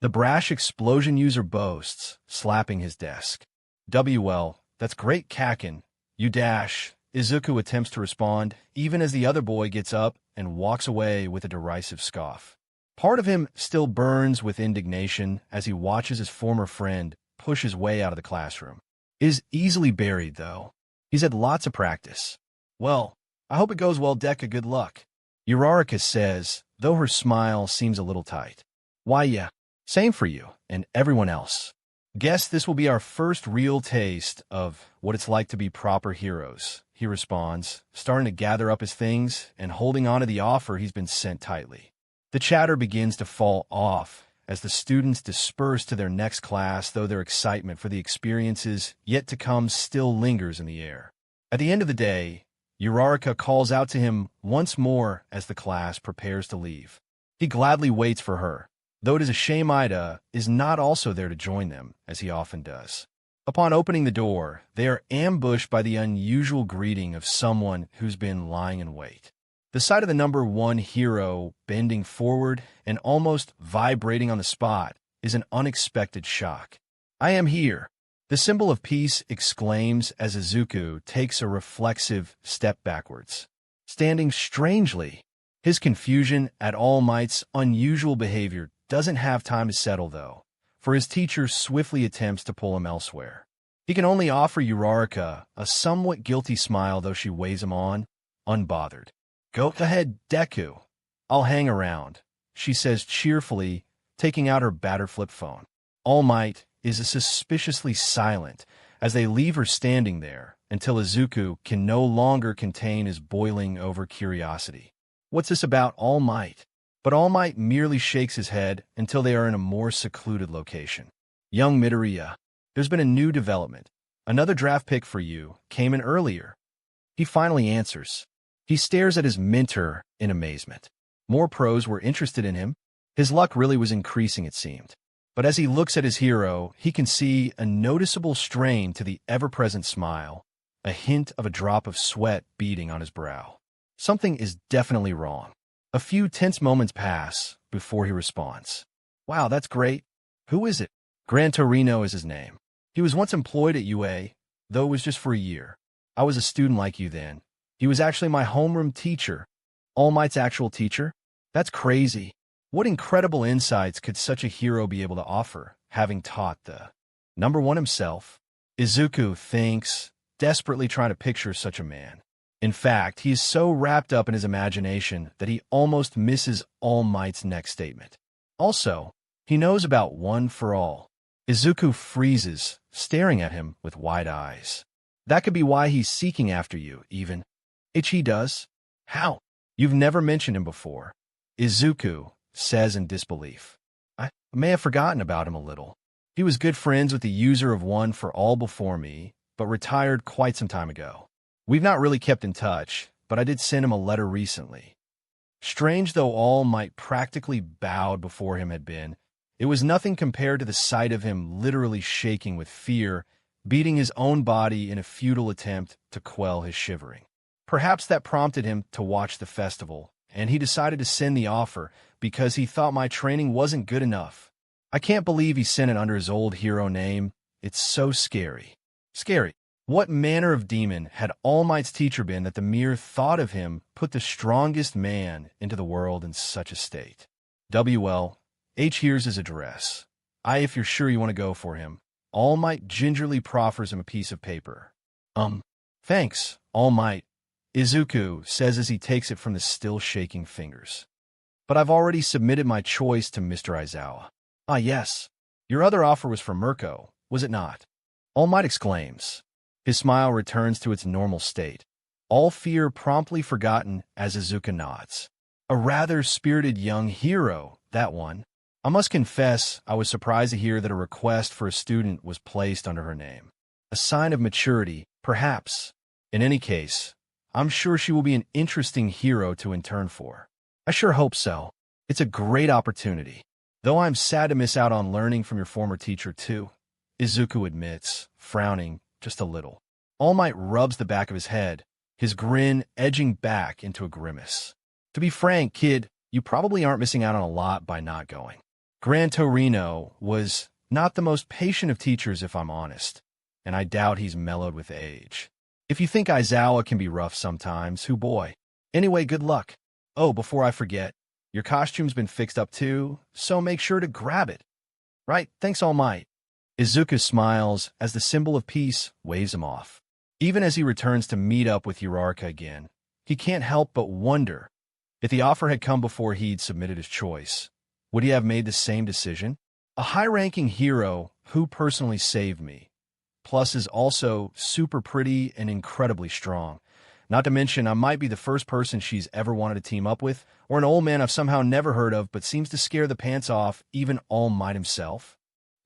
A: The brash explosion user boasts, slapping his desk. WL, that's great, Kakin. You dash. Izuku attempts to respond, even as the other boy gets up and walks away with a derisive scoff. Part of him still burns with indignation as he watches his former friend push his way out of the classroom. Is easily buried, though. He's had lots of practice. Well, I hope it goes well, Deku. Good luck. Uraraka says, though her smile seems a little tight. Why, yeah. Same for you and everyone else. Guess this will be our first real taste of what it's like to be proper heroes, he responds, starting to gather up his things and holding on to the offer he's been sent tightly. The chatter begins to fall off as the students disperse to their next class, though their excitement for the experiences yet to come still lingers in the air. At the end of the day, Uraraka calls out to him once more as the class prepares to leave. He gladly waits for her, though it is a shame Ida is not also there to join them, as he often does. Upon opening the door, they are ambushed by the unusual greeting of someone who's been lying in wait. The sight of the number one hero bending forward and almost vibrating on the spot is an unexpected shock. "I am here," the symbol of peace exclaims as Izuku takes a reflexive step backwards. Standing strangely, his confusion at All Might's unusual behavior doesn't have time to settle, though, for his teacher swiftly attempts to pull him elsewhere. He can only offer Uraraka a somewhat guilty smile, though she weighs him on, unbothered. "Go ahead, Deku. I'll hang around," she says cheerfully, taking out her battered flip phone. All Might is suspiciously silent as they leave her standing there until Izuku can no longer contain his boiling over curiosity. What's this about All Might? But All Might merely shakes his head until they are in a more secluded location. "Young Midoriya, there's been a new development. Another draft pick for you came in earlier." He finally answers. He stares at his mentor in amazement. More pros were interested in him. His luck really was increasing, it seemed. But as he looks at his hero, he can see a noticeable strain to the ever-present smile, a hint of a drop of sweat beading on his brow. Something is definitely wrong. A few tense moments pass before he responds. "Wow, that's great. Who is it?" "Gran Torino is his name. He was once employed at UA, though it was just for a year. I was a student like you then. He was actually my homeroom teacher." All Might's actual teacher? That's crazy. What incredible insights could such a hero be able to offer, having taught the number one himself? Izuku thinks, desperately trying to picture such a man. In fact, he is so wrapped up in his imagination that he almost misses All Might's next statement. Also, he knows about One for All. Izuku freezes, staring at him with wide eyes. "That could be why he's seeking after you, even." "He does? How?" "You've never mentioned him before," Izuku says in disbelief. "I may have forgotten about him a little. He was good friends with the user of One for All before me, but retired quite some time ago. We've not really kept in touch, but I did send him a letter recently." Strange though All Might practically bowed before him had been, it was nothing compared to the sight of him literally shaking with fear, beating his own body in a futile attempt to quell his shivering. Perhaps that prompted him to watch the festival, and he decided to send the offer because he thought my training wasn't good enough. I can't believe he sent it under his old hero name. It's so scary. Scary. What manner of demon had All Might's teacher been that the mere thought of him put the strongest man into the world in such a state? "WL, here's his address. If you're sure you want to go for him." All Might gingerly proffers him a piece of paper. Thanks, All Might," Izuku says as he takes it from the still shaking fingers. "But I've already submitted my choice to Mr. Aizawa." "Ah, yes. Your other offer was for Mirko, was it not?" All Might exclaims. His smile returns to its normal state, all fear promptly forgotten as Izuku nods. A rather spirited young hero, that one. I must confess I was surprised to hear that a request for a student was placed under her name. A sign of maturity, perhaps. In any case, I'm sure she will be an interesting hero to intern for. I sure hope so. It's a great opportunity. Though I'm sad to miss out on learning from your former teacher, too, Izuku admits, frowning just a little. All Might rubs the back of his head, his grin edging back into a grimace. "To be frank, kid, you probably aren't missing out on a lot by not going. Gran Torino was not the most patient of teachers, if I'm honest, and I doubt he's mellowed with age. If you think Aizawa can be rough sometimes, who boy. Anyway, good luck. Oh, before I forget, your costume's been fixed up too, so make sure to grab it." "Right, thanks All Might." Izuku smiles as the symbol of peace waves him off. Even as he returns to meet up with Uraraka again, he can't help but wonder, if the offer had come before he'd submitted his choice, would he have made the same decision? A high-ranking hero who personally saved me, plus is also super pretty and incredibly strong, Not to mention, I might be the first person she's ever wanted to team up with, or an old man I've somehow never heard of but seems to scare the pants off even All Might himself.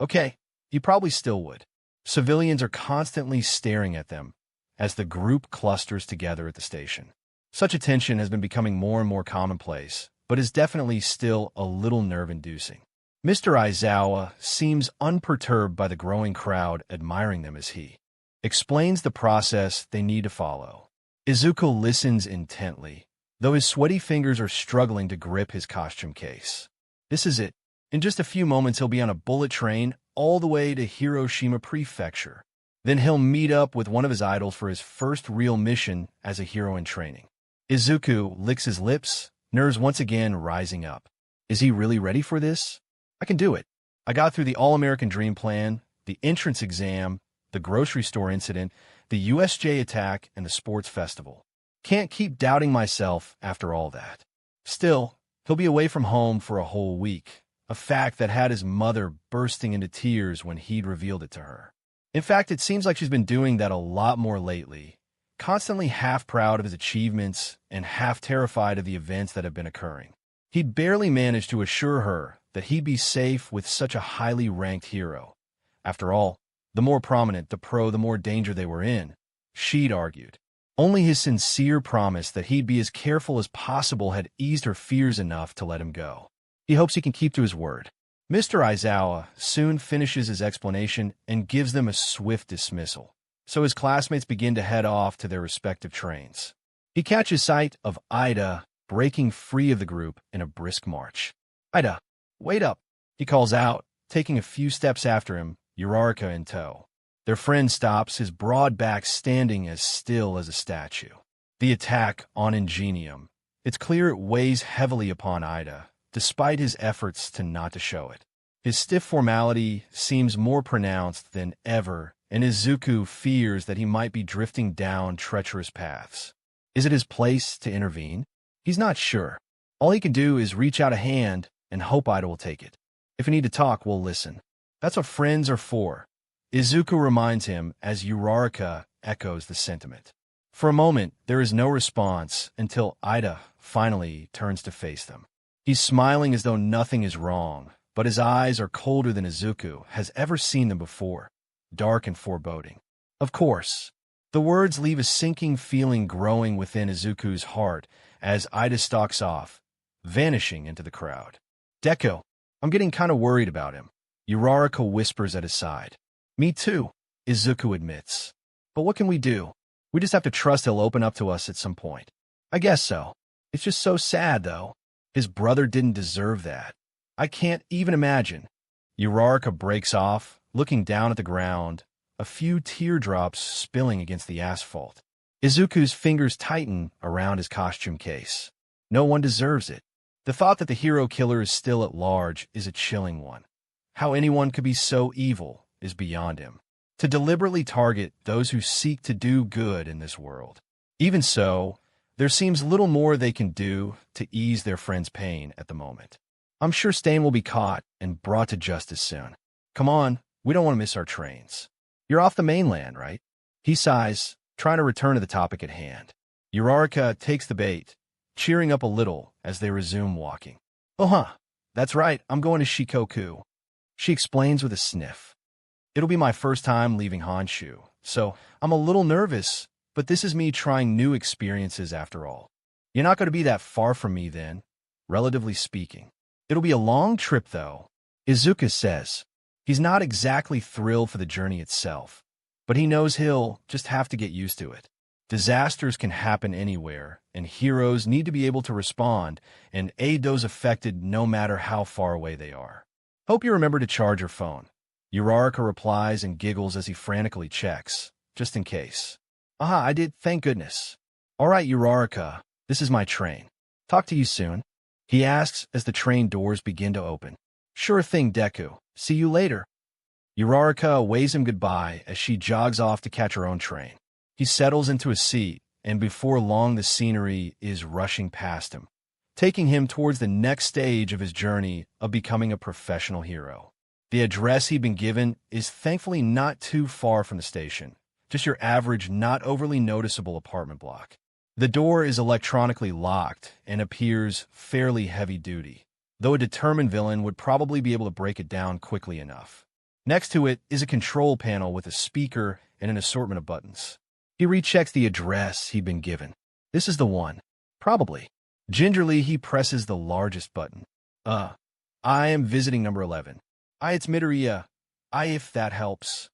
A: Okay, you probably still would. Civilians are constantly staring at them as the group clusters together at the station. Such attention has been becoming more and more commonplace, but is definitely still a little nerve-inducing. Mr. Aizawa seems unperturbed by the growing crowd admiring them as he explains the process they need to follow. Izuku listens intently, though his sweaty fingers are struggling to grip his costume case. This is it. In just a few moments, he'll be on a bullet train all the way to Hiroshima Prefecture. Then he'll meet up with one of his idols for his first real mission as a hero in training. Izuku licks his lips, nerves once again rising up. Is he really ready for this? I can do it. I got through the All-American Dream Plan, the entrance exam, the grocery store incident, the USJ attack, and the sports festival. Can't keep doubting myself after all that. Still, he'll be away from home for a whole week, a fact that had his mother bursting into tears when he'd revealed it to her. In fact, it seems like she's been doing that a lot more lately, constantly half proud of his achievements and half terrified of the events that have been occurring. He'd barely managed to assure her that he'd be safe with such a highly ranked hero. After all, the more prominent the pro, the more danger they were in, she'd argued. Only his sincere promise that he'd be as careful as possible had eased her fears enough to let him go. He hopes he can keep to his word. Mr. Aizawa soon finishes his explanation and gives them a swift dismissal, so his classmates begin to head off to their respective trains. He catches sight of Ida breaking free of the group in a brisk march. "Ida, wait up," he calls out, taking a few steps after him, Uraraka in tow. Their friend stops, his broad back standing as still as a statue. The attack on Ingenium. It's clear it weighs heavily upon Ida, despite his efforts not to show it. His stiff formality seems more pronounced than ever, and Izuku fears that he might be drifting down treacherous paths. Is it his place to intervene? He's not sure. All he can do is reach out a hand and hope Ida will take it. If we need to talk, we'll listen. That's what friends are for. Izuku reminds him as Uraraka echoes the sentiment. For a moment, there is no response until Ida finally turns to face them. He's smiling as though nothing is wrong, but his eyes are colder than Izuku has ever seen them before, dark and foreboding. Of course, the words leave a sinking feeling growing within Izuku's heart as Ida stalks off, vanishing into the crowd. "Deku, I'm getting kind of worried about him," Uraraka whispers at his side. "Me too," Izuku admits. "But what can we do? We just have to trust he'll open up to us at some point." "I guess so. It's just so sad, though. His brother didn't deserve that. I can't even imagine." Uraraka breaks off, looking down at the ground, a few teardrops spilling against the asphalt. Izuku's fingers tighten around his costume case. No one deserves it. The thought that the hero killer is still at large is a chilling one. How anyone could be so evil is beyond him. To deliberately target those who seek to do good in this world. Even so, there seems little more they can do to ease their friend's pain at the moment. I'm sure Stain will be caught and brought to justice soon. Come on, we don't want to miss our trains. You're off the mainland, right? He sighs, trying to return to the topic at hand. Uraraka takes the bait, cheering up a little as they resume walking. "Oh, that's right, I'm going to Shikoku," she explains with a sniff. "It'll be my first time leaving Honshu, so I'm a little nervous, but this is me trying new experiences after all. You're not going to be that far from me then, relatively speaking. It'll be a long trip, though," Izuku says. He's not exactly thrilled for the journey itself, but he knows he'll just have to get used to it. Disasters can happen anywhere, and heroes need to be able to respond and aid those affected no matter how far away they are. "Hope you remember to charge your phone," Uraraka replies and giggles as he frantically checks, just in case. "Aha, I did, thank goodness." "All right, Uraraka, this is my train. Talk to you soon," he asks as the train doors begin to open. "Sure thing, Deku. See you later." Uraraka waves him goodbye as she jogs off to catch her own train. He settles into a seat, and before long the scenery is rushing past him, taking him towards the next stage of his journey of becoming a professional hero. The address he'd been given is thankfully not too far from the station, just your average, not overly noticeable apartment block. The door is electronically locked and appears fairly heavy-duty, though a determined villain would probably be able to break it down quickly enough. Next to it is a control panel with a speaker and an assortment of buttons. He rechecks the address he'd been given. This is the one. Probably. Gingerly, he presses the largest button. I am visiting number 11. It's Midoriya. If that helps.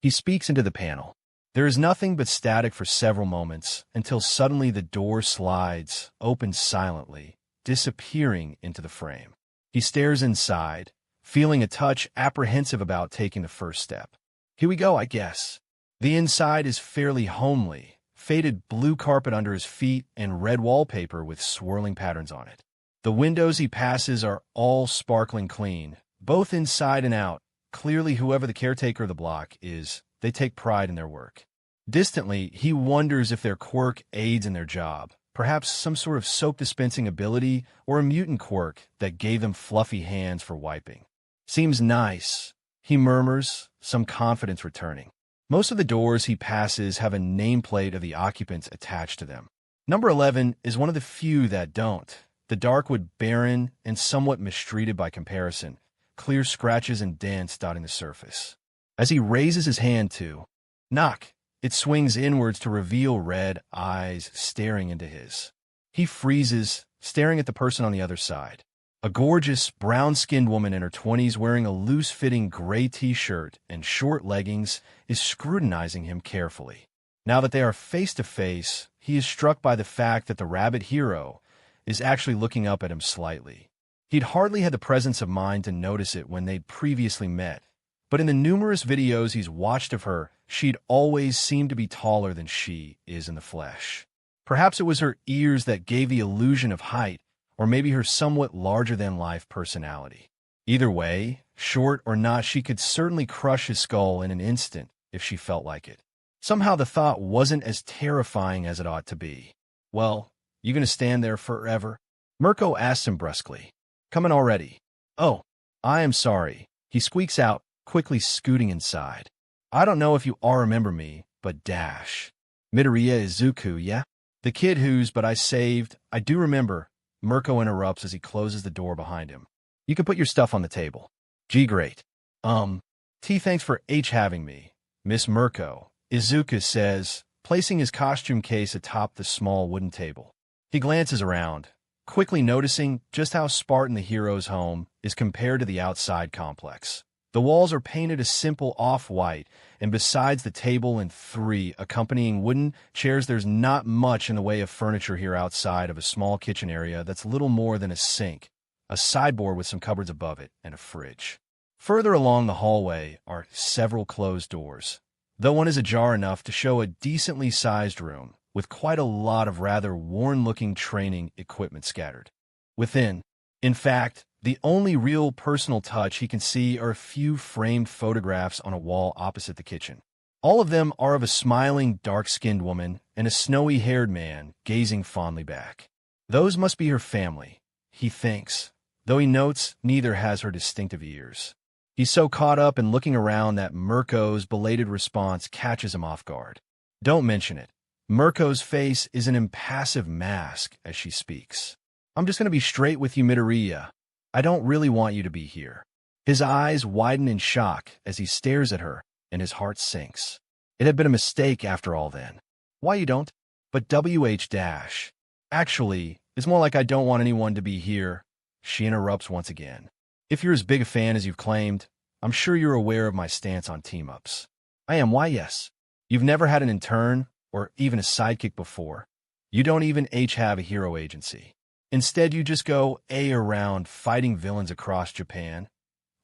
A: He speaks into the panel. There is nothing but static for several moments until suddenly the door slides, opens silently, disappearing into the frame. He stares inside, feeling a touch apprehensive about taking the first step. Here we go, I guess. The inside is fairly homely, faded blue carpet under his feet and red wallpaper with swirling patterns on it. The windows he passes are all sparkling clean, both inside and out. Clearly, whoever the caretaker of the block is, they take pride in their work. Distantly, he wonders if their quirk aids in their job, perhaps some sort of soap dispensing ability or a mutant quirk that gave them fluffy hands for wiping. Seems nice, he murmurs, some confidence returning. Most of the doors he passes have a nameplate of the occupants attached to them. Number 11 is one of the few that don't. The darkwood barren and somewhat mistreated by comparison, clear scratches and dents dotting the surface. As he raises his hand to knock, it swings inwards to reveal red eyes staring into his. He freezes, staring at the person on the other side. A gorgeous, brown-skinned woman in her 20s wearing a loose-fitting gray t-shirt and short leggings is scrutinizing him carefully. Now that they are face-to-face, he is struck by the fact that the Rabbit Hero is actually looking up at him slightly. He'd hardly had the presence of mind to notice it when they'd previously met, but in the numerous videos he's watched of her, she'd always seemed to be taller than she is in the flesh. Perhaps it was her ears that gave the illusion of height, or maybe her somewhat larger-than-life personality. Either way, short or not, she could certainly crush his skull in an instant if she felt like it. Somehow the thought wasn't as terrifying as it ought to be. Well, you gonna stand there forever? Mirko asks him brusquely. Coming already. Oh, I am sorry, he squeaks out, quickly scooting inside. I don't know if you all remember me, but dash. Midoriya Izuku, yeah? The kid who's, but I saved, I do remember. Mirko interrupts as he closes the door behind him. You can put your stuff on the table. Gee, great. Thanks for having me, Miss Mirko, Izuku says, placing his costume case atop the small wooden table. He glances around, quickly noticing just how Spartan the hero's home is compared to the outside complex. The walls are painted a simple off-white, and besides the table and 3 accompanying wooden chairs, there's not much in the way of furniture here outside of a small kitchen area that's little more than a sink, a sideboard with some cupboards above it, and a fridge. Further along the hallway are several closed doors, though one is ajar enough to show a decently sized room, with quite a lot of rather worn-looking training equipment scattered. Within, in fact, the only real personal touch he can see are a few framed photographs on a wall opposite the kitchen. All of them are of a smiling, dark-skinned woman and a snowy-haired man gazing fondly back. Those must be her family, he thinks, though he notes neither has her distinctive ears. He's so caught up in looking around that Mirko's belated response catches him off guard. Don't mention it. Mirko's face is an impassive mask as she speaks. I'm just going to be straight with you, Midoriya. I don't really want you to be here. His eyes widen in shock as he stares at her, and his heart sinks. It had been a mistake after all then. Why you don't? But WH-. Actually, it's more like I don't want anyone to be here. She interrupts once again. If you're as big a fan as you've claimed, I'm sure you're aware of my stance on team-ups. I am, why yes. You've never had an intern, or even a sidekick before. You don't even have a hero agency. Instead, you just go around fighting villains across Japan.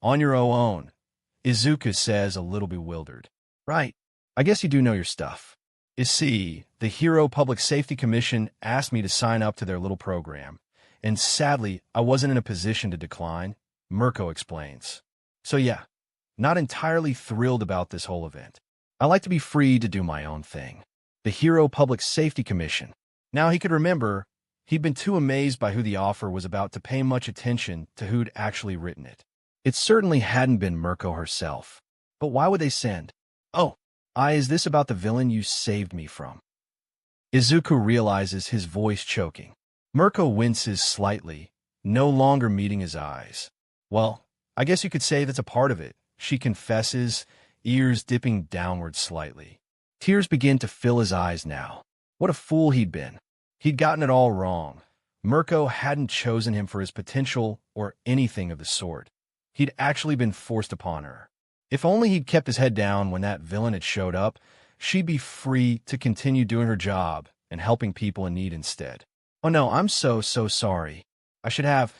A: On your own, Izuku says, a little bewildered. Right, I guess you do know your stuff. You see, the Hero Public Safety Commission asked me to sign up to their little program, and sadly, I wasn't in a position to decline, Mirko explains. So yeah, not entirely thrilled about this whole event. I like to be free to do my own thing. The Hero Public Safety Commission. Now he could remember, he'd been too amazed by who the offer was about to pay much attention to who'd actually written it. It certainly hadn't been Mirko herself. But why would they send? Oh, is this about the villain you saved me from? Izuku realizes his voice choking. Mirko winces slightly, no longer meeting his eyes. Well, I guess you could say that's a part of it, she confesses, ears dipping downward slightly. Tears begin to fill his eyes now. What a fool he'd been. He'd gotten it all wrong. Mirko hadn't chosen him for his potential or anything of the sort. He'd actually been forced upon her. If only he'd kept his head down when that villain had showed up, she'd be free to continue doing her job and helping people in need instead. Oh no, I'm so sorry. I should have.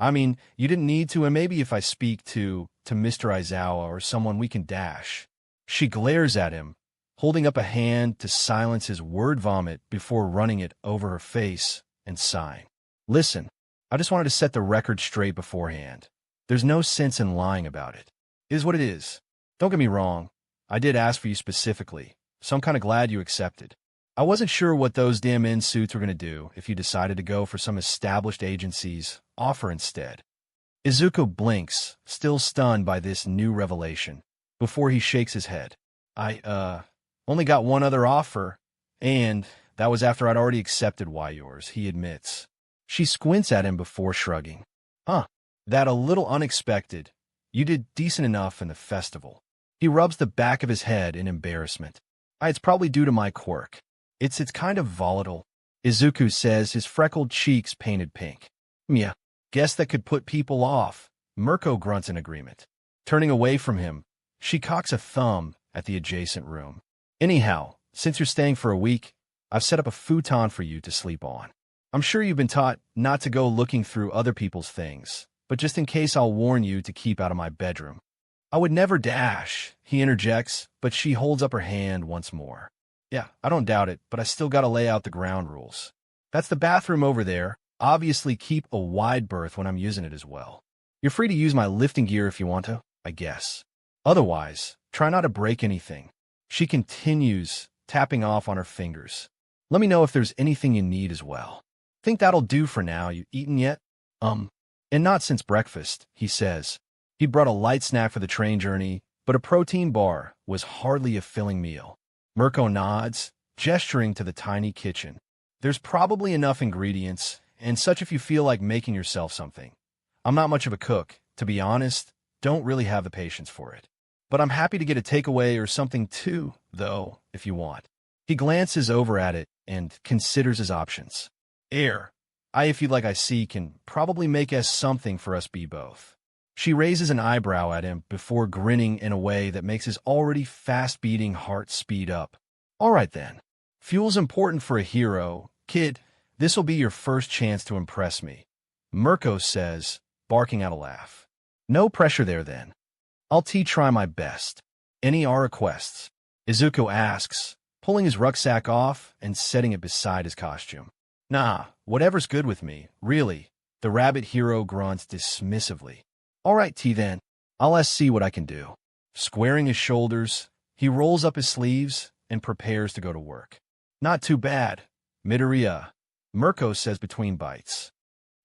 A: You didn't need to, and maybe if I speak to Mr. Aizawa or someone, we can dash. She glares at him, holding up a hand to silence his word vomit before running it over her face and sighing. Listen, I just wanted to set the record straight beforehand. There's no sense in lying about it. It is what it is. Don't get me wrong. I did ask for you specifically, so I'm kind of glad you accepted. I wasn't sure what those damn in suits were going to do if you decided to go for some established agency's offer instead. Izuku blinks, still stunned by this new revelation, before he shakes his head. I only got one other offer, and that was after I'd already accepted yours, he admits. She squints at him before shrugging. Huh, that a little unexpected. You did decent enough in the festival. He rubs the back of his head in embarrassment. It's probably due to my quirk. It's kind of volatile, Izuku says, his freckled cheeks painted pink. Yeah, guess that could put people off, Mirko grunts in agreement. Turning away from him, she cocks a thumb at the adjacent room. Anyhow, since you're staying for a week, I've set up a futon for you to sleep on. I'm sure you've been taught not to go looking through other people's things, but just in case I'll warn you to keep out of my bedroom. I would never dash, he interjects, but she holds up her hand once more. Yeah, I don't doubt it, but I still gotta lay out the ground rules. That's the bathroom over there. Obviously keep a wide berth when I'm using it as well. You're free to use my lifting gear if you want to, I guess. Otherwise, try not to break anything. She continues, tapping off on her fingers. Let me know if there's anything you need as well. Think that'll do for now. You eaten yet? And not since breakfast, he says. He brought a light snack for the train journey, but a protein bar was hardly a filling meal. Mirko nods, gesturing to the tiny kitchen. There's probably enough ingredients, and such if you feel like making yourself something. I'm not much of a cook, to be honest, don't really have the patience for it. But I'm happy to get a takeaway or something too, though, if you want. He glances over at it and considers his options. If you'd like I see, can probably make us something for us be both. She raises an eyebrow at him before grinning in a way that makes his already fast-beating heart speed up. All right then. Fuel's important for a hero. Kid, this'll be your first chance to impress me. Mirko says, barking out a laugh. No pressure there then. I'll try my best. Any requests? Izuku asks, pulling his rucksack off and setting it beside his costume. Nah, whatever's good with me, really. The rabbit hero grunts dismissively. All right, then. I'll see what I can do. Squaring his shoulders, he rolls up his sleeves and prepares to go to work. Not too bad, Midoriya, Mirko says between bites.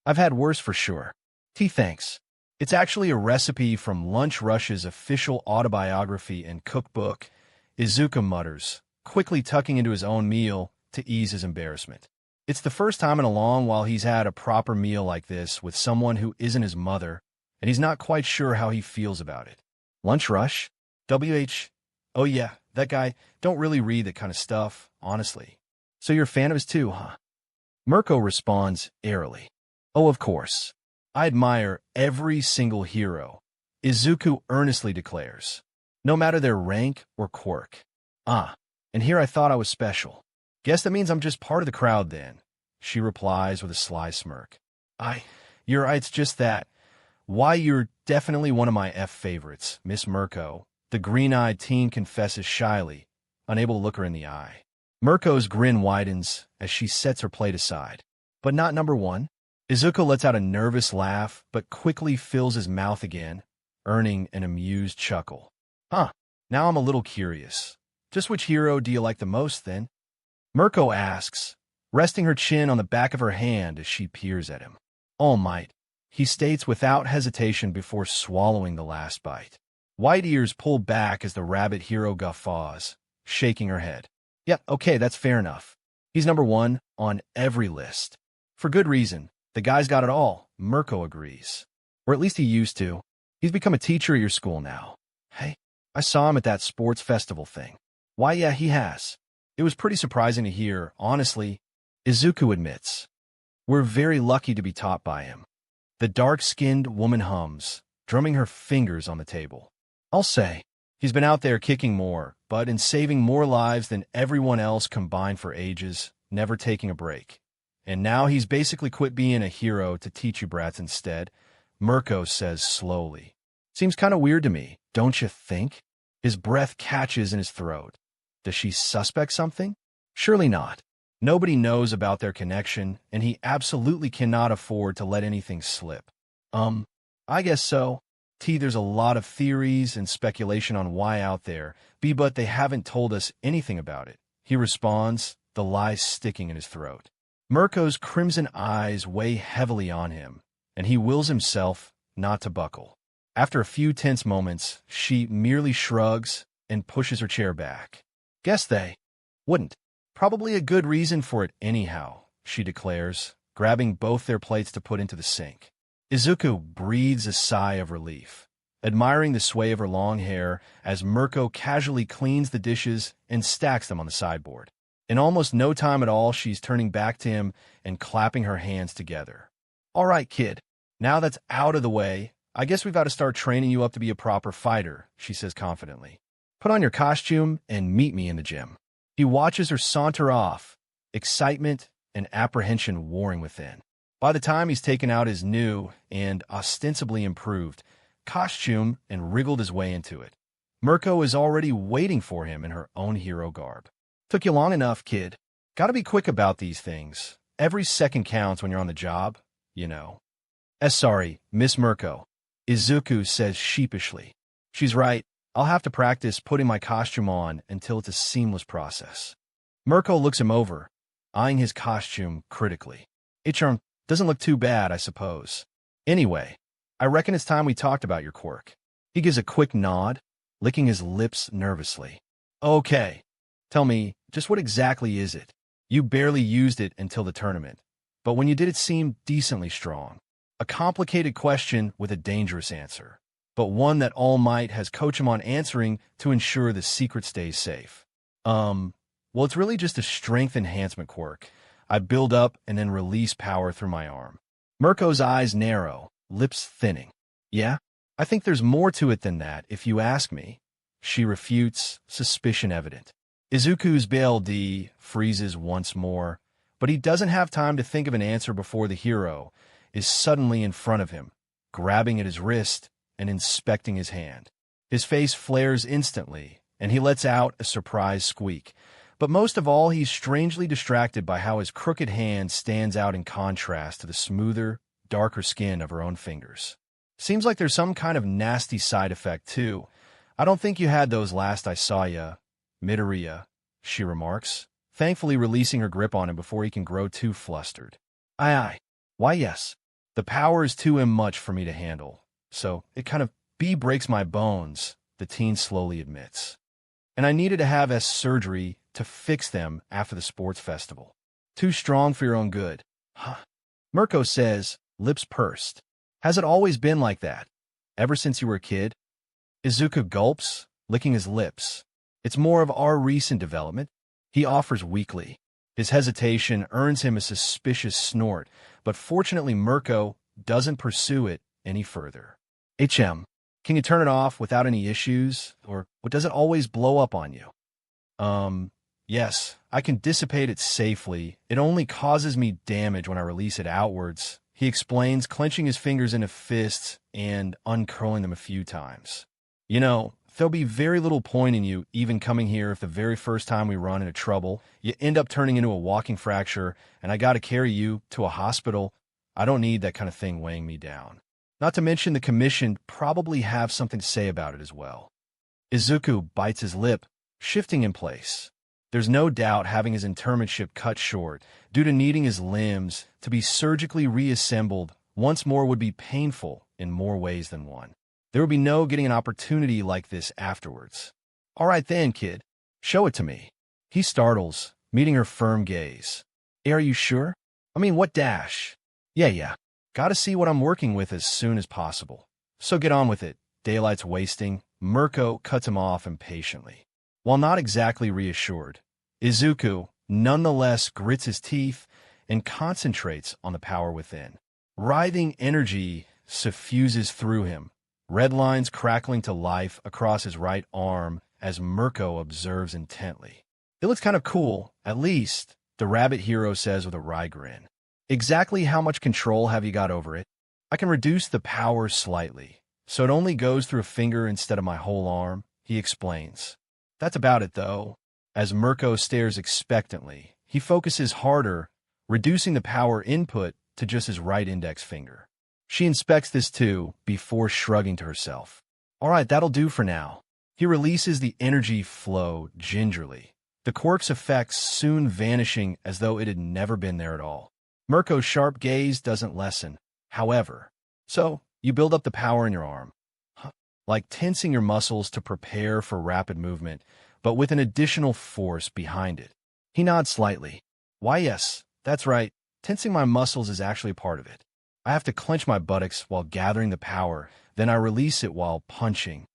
A: I've had worse for sure. Thanks. It's actually a recipe from Lunch Rush's official autobiography and cookbook, Izuku mutters, quickly tucking into his own meal to ease his embarrassment. It's the first time in a long while he's had a proper meal like this with someone who isn't his mother, and he's not quite sure how he feels about it. Lunch Rush? Oh yeah, that guy, don't really read that kind of stuff, honestly. So you're a fan of his too, huh? Mirko responds airily. Oh, of course. I admire every single hero, Izuku earnestly declares, no matter their rank or quirk. And here I thought I was special. Guess that means I'm just part of the crowd then, she replies with a sly smirk. You're right, it's just that. Why, you're definitely one of my favorites, Miss Mirko, the green-eyed teen confesses shyly, unable to look her in the eye. Mirko's grin widens as she sets her plate aside. But not number one? Izuku lets out a nervous laugh, but quickly fills his mouth again, earning an amused chuckle. Now I'm a little curious. Just which hero do you like the most, then? Mirko asks, resting her chin on the back of her hand as she peers at him. All Might, he states without hesitation before swallowing the last bite. White ears pull back as the rabbit hero guffaws, shaking her head. Yep, okay, that's fair enough. He's number one on every list. For good reason. The guy's got it all, Mirko agrees. Or at least he used to. He's become a teacher at your school now. Hey, I saw him at that sports festival thing. Why, yeah, he has. It was pretty surprising to hear, honestly. Izuku admits. We're very lucky to be taught by him. The dark-skinned woman hums, drumming her fingers on the table. I'll say, he's been out there kicking more, but in saving more lives than everyone else combined for ages, never taking a break. And now he's basically quit being a hero to teach you brats instead, Mirko says slowly. Seems kind of weird to me, don't you think? His breath catches in his throat. Does she suspect something? Surely not. Nobody knows about their connection, and he absolutely cannot afford to let anything slip. I guess so. There's a lot of theories and speculation on why out there, but they haven't told us anything about it. He responds, the lies sticking in his throat. Mirko's crimson eyes weigh heavily on him, and he wills himself not to buckle. After a few tense moments, she merely shrugs and pushes her chair back. Guess they wouldn't. Probably a good reason for it anyhow, she declares, grabbing both their plates to put into the sink. Izuku breathes a sigh of relief, admiring the sway of her long hair as Mirko casually cleans the dishes and stacks them on the sideboard. In almost no time at all, she's turning back to him and clapping her hands together. All right, kid. Now that's out of the way, I guess we've got to start training you up to be a proper fighter, she says confidently. Put on your costume and meet me in the gym. He watches her saunter off, excitement and apprehension warring within. By the time he's taken out his new and ostensibly improved costume and wriggled his way into it, Mirko is already waiting for him in her own hero garb. Took you long enough, kid. Gotta be quick about these things. Every second counts when you're on the job, you know. Sorry, Miss Mirko, Izuku says sheepishly. She's right. I'll have to practice putting my costume on until it's a seamless process. Mirko looks him over, eyeing his costume critically. It doesn't look too bad, I suppose. Anyway, I reckon it's time we talked about your quirk. He gives a quick nod, licking his lips nervously. Okay, tell me, just what exactly is it? You barely used it until the tournament, but when you did it seemed decently strong. A complicated question with a dangerous answer, but one that All Might has coached him on answering to ensure the secret stays safe. Well, it's really just a strength enhancement quirk. I build up and then release power through my arm. Mirko's eyes narrow, lips thinning. Yeah, I think there's more to it than that, if you ask me. She refutes, suspicion evident. Izuku's BLD freezes once more, but he doesn't have time to think of an answer before the hero is suddenly in front of him, grabbing at his wrist and inspecting his hand. His face flares instantly, and he lets out a surprised squeak. But most of all, he's strangely distracted by how his crooked hand stands out in contrast to the smoother, darker skin of her own fingers. Seems like there's some kind of nasty side effect, too. I don't think you had those last I saw ya, Midoriya, she remarks, thankfully releasing her grip on him before he can grow too flustered. Aye. Why, yes. The power is too much for me to handle, so it kind of breaks my bones, the teen slowly admits. And I needed to have surgery to fix them after the sports festival. Too strong for your own good. Huh. Mirko says, lips pursed. Has it always been like that? Ever since you were a kid? Izuku gulps, licking his lips. It's more of our recent development, he offers weakly. His hesitation earns him a suspicious snort, but fortunately Mirko doesn't pursue it any further. Can you turn it off without any issues, or does it always blow up on you? Yes, I can dissipate it safely. It only causes me damage when I release it outwards, he explains, clenching his fingers into fists and uncurling them a few times. You know, there'll be very little point in you even coming here if the very first time we run into trouble, you end up turning into a walking fracture, and I gotta carry you to a hospital. I don't need that kind of thing weighing me down. Not to mention the commission probably have something to say about it as well. Izuku bites his lip, shifting in place. There's no doubt having his internship cut short due to needing his limbs to be surgically reassembled once more would be painful in more ways than one. There would be no getting an opportunity like this afterwards. All right then, kid. Show it to me. He startles, meeting her firm gaze. Hey, are you sure? I mean, what dash? Yeah. Gotta see what I'm working with as soon as possible. So get on with it. Daylight's wasting. Mirko cuts him off impatiently. While not exactly reassured, Izuku nonetheless grits his teeth and concentrates on the power within. Writhing energy suffuses through him, red lines crackling to life across his right arm as Mirko observes intently. It looks kind of cool, at least, the Rabbit Hero says with a wry grin. Exactly how much control have you got over it? I can reduce the power slightly, so it only goes through a finger instead of my whole arm, he explains. That's about it, though. As Mirko stares expectantly, he focuses harder, reducing the power input to just his right index finger. She inspects this too, before shrugging to herself. All right, that'll do for now. He releases the energy flow gingerly, the quirk's effects soon vanishing as though it had never been there at all. Mirko's sharp gaze doesn't lessen, however. So, you build up the power in your arm, like tensing your muscles to prepare for rapid movement, but with an additional force behind it. He nods slightly. Why, yes, that's right. Tensing my muscles is actually part of it. I have to clench my buttocks while gathering the power, then I release it while punching.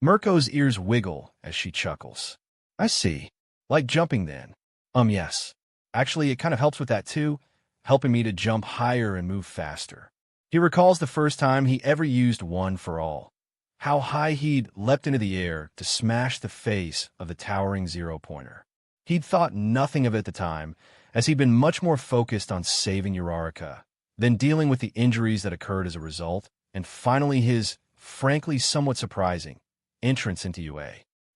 A: Mirko's ears wiggle as she chuckles. I see. Like jumping then. Yes. Actually, it kind of helps with that too, helping me to jump higher and move faster. He recalls the first time he ever used one for all. How high he'd leapt into the air to smash the face of the towering zero-pointer. He'd thought nothing of it at the time, as he'd been much more focused on saving Uraraka, then dealing with the injuries that occurred as a result, and finally his, frankly somewhat surprising, entrance into UA.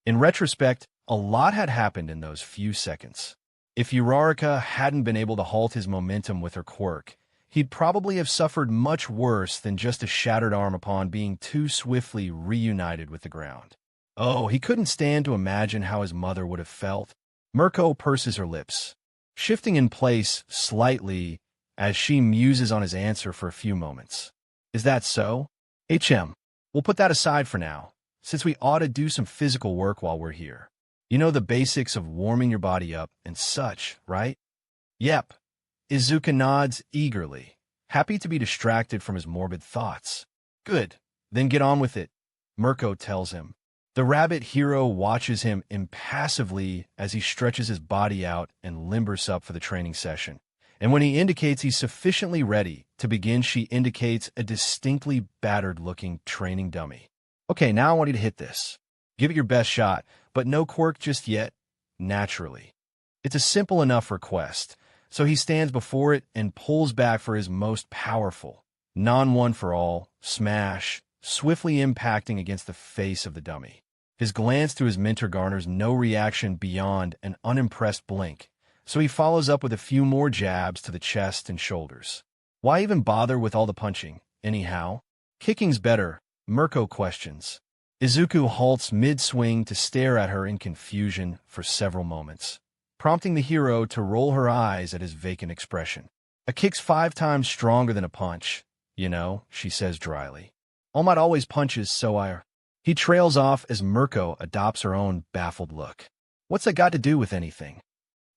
A: In retrospect, a lot had happened in those few seconds. If Uraraka hadn't been able to halt his momentum with her quirk, he'd probably have suffered much worse than just a shattered arm upon being too swiftly reunited with the ground. Oh, he couldn't stand to imagine how his mother would have felt. Mirko purses her lips, shifting in place slightly as she muses on his answer for a few moments. Is that so? We'll put that aside for now, since we ought to do some physical work while we're here. You know the basics of warming your body up and such, right? Yep. Izuku nods eagerly, happy to be distracted from his morbid thoughts. Good, then get on with it, Mirko tells him. The Rabbit Hero watches him impassively as he stretches his body out and limbers up for the training session. And when he indicates he's sufficiently ready to begin, she indicates a distinctly battered-looking training dummy. Okay, now I want you to hit this. Give it your best shot, but no quirk just yet, naturally. It's a simple enough request, so he stands before it and pulls back for his most powerful, non-one-for-all, smash, swiftly impacting against the face of the dummy. His glance through his mentor garners no reaction beyond an unimpressed blink, so he follows up with a few more jabs to the chest and shoulders. Why even bother with all the punching, anyhow? Kicking's better, Mirko questions. Izuku halts mid-swing to stare at her in confusion for several moments, prompting the hero to roll her eyes at his vacant expression. A kick's 5 times stronger than a punch, you know, she says dryly. All Might always punches, so I... He trails off as Mirko adopts her own baffled look. What's that got to do with anything?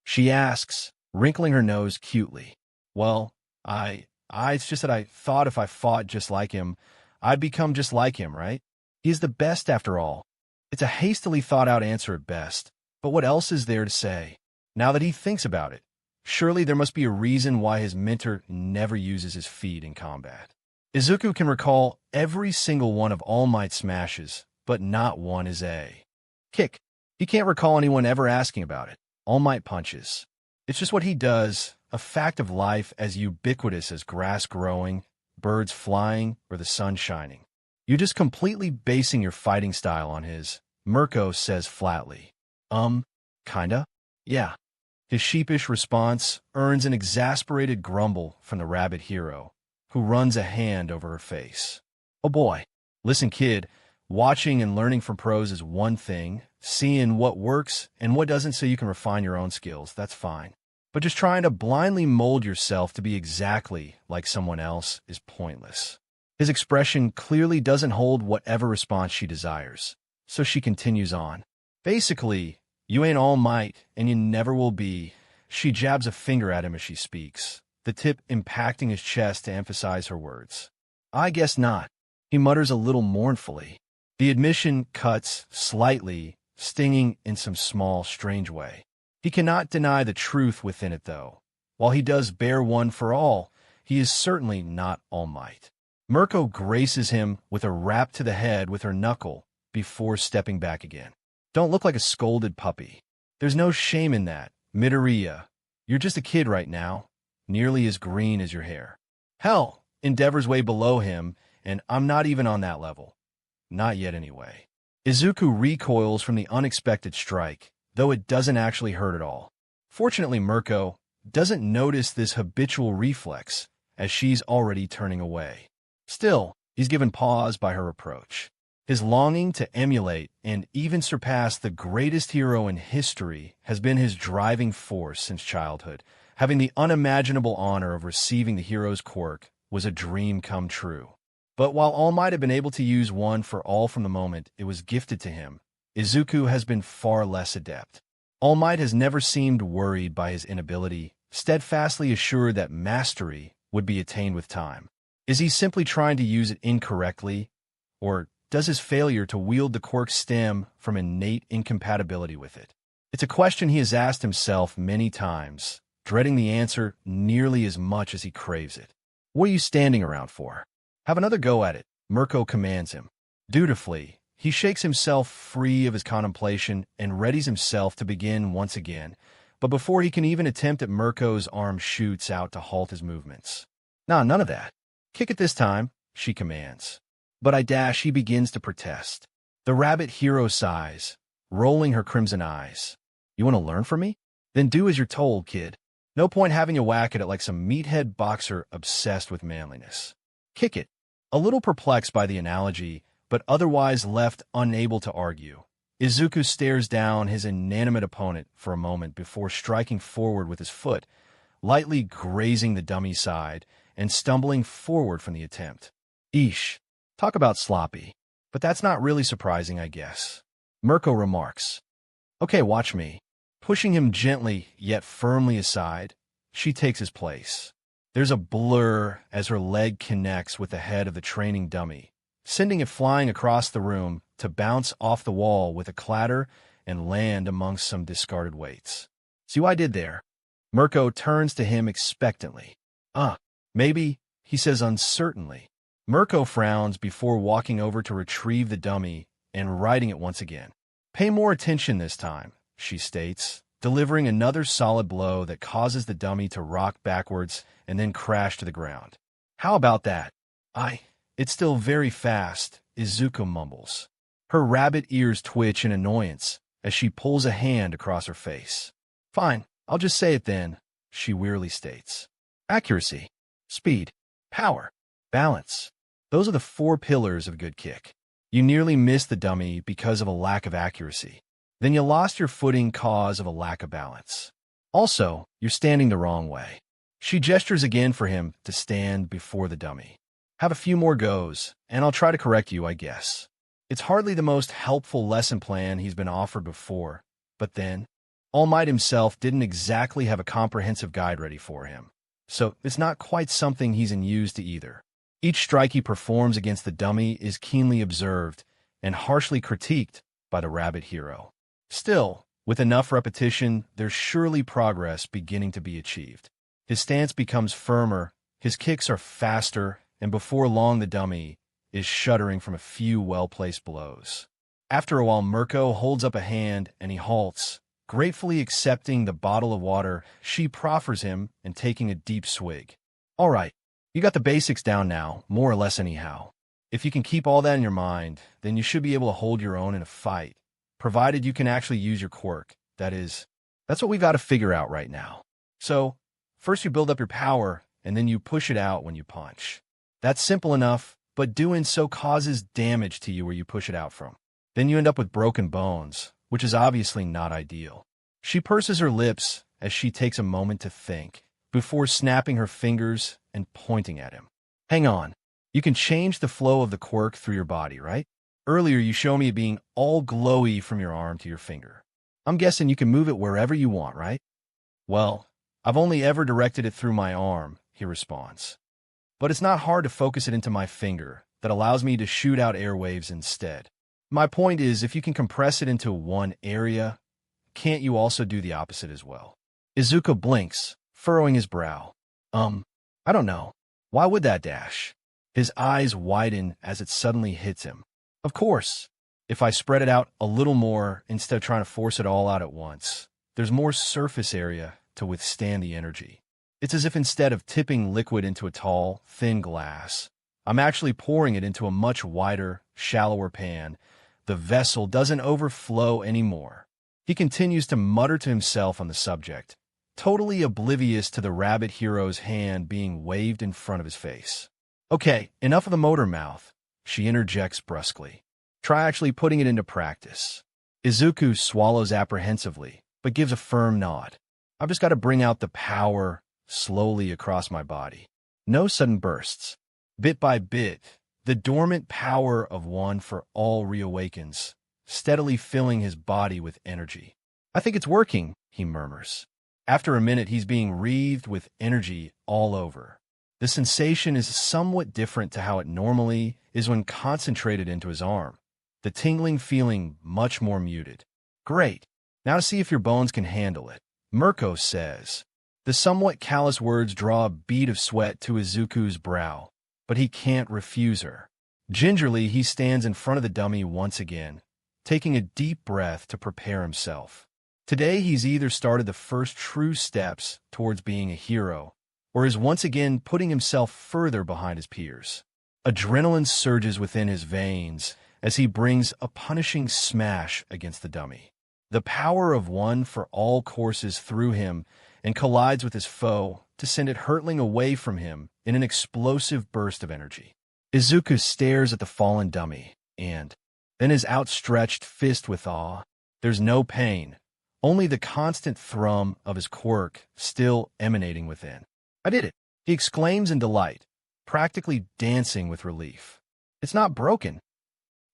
A: She asks, wrinkling her nose cutely. Well, it's just that I thought if I fought just like him, I'd become just like him, right? He's the best after all. It's a hastily thought-out answer at best, but what else is there to say? Now that he thinks about it, surely there must be a reason why his mentor never uses his feet in combat. Izuku can recall every single one of All Might's smashes, but not one is a kick. He can't recall anyone ever asking about it. All Might punches. It's just what he does, a fact of life as ubiquitous as grass growing, birds flying, or the sun shining. You're just completely basing your fighting style on his, Mirko says flatly. Kinda? Yeah. His sheepish response earns an exasperated grumble from the Rabbit Hero, who runs a hand over her face. Oh boy. Listen, kid, watching and learning from pros is one thing. Seeing what works and what doesn't so you can refine your own skills, that's fine. But just trying to blindly mold yourself to be exactly like someone else is pointless. His expression clearly doesn't hold whatever response she desires, so she continues on. Basically, you ain't All Might, and you never will be, She jabs a finger at him as she speaks, the tip impacting his chest to emphasize her words. I guess not. He mutters a little mournfully. The admission cuts slightly, stinging in some small, strange way. He cannot deny the truth within it, though. While he does bear one for all, he is certainly not All Might. Mirko graces him with a rap to the head with her knuckle before stepping back again. Don't look like a scolded puppy. There's no shame in that, Midoriya. You're just a kid right now, nearly as green as your hair. Hell, Endeavor's way below him, and I'm not even on that level. Not yet, anyway. Izuku recoils from the unexpected strike, though it doesn't actually hurt at all. Fortunately, Mirko doesn't notice this habitual reflex, as she's already turning away. Still, he's given pause by her approach. His longing to emulate and even surpass the greatest hero in history has been his driving force since childhood. Having the unimaginable honor of receiving the hero's quirk was a dream come true. But while All Might had been able to use one for all from the moment it was gifted to him, Izuku has been far less adept. All Might has never seemed worried by his inability, steadfastly assured that mastery would be attained with time. Is he simply trying to use it incorrectly, or does his failure to wield the quirk stem from innate incompatibility with it? It's a question he has asked himself many times, dreading the answer nearly as much as he craves it. What are you standing around for? Have another go at it, Mirko commands him. Dutifully, he shakes himself free of his contemplation and readies himself to begin once again, but before he can even attempt it, Mirko's arm shoots out to halt his movements. Nah, none of that. Kick it this time, she commands. But he begins to protest. The Rabbit Hero sighs, rolling her crimson eyes. You want to learn from me? Then do as you're told, kid. No point having a whack at it like some meathead boxer obsessed with manliness. Kick it. A little perplexed by the analogy, but otherwise left unable to argue, Izuku stares down his inanimate opponent for a moment before striking forward with his foot, lightly grazing the dummy's side and stumbling forward from the attempt. Eesh. Talk about sloppy. But that's not really surprising, I guess. Mirko remarks. Okay, watch me. Pushing him gently yet firmly aside, she takes his place. There's a blur as her leg connects with the head of the training dummy, sending it flying across the room to bounce off the wall with a clatter and land amongst some discarded weights. See what I did there? Mirko turns to him expectantly. Maybe, he says uncertainly. Mirko frowns before walking over to retrieve the dummy and righting it once again. Pay more attention this time, she states, delivering another solid blow that causes the dummy to rock backwards and then crash to the ground. How about that? It's still very fast, Izuku mumbles. Her rabbit ears twitch in annoyance as she pulls a hand across her face. Fine, I'll just say it then, she wearily states. Accuracy, speed, power, balance. Those are the 4 pillars of a good kick. You nearly missed the dummy because of a lack of accuracy. Then you lost your footing cause of a lack of balance. Also, you're standing the wrong way. She gestures again for him to stand before the dummy. Have a few more goes, and I'll try to correct you, I guess. It's hardly the most helpful lesson plan he's been offered before, but then, All Might himself didn't exactly have a comprehensive guide ready for him. So it's not quite something he's unused to either. Each strike he performs against the dummy is keenly observed and harshly critiqued by the Rabbit Hero. Still, with enough repetition, there's surely progress beginning to be achieved. His stance becomes firmer, his kicks are faster, and before long the dummy is shuddering from a few well-placed blows. After a while, Mirko holds up a hand and he halts, gratefully accepting the bottle of water she proffers him and taking a deep swig. All right, you got the basics down now, more or less anyhow. If you can keep all that in your mind, then you should be able to hold your own in a fight, provided you can actually use your quirk. That's what we've got to figure out right now. So, first you build up your power, and then you push it out when you punch. That's simple enough, but doing so causes damage to you where you push it out from. Then you end up with broken bones, which is obviously not ideal. She purses her lips as she takes a moment to think, before snapping her fingers and pointing at him. Hang on. You can change the flow of the quirk through your body, right? Earlier you showed me it being all glowy from your arm to your finger. I'm guessing you can move it wherever you want, right? Well, I've only ever directed it through my arm, he responds. But it's not hard to focus it into my finger that allows me to shoot out airwaves instead. My point is, if you can compress it into one area, can't you also do the opposite as well? Izuku blinks, furrowing his brow. I don't know. Why would that dash? His eyes widen as it suddenly hits him. Of course, if I spread it out a little more instead of trying to force it all out at once, there's more surface area to withstand the energy. It's as if instead of tipping liquid into a tall, thin glass, I'm actually pouring it into a much wider, shallower pan. The vessel doesn't overflow anymore. He continues to mutter to himself on the subject, totally oblivious to the rabbit hero's hand being waved in front of his face. Okay, enough of the motor mouth, she interjects brusquely. Try actually putting it into practice. Izuku swallows apprehensively, but gives a firm nod. I've just got to bring out the power slowly across my body. No sudden bursts. Bit by bit, the dormant power of one for all reawakens, steadily filling his body with energy. I think it's working, he murmurs. After a minute, he's being wreathed with energy all over. The sensation is somewhat different to how it normally is when concentrated into his arm, the tingling feeling much more muted. Great. Now see if your bones can handle it, Mirko says. The somewhat callous words draw a bead of sweat to Izuku's brow, but he can't refuse her. Gingerly, he stands in front of the dummy once again, taking a deep breath to prepare himself. Today, he's either started the first true steps towards being a hero, or is once again putting himself further behind his peers. Adrenaline surges within his veins as he brings a punishing smash against the dummy. The power of one for all courses through him and collides with his foe to send it hurtling away from him in an explosive burst of energy. Izuku stares at the fallen dummy, and then his outstretched fist with awe. There's no pain, only the constant thrum of his quirk still emanating within. I did it, he exclaims in delight, practically dancing with relief. It's not broken.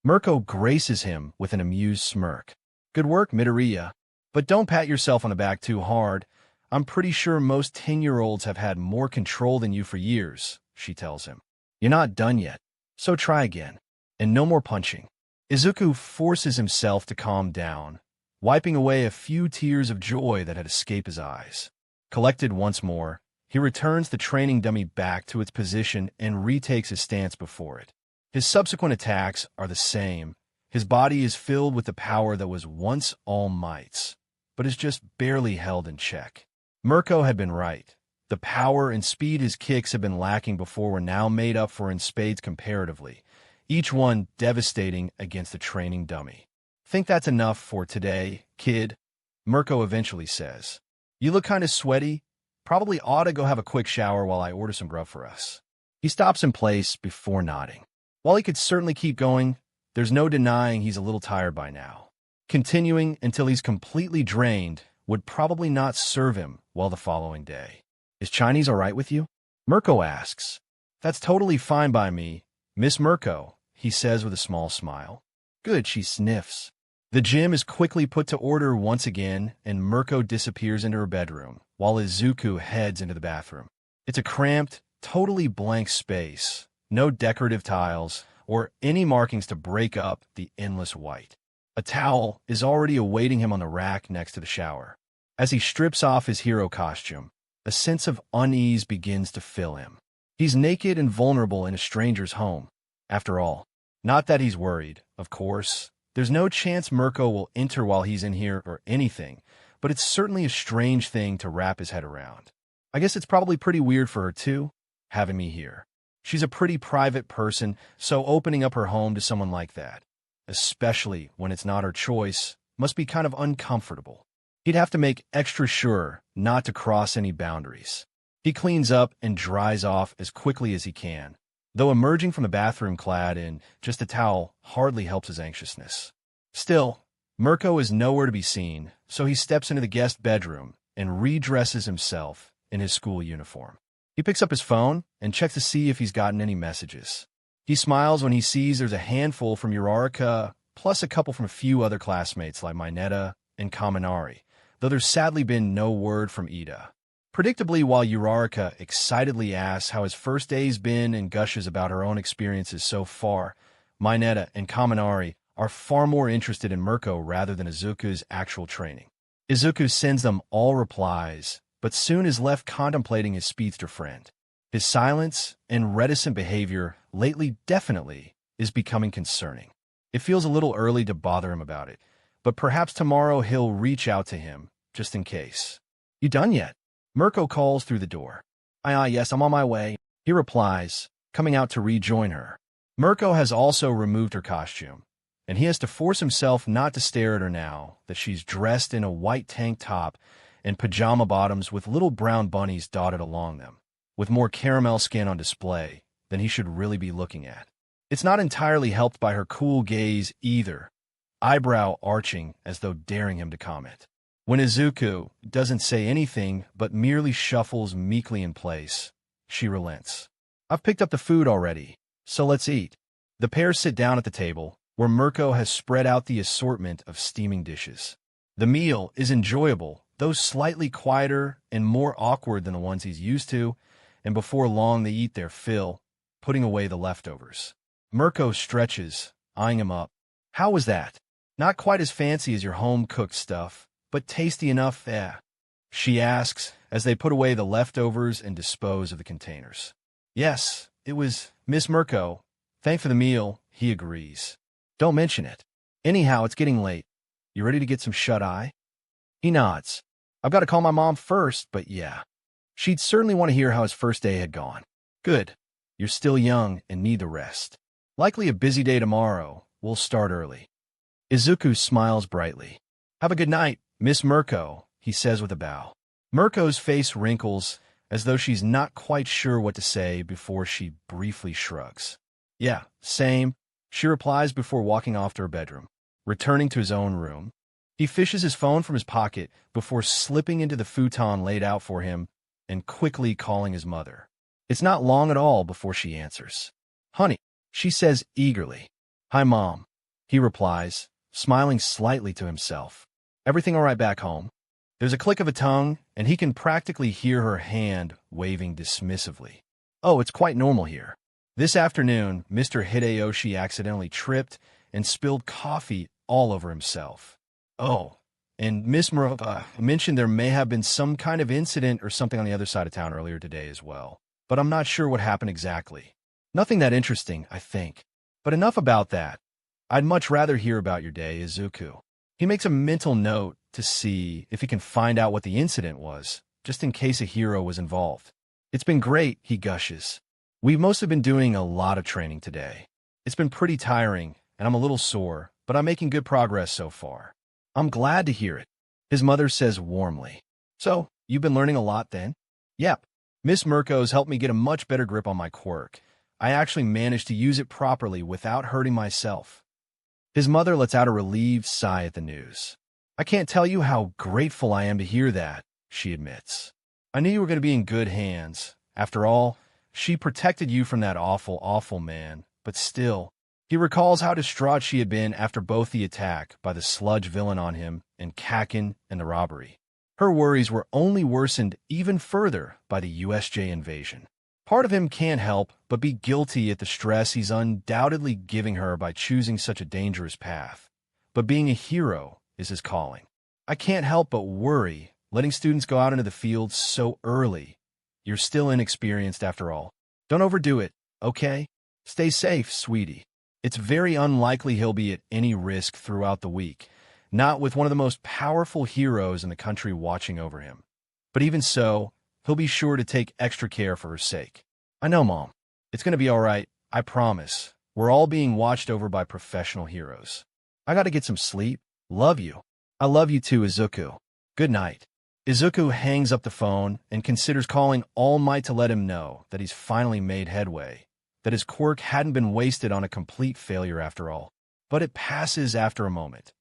A: Mirko graces him with an amused smirk. Good work, Midoriya. But don't pat yourself on the back too hard. I'm pretty sure most 10-year-olds have had more control than you for years, she tells him. You're not done yet, so try again. And no more punching. Izuku forces himself to calm down, wiping away a few tears of joy that had escaped his eyes. Collected once more, he returns the training dummy back to its position and retakes his stance before it. His subsequent attacks are the same. His body is filled with the power that was once All Might's, but is just barely held in check. Mirko had been right. The power and speed his kicks had been lacking before were now made up for in spades comparatively, each one devastating against the training dummy. Think that's enough for today, kid? Mirko eventually says. You look kind of sweaty. Probably ought to go have a quick shower while I order some grub for us. He stops in place before nodding. While he could certainly keep going, there's no denying he's a little tired by now. Continuing until he's completely drained would probably not serve him well the following day. Is Chinese all right with you? Mirko asks. That's totally fine by me, Miss Mirko, he says with a small smile. Good, she sniffs. The gym is quickly put to order once again, and Mirko disappears into her bedroom, while Izuku heads into the bathroom. It's a cramped, totally blank space, no decorative tiles, or any markings to break up the endless white. A towel is already awaiting him on the rack next to the shower. As he strips off his hero costume, a sense of unease begins to fill him. He's naked and vulnerable in a stranger's home. After all, not that he's worried, of course. There's no chance Mirko will enter while he's in here or anything, but it's certainly a strange thing to wrap his head around. I guess it's probably pretty weird for her too, having me here. She's a pretty private person, so opening up her home to someone like that, especially when it's not her choice, must be kind of uncomfortable. He'd have to make extra sure not to cross any boundaries. He cleans up and dries off as quickly as he can, though emerging from the bathroom clad in just a towel hardly helps his anxiousness. Still, Mirko is nowhere to be seen, so he steps into the guest bedroom and redresses himself in his school uniform. He picks up his phone and checks to see if he's gotten any messages. He smiles when he sees there's a handful from Uraraka, plus a couple from a few other classmates like Mineta and Kaminari, though there's sadly been no word from Ida. Predictably, while Uraraka excitedly asks how his first day's been and gushes about her own experiences so far, Mineta and Kaminari are far more interested in Mirko rather than Izuku's actual training. Izuku sends them all replies, but soon is left contemplating his speedster friend. His silence and reticent behavior lately definitely is becoming concerning. It feels a little early to bother him about it, but perhaps tomorrow he'll reach out to him, just in case. "You done yet?" Mirko calls through the door. Yes, I'm on my way," he replies, coming out to rejoin her. Mirko has also removed her costume, and he has to force himself not to stare at her now that she's dressed in a white tank top and pajama bottoms with little brown bunnies dotted along them, with more caramel skin on display than he should really be looking at. It's not entirely helped by her cool gaze either, eyebrow arching as though daring him to comment. When Izuku doesn't say anything but merely shuffles meekly in place, she relents. "I've picked up the food already, so let's eat." The pair sit down at the table, where Mirko has spread out the assortment of steaming dishes. The meal is enjoyable, though slightly quieter and more awkward than the ones he's used to, and before long they eat their fill, putting away the leftovers. Mirko stretches, eyeing him up. "How was that? Not quite as fancy as your home-cooked stuff, but tasty enough, she asks as they put away the leftovers and dispose of the containers. "Yes, it was, Miss Mirko. Thanks for the meal," he agrees. "Don't mention it. Anyhow, it's getting late. You ready to get some shut-eye?" He nods. "I've got to call my mom first, but yeah. She'd certainly want to hear how his first day had gone." "Good. You're still young and need the rest. Likely a busy day tomorrow. We'll start early." Izuku smiles brightly. "Have a good night, Miss Mirko," he says with a bow. Mirko's face wrinkles as though she's not quite sure what to say before she briefly shrugs. "Yeah, same," she replies before walking off to her bedroom. Returning to his own room, he fishes his phone from his pocket before slipping into the futon laid out for him and quickly calling his mother. It's not long at all before she answers. "Honey," she says eagerly. "Hi, Mom," he replies, smiling slightly to himself. "Everything all right back home?" There's a click of a tongue, and he can practically hear her hand waving dismissively. "Oh, it's quite normal here. This afternoon, Mr. Hideyoshi accidentally tripped and spilled coffee all over himself. Oh, and Miss Mirko mentioned there may have been some kind of incident or something on the other side of town earlier today as well, but I'm not sure what happened exactly. Nothing that interesting, I think. But enough about that. I'd much rather hear about your day, Izuku." He makes a mental note to see if he can find out what the incident was, just in case a hero was involved. "It's been great," he gushes. "We've mostly been doing a lot of training today. It's been pretty tiring, and I'm a little sore, but I'm making good progress so far." "I'm glad to hear it," his mother says warmly. "So, you've been learning a lot then?" "Yep. Miss Mirko's helped me get a much better grip on my quirk. I actually managed to use it properly without hurting myself." His mother lets out a relieved sigh at the news. "I can't tell you how grateful I am to hear that," she admits. "I knew you were going to be in good hands. After all, she protected you from that awful, awful man, but still." He recalls how distraught she had been after both the attack by the sludge villain on him and Kakin and the robbery. Her worries were only worsened even further by the USJ invasion. Part of him can't help but be guilty at the stress he's undoubtedly giving her by choosing such a dangerous path. But being a hero is his calling. "I can't help but worry, letting students go out into the field so early. You're still inexperienced after all. Don't overdo it, okay? Stay safe, sweetie." It's very unlikely he'll be at any risk throughout the week, not with one of the most powerful heroes in the country watching over him. But even so, he'll be sure to take extra care for her sake. "I know, Mom. It's going to be all right, I promise. We're all being watched over by professional heroes. I got to get some sleep. Love you." "I love you too, Izuku. Good night." Izuku hangs up the phone and considers calling All Might to let him know that he's finally made headway, that his quirk hadn't been wasted on a complete failure after all. But it passes after a moment.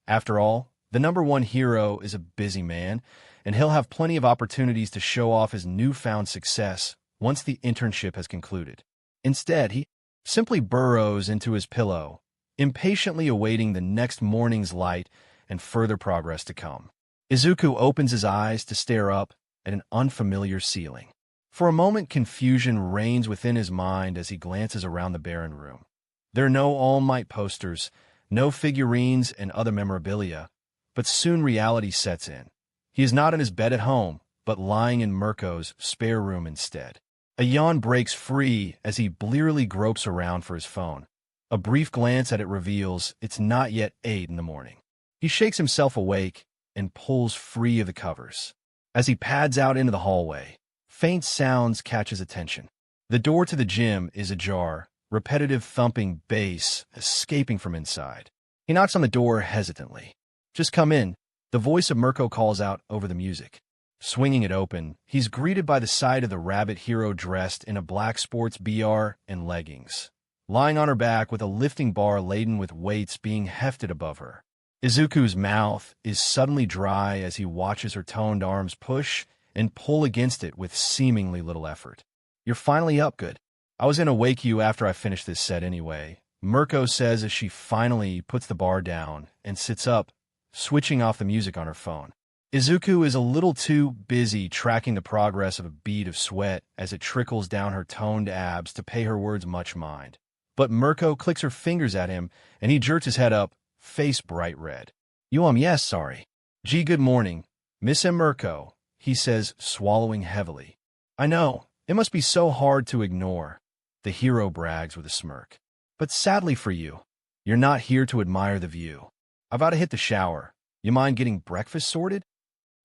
A: After all, the #1 hero is a busy man, and he'll have plenty of opportunities to show off his newfound success once the internship has concluded. Instead, he simply burrows into his pillow, impatiently awaiting the next morning's light and further progress to come. Izuku opens his eyes to stare up at an unfamiliar ceiling. For a moment, confusion reigns within his mind as he glances around the barren room. There are no All Might posters, no figurines and other memorabilia, but soon reality sets in. He is not in his bed at home, but lying in Mirko's spare room instead. A yawn breaks free as he blearily gropes around for his phone. A brief glance at it reveals it's not yet 8 in the morning. He shakes himself awake and pulls free of the covers. As he pads out into the hallway, faint sounds catch his attention. The door to the gym is ajar, repetitive thumping bass escaping from inside. He knocks on the door hesitantly. "Just come in," the voice of Mirko calls out over the music. Swinging it open, he's greeted by the sight of the Rabbit Hero dressed in a black sports BR and leggings, lying on her back with a lifting bar laden with weights being hefted above her. Izuku's mouth is suddenly dry as he watches her toned arms push and pull against it with seemingly little effort. "You're finally up, good. I was gonna wake you after I finished this set anyway," Mirko says as she finally puts the bar down and sits up, switching off the music on her phone. Izuku is a little too busy tracking the progress of a bead of sweat as it trickles down her toned abs to pay her words much mind. But Mirko clicks her fingers at him, and he jerks his head up, face bright red. Yes, sorry. Gee, good morning, Miss Mirko," he says, swallowing heavily. "I know, it must be so hard to ignore," the hero brags with a smirk. "But sadly for you, you're not here to admire the view. I've got to hit the shower. You mind getting breakfast sorted?"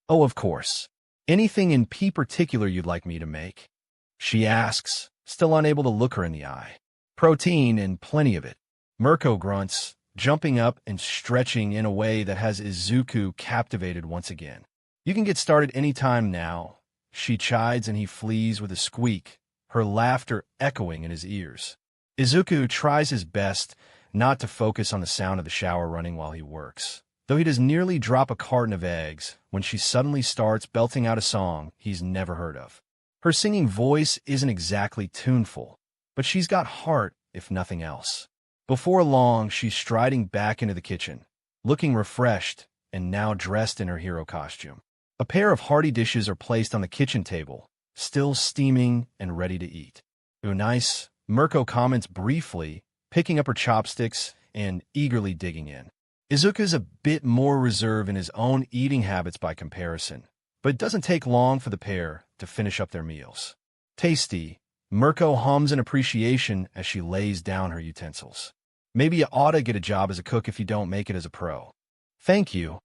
A: "Oh, of course. Anything in particular you'd like me to make?" she asks, still unable to look her in the eye. "Protein and plenty of it," Mirko grunts, jumping up and stretching in a way that has Izuku captivated once again. "You can get started any time now," she chides, and he flees with a squeak, her laughter echoing in his ears. Izuku tries his best not to focus on the sound of the shower running while he works, though he does nearly drop a carton of eggs when she suddenly starts belting out a song he's never heard of. Her singing voice isn't exactly tuneful, but she's got heart, if nothing else. Before long, she's striding back into the kitchen, looking refreshed and now dressed in her hero costume. A pair of hearty dishes are placed on the kitchen table, still steaming and ready to eat. "Ooh, nice," Mirko comments briefly, picking up her chopsticks and eagerly digging in. Izuku's a bit more reserved in his own eating habits by comparison, but it doesn't take long for the pair to finish up their meals. "Tasty," Mirko hums in appreciation as she lays down her utensils. "Maybe you ought to get a job as a cook if you don't make it as a pro." "Thank you,"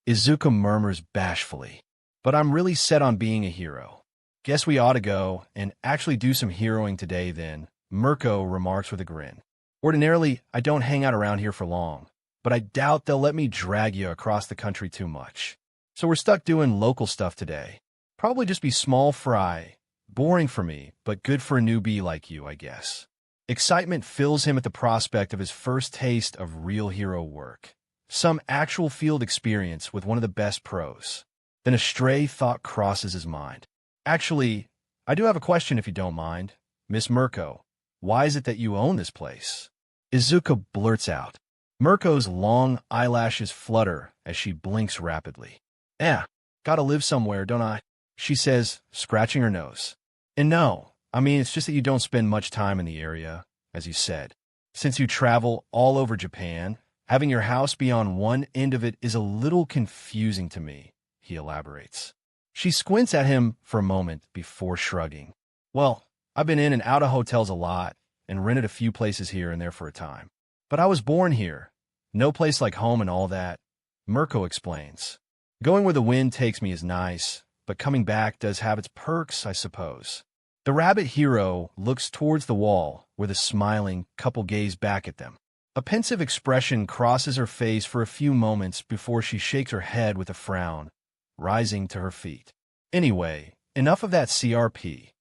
A: Izuku murmurs bashfully, "but I'm really set on being a hero." "Guess we ought to go and actually do some heroing today then," Mirko remarks with a grin. "Ordinarily, I don't hang out around here for long, but I doubt they'll let me drag you across the country too much. So we're stuck doing local stuff today. Probably just be small fry. Boring for me, but good for a newbie like you, I guess." Excitement fills him at the prospect of his first taste of real hero work. Some actual field experience with one of the best pros. Then a stray thought crosses his mind. "Actually, I do have a question if you don't mind. Miss Mirko, why is it that you own this place?" Izuku blurts out. Mirko's long eyelashes flutter as she blinks rapidly. Gotta live somewhere, don't I?" she says, scratching her nose. "And no, I mean, it's just that you don't spend much time in the area, as you said. Since you travel all over Japan, having your house be on one end of it is a little confusing to me," he elaborates. She squints at him for a moment before shrugging. "Well, I've been in and out of hotels a lot and rented a few places here and there for a time. But I was born here. No place like home and all that," Mirko explains. "Going where the wind takes me is nice, but coming back does have its perks, I suppose." The Rabbit Hero looks towards the wall where the smiling couple gaze back at them. A pensive expression crosses her face for a few moments before she shakes her head with a frown, rising to her feet. "Anyway, enough of that CRP.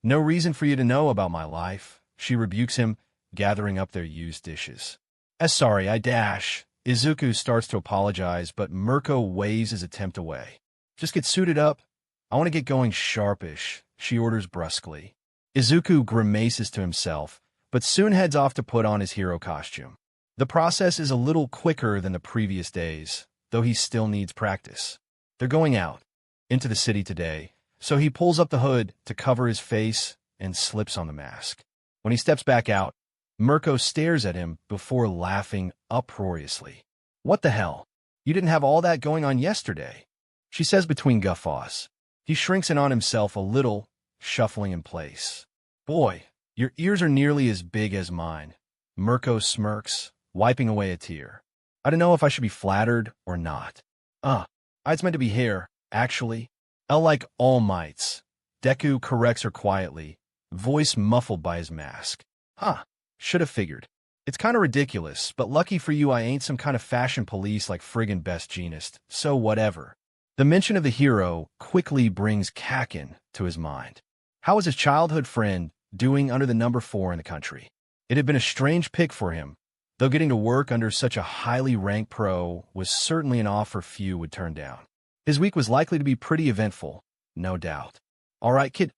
A: No reason for you to know about my life," she rebukes him, gathering up their used dishes. Sorry, I dash." Izuku starts to apologize, but Mirko waves his attempt away. "Just get suited up. I want to get going sharpish," she orders brusquely. Izuku grimaces to himself, but soon heads off to put on his hero costume. The process is a little quicker than the previous days, though he still needs practice. They're going out into the city today, so he pulls up the hood to cover his face and slips on the mask. When he steps back out, Mirko stares at him before laughing uproariously. "What the hell? You didn't have all that going on yesterday," she says between guffaws. He shrinks in on himself a little, shuffling in place. "Boy, your ears are nearly as big as mine." Mirko smirks, wiping away a tear. "I don't know if I should be flattered or not." It's meant to be hair, actually." Like All Might's." Deku corrects her quietly, voice muffled by his mask. Should have figured. It's kind of ridiculous, but lucky for you I ain't some kind of fashion police like friggin' Best Jeanist, so whatever." The mention of the hero quickly brings Kakin to his mind. How was his childhood friend doing under the number 4 in the country? It had been a strange pick for him, though getting to work under such a highly ranked pro was certainly an offer few would turn down. His week was likely to be pretty eventful, no doubt. "All right, kid."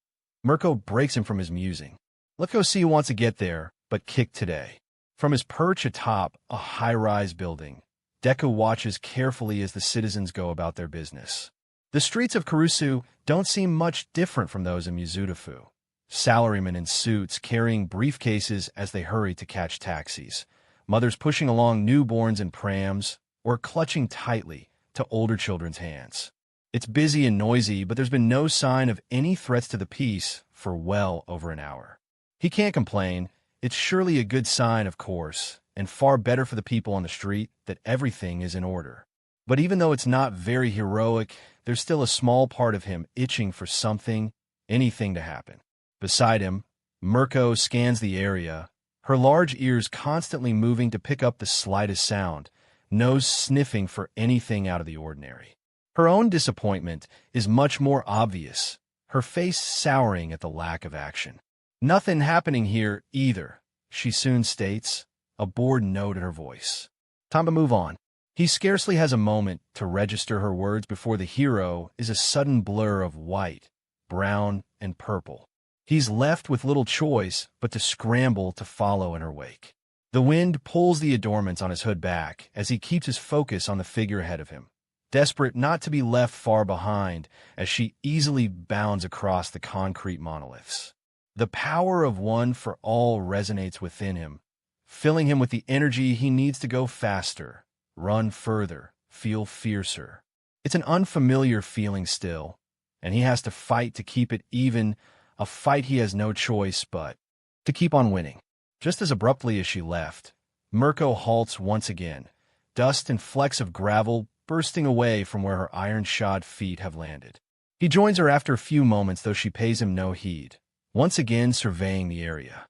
A: Mirko breaks him from his musing. "Let's go see who wants to get there, but kick today." From his perch atop a high-rise building, Deku watches carefully as the citizens go about their business. The streets of Kurusu don't seem much different from those in Mizudafu. Salarymen in suits carrying briefcases as they hurry to catch taxis, mothers pushing along newborns in prams or clutching tightly to older children's hands. It's busy and noisy, but there's been no sign of any threats to the peace for well over an hour. He can't complain. It's surely a good sign, of course, and far better for the people on the street that everything is in order. But even though it's not very heroic, there's still a small part of him itching for something, anything to happen. Beside him, Mirko scans the area, her large ears constantly moving to pick up the slightest sound, nose sniffing for anything out of the ordinary. Her own disappointment is much more obvious, her face souring at the lack of action. "Nothing happening here, either," she soon states, a bored note in her voice. Time to move on. He scarcely has a moment to register her words before the hero is a sudden blur of white, brown, and purple. He's left with little choice but to scramble to follow in her wake. The wind pulls the adornments on his hood back as he keeps his focus on the figure ahead of him, desperate not to be left far behind as she easily bounds across the concrete monoliths. The power of one for all resonates within him, filling him with the energy he needs to go faster, run further, feel fiercer. It's an unfamiliar feeling still, and he has to fight to keep it even, a fight he has no choice but to keep on winning. Just as abruptly as she left, Mirko halts once again, dust and flecks of gravel bursting away from where her iron-shod feet have landed. He joins her after a few moments, though she pays him no heed, once again surveying the area.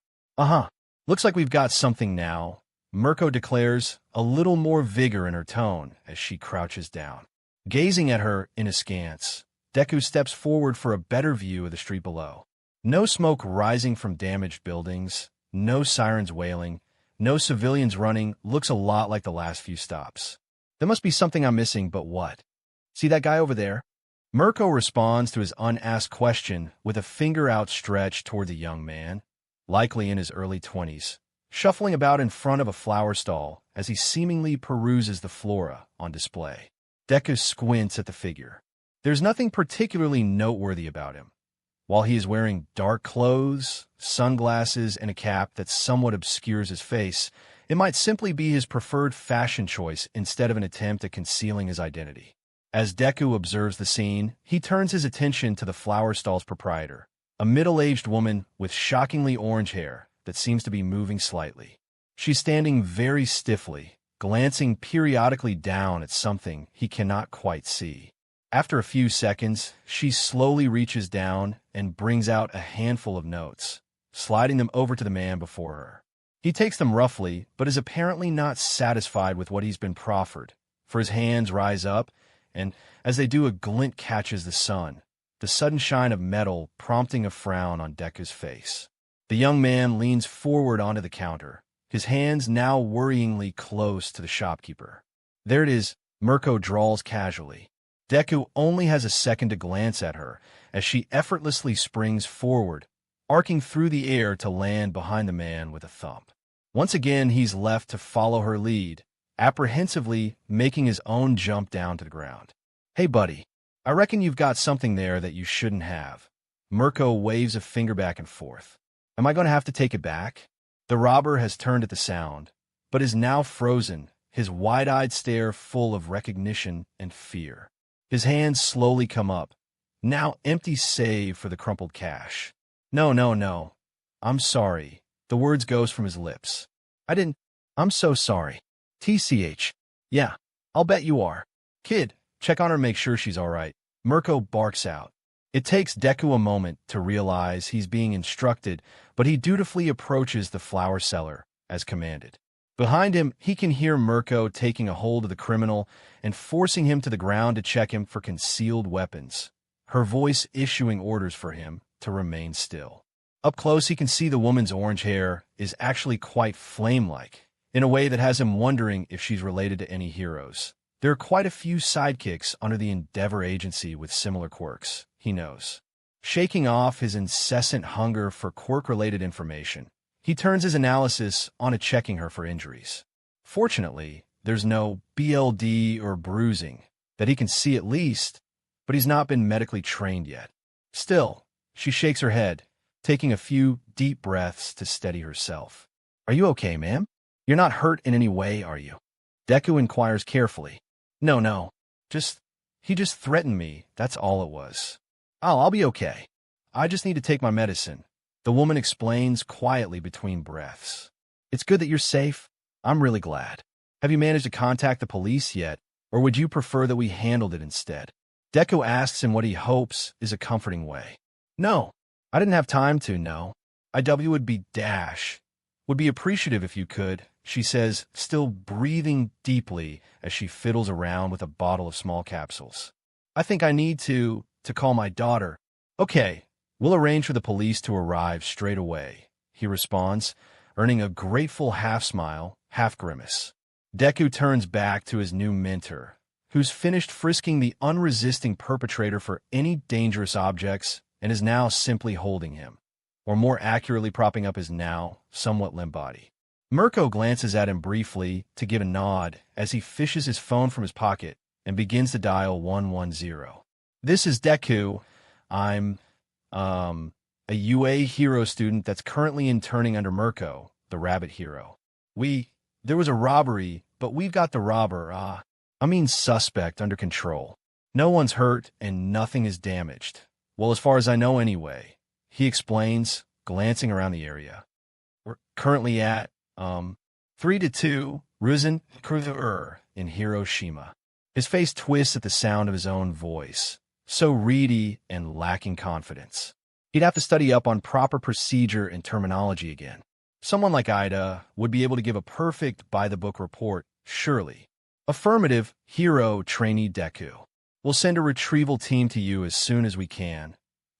A: Looks like we've got something now," Mirko declares, a little more vigor in her tone as she crouches down. Gazing at her in askance, Deku steps forward for a better view of the street below. No smoke rising from damaged buildings, no sirens wailing, no civilians running. Looks a lot like the last few stops. There must be something I'm missing, but what? "See that guy over there?" Mirko responds to his unasked question with a finger outstretched toward the young man, likely in his early 20s, shuffling about in front of a flower stall as he seemingly peruses the flora on display. Deku squints at the figure. There's nothing particularly noteworthy about him. While he is wearing dark clothes, sunglasses, and a cap that somewhat obscures his face, it might simply be his preferred fashion choice instead of an attempt at concealing his identity. As Deku observes the scene, he turns his attention to the flower stall's proprietor, a middle-aged woman with shockingly orange hair that seems to be moving slightly. She's standing very stiffly, glancing periodically down at something he cannot quite see. After a few seconds, she slowly reaches down and brings out a handful of notes, sliding them over to the man before her. He takes them roughly, but is apparently not satisfied with what he's been proffered, for his hands rise up, and as they do, a glint catches the sun, the sudden shine of metal prompting a frown on Deku's face. The young man leans forward onto the counter, his hands now worryingly close to the shopkeeper. "There it is," Mirko drawls casually. Deku only has a second to glance at her as she effortlessly springs forward, arcing through the air to land behind the man with a thump. Once again, he's left to follow her lead, apprehensively making his own jump down to the ground. "Hey, buddy." I reckon you've got something there that you shouldn't have. Mirko waves a finger back and forth. Am I going to have to take it back? The robber has turned at the sound, but is now frozen, his wide-eyed stare full of recognition and fear. His hands slowly come up, now empty save for the crumpled cash. No, no, no. I'm sorry. The words goes from his lips. I'm so sorry. TCH. Yeah, I'll bet you are. Kid, check on her and make sure she's all right. Mirko barks out. It takes Deku a moment to realize he's being instructed, but he dutifully approaches the flower seller, as commanded. Behind him, he can hear Mirko taking a hold of the criminal and forcing him to the ground to check him for concealed weapons, her voice issuing orders for him to remain still. Up close, he can see the woman's orange hair is actually quite flame-like, in a way that has him wondering if she's related to any heroes. There are quite a few sidekicks under the Endeavor Agency with similar quirks, he knows. Shaking off his incessant hunger for quirk-related information, he turns his analysis on to checking her for injuries. Fortunately, there's no BLD or bruising, that he can see at least, but he's not been medically trained yet. Still, she shakes her head, taking a few deep breaths to steady herself. Are you okay, ma'am? You're not hurt in any way, are you? Deku inquires carefully. No. He just threatened me, that's all it was. I'll be okay. I just need to take my medicine. The woman explains quietly between breaths. It's good that you're safe. I'm really glad. Have you managed to contact the police yet, or would you prefer that we handled it instead? Deku asks in what he hopes is a comforting way. No, I didn't have time to, no. IW would be would be appreciative if you could, she says, still breathing deeply as she fiddles around with a bottle of small capsules. I think I need to call my daughter. Okay, we'll arrange for the police to arrive straight away, he responds, earning a grateful half-smile, half-grimace. Deku turns back to his new mentor, who's finished frisking the unresisting perpetrator for any dangerous objects and is now simply holding him, or more accurately propping up his now somewhat limp body. Mirko glances at him briefly to give a nod as he fishes his phone from his pocket and begins to dial 110. This is Deku. I'm, a UA hero student that's currently interning under Mirko, the Rabbit Hero. There was a robbery, but we've got the robber, suspect under control. No one's hurt and nothing is damaged. Well, as far as I know anyway, he explains, glancing around the area. We're currently at, 3-2, Ruzen Kruzer in Hiroshima. His face twists at the sound of his own voice, so reedy and lacking confidence. He'd have to study up on proper procedure and terminology again. Someone like Ida would be able to give a perfect by-the-book report, surely. Affirmative, hero trainee Deku. We'll send a retrieval team to you as soon as we can.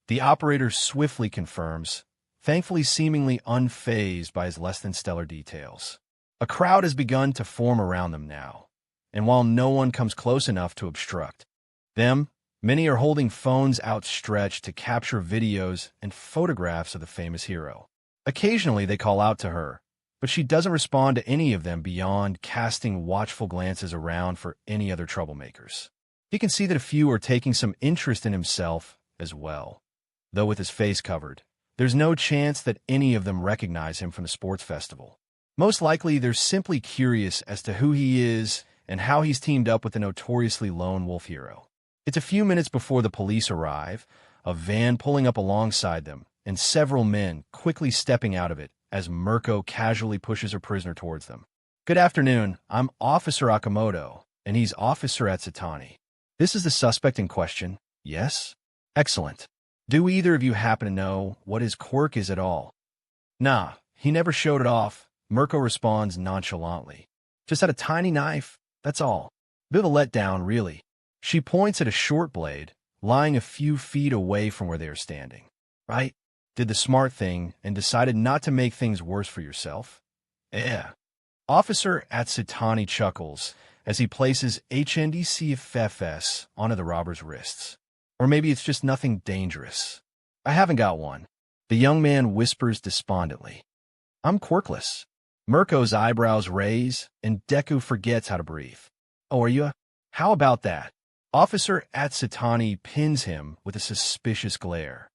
A: The operator swiftly confirms, thankfully seemingly unfazed by his less-than-stellar details. A crowd has begun to form around them now, and while no one comes close enough to obstruct them, many are holding phones outstretched to capture videos and photographs of the famous hero. Occasionally they call out to her, but she doesn't respond to any of them beyond casting watchful glances around for any other troublemakers. He can see that a few are taking some interest in himself as well, though with his face covered. There's no chance that any of them recognize him from the sports festival. Most likely, they're simply curious as to who he is and how he's teamed up with the notoriously lone wolf hero. It's a few minutes before the police arrive, a van pulling up alongside them, and several men quickly stepping out of it as Mirko casually pushes her prisoner towards them. Good afternoon, I'm Officer Akamoto, and he's Officer Atsutani. This is the suspect in question, yes? Excellent. Do either of you happen to know what his quirk is at all? Nah, he never showed it off, Mirko responds nonchalantly. Just had a tiny knife, that's all. Bit of a letdown, really. She points at a short blade, lying a few feet away from where they are standing. Right? Did the smart thing and decided not to make things worse for yourself? Yeah. Officer Atsutani chuckles as he places HNDCFFS onto the robber's wrists. Or maybe it's just nothing dangerous. I haven't got one. The young man whispers despondently. I'm quirkless. Mirko's eyebrows raise, and Deku forgets how to breathe. Oh, are you? How about that? Officer Atsutani pins him with a suspicious glare.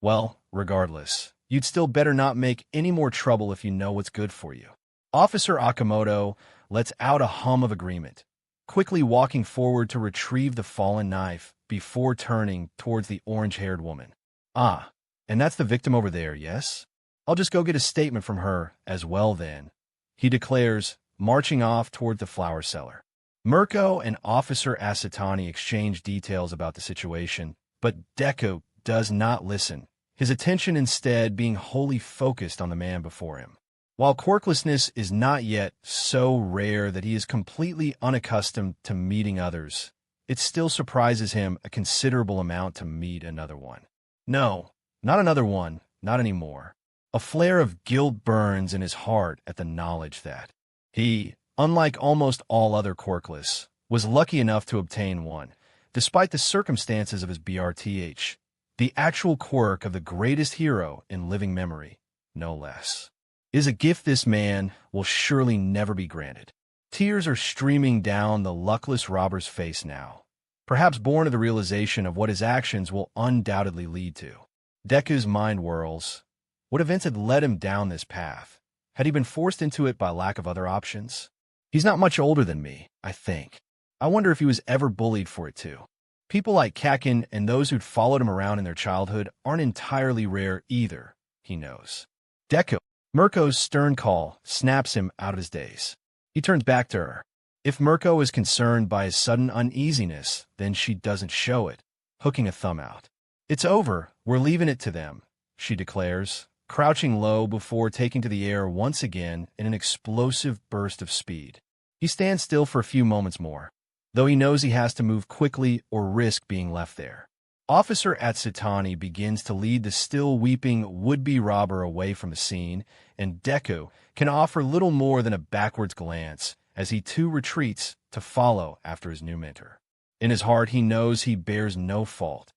A: Well, regardless, you'd still better not make any more trouble if you know what's good for you. Officer Akamoto lets out a hum of agreement, quickly walking forward to retrieve the fallen knife before turning towards the orange-haired woman. Ah, and that's the victim over there, yes? I'll just go get a statement from her as well then, he declares, marching off toward the flower cellar. Mirko and Officer Asatani exchange details about the situation, but Deku does not listen, his attention instead being wholly focused on the man before him. While quirklessness is not yet so rare that he is completely unaccustomed to meeting others, it still surprises him a considerable amount to meet another one. No, not another one, not anymore. A flare of guilt burns in his heart at the knowledge that he, unlike almost all other quirkless, was lucky enough to obtain one, despite the circumstances of his BRTH, the actual quirk of the greatest hero in living memory, no less. Is a gift this man will surely never be granted. Tears are streaming down the luckless robber's face now, perhaps born of the realization of what his actions will undoubtedly lead to. Deku's mind whirls. What events had led him down this path? Had he been forced into it by lack of other options? He's not much older than me, I think. I wonder if he was ever bullied for it too. People like Kakin and those who'd followed him around in their childhood aren't entirely rare either, he knows. Deku. Mirko's stern call snaps him out of his daze. He turns back to her. If Mirko is concerned by his sudden uneasiness, then she doesn't show it, hooking a thumb out. It's over, we're leaving it to them, she declares, crouching low before taking to the air once again in an explosive burst of speed. He stands still for a few moments more, though he knows he has to move quickly or risk being left there. Officer Atsutani begins to lead the still weeping would-be robber away from the scene, and Deku can offer little more than a backwards glance as he too retreats to follow after his new mentor. In his heart, he knows he bears no fault.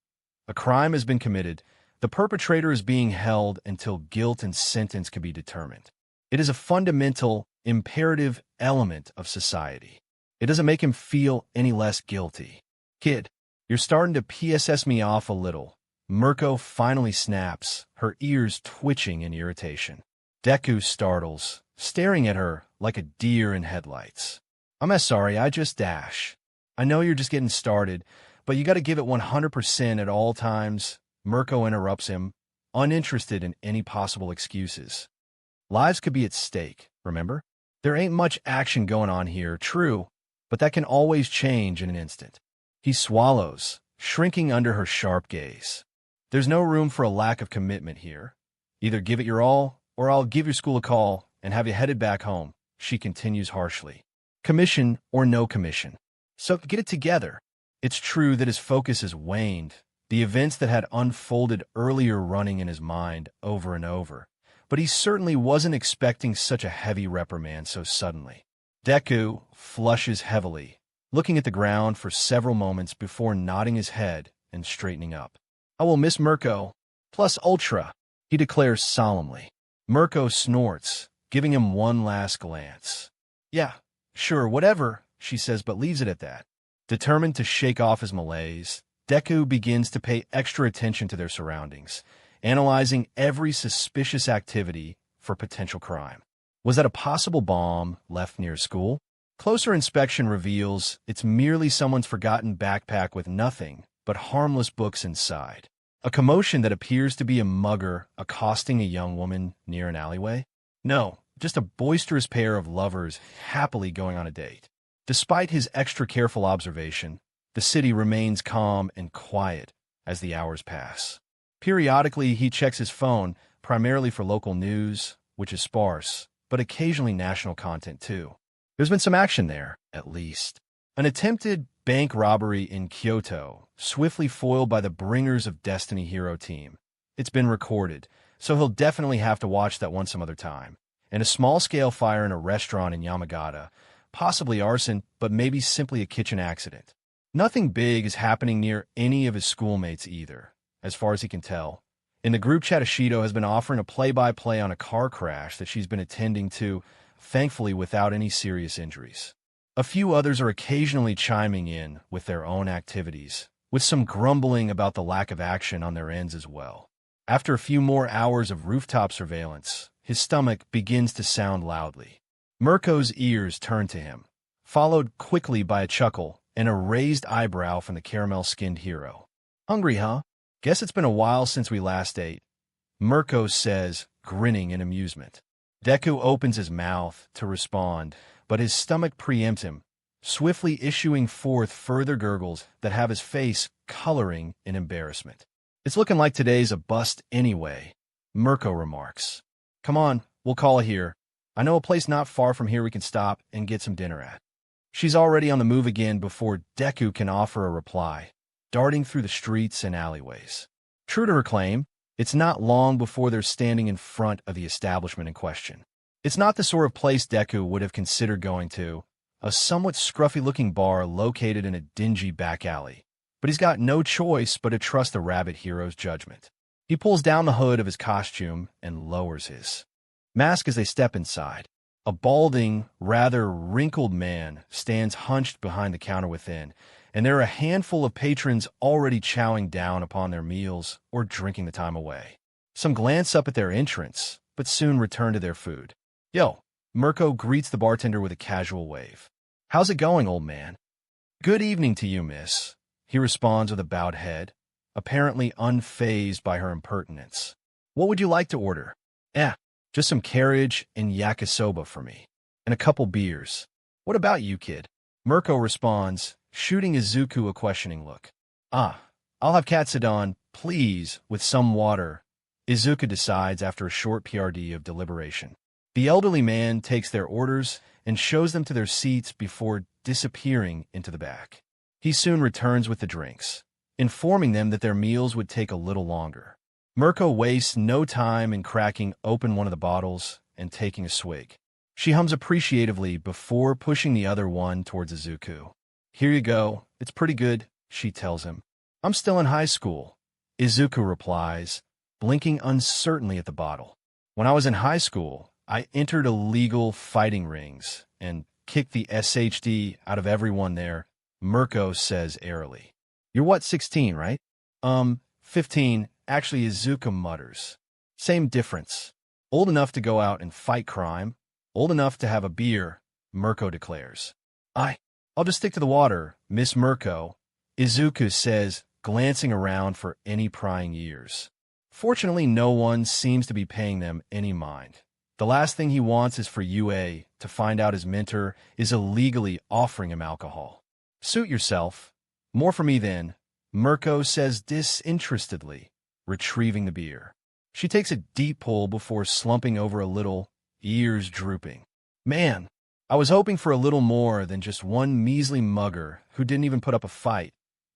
A: A crime has been committed. The perpetrator is being held until guilt and sentence can be determined. It is a fundamental, imperative element of society. It doesn't make him feel any less guilty. Kid, you're starting to PSS me off a little. Mirko finally snaps, her ears twitching in irritation. Deku startles, staring at her like a deer in headlights. I'm sorry, I just dash. I know you're just getting started, but you gotta give it 100% at all times. Mirko interrupts him, uninterested in any possible excuses. Lives could be at stake, remember? There ain't much action going on here, true, but that can always change in an instant. He swallows, shrinking under her sharp gaze. There's no room for a lack of commitment here. Either give it your all, or I'll give your school a call and have you headed back home, she continues harshly. Commission or no commission. So get it together. It's true that his focus has waned, the events that had unfolded earlier running in his mind over and over, but he certainly wasn't expecting such a heavy reprimand so suddenly. Deku flushes heavily, looking at the ground for several moments before nodding his head and straightening up. I will miss Mirko, plus ultra, he declares solemnly. Mirko snorts, giving him one last glance. Yeah, sure, whatever, she says, but leaves it at that. Determined to shake off his malaise, Deku begins to pay extra attention to their surroundings, analyzing every suspicious activity for potential crime. Was that a possible bomb left near school? Closer inspection reveals it's merely someone's forgotten backpack with nothing but harmless books inside. A commotion that appears to be a mugger accosting a young woman near an alleyway? No, just a boisterous pair of lovers happily going on a date. Despite his extra careful observation, the city remains calm and quiet as the hours pass. Periodically, he checks his phone, primarily for local news, which is sparse, but occasionally national content too. There's been some action there, at least. An attempted bank robbery in Kyoto, swiftly foiled by the Bringers of Destiny hero team. It's been recorded, so he'll definitely have to watch that one some other time. And a small-scale fire in a restaurant in Yamagata, possibly arson, but maybe simply a kitchen accident. Nothing big is happening near any of his schoolmates either, as far as he can tell. In the group chat, Ishido has been offering a play-by-play on a car crash that she's been attending to, thankfully without any serious injuries. A few others are occasionally chiming in with their own activities, with some grumbling about the lack of action on their ends as well. After a few more hours of rooftop surveillance, his stomach begins to sound loudly. Mirko's ears turn to him, followed quickly by a chuckle and a raised eyebrow from the caramel-skinned hero. "Hungry, huh? Guess it's been a while since we last ate," Mirko says, grinning in amusement. Deku opens his mouth to respond, but his stomach preempts him, swiftly issuing forth further gurgles that have his face coloring in embarrassment. "It's looking like today's a bust anyway," Mirko remarks. "Come on, we'll call it here. I know a place not far from here we can stop and get some dinner at." She's already on the move again before Deku can offer a reply, darting through the streets and alleyways. True to her claim, it's not long before they're standing in front of the establishment in question. It's not the sort of place Deku would have considered going to, a somewhat scruffy-looking bar located in a dingy back alley. But he's got no choice but to trust the Rabbit Hero's judgment. He pulls down the hood of his costume and lowers his mask as they step inside. A balding, rather wrinkled man stands hunched behind the counter within, and there are a handful of patrons already chowing down upon their meals or drinking the time away. Some glance up at their entrance, but soon return to their food. "Yo," Mirko greets the bartender with a casual wave. "How's it going, old man?" "Good evening to you, miss," he responds with a bowed head, apparently unfazed by her impertinence. "What would you like to order?" Just some carriage and yakisoba for me, and a couple beers." "What about you, kid?" Mirko responds, shooting Izuku a questioning look. I'll have katsudan, please, with some water," Izuku decides after a short PRD of deliberation. The elderly man takes their orders and shows them to their seats before disappearing into the back. He soon returns with the drinks, informing them that their meals would take a little longer. Mirko wastes no time in cracking open one of the bottles and taking a swig. She hums appreciatively before pushing the other one towards Izuku. "Here you go. It's pretty good," she tells him. "I'm still in high school," Izuku replies, blinking uncertainly at the bottle. "When I was in high school, I entered illegal fighting rings and kicked the SHD out of everyone there," Mirko says airily. "You're what, 16, right?" 15, actually," Izuku mutters. "Same difference. Old enough to go out and fight crime, old enough to have a beer," Mirko declares. I'll just stick to the water, Miss Mirko," Izuku says, glancing around for any prying ears. Fortunately, no one seems to be paying them any mind. The last thing he wants is for UA to find out his mentor is illegally offering him alcohol. "Suit yourself. More for me then," Mirko says disinterestedly, retrieving the beer. She takes a deep pull before slumping over a little, ears drooping. "Man, I was hoping for a little more than just one measly mugger who didn't even put up a fight,"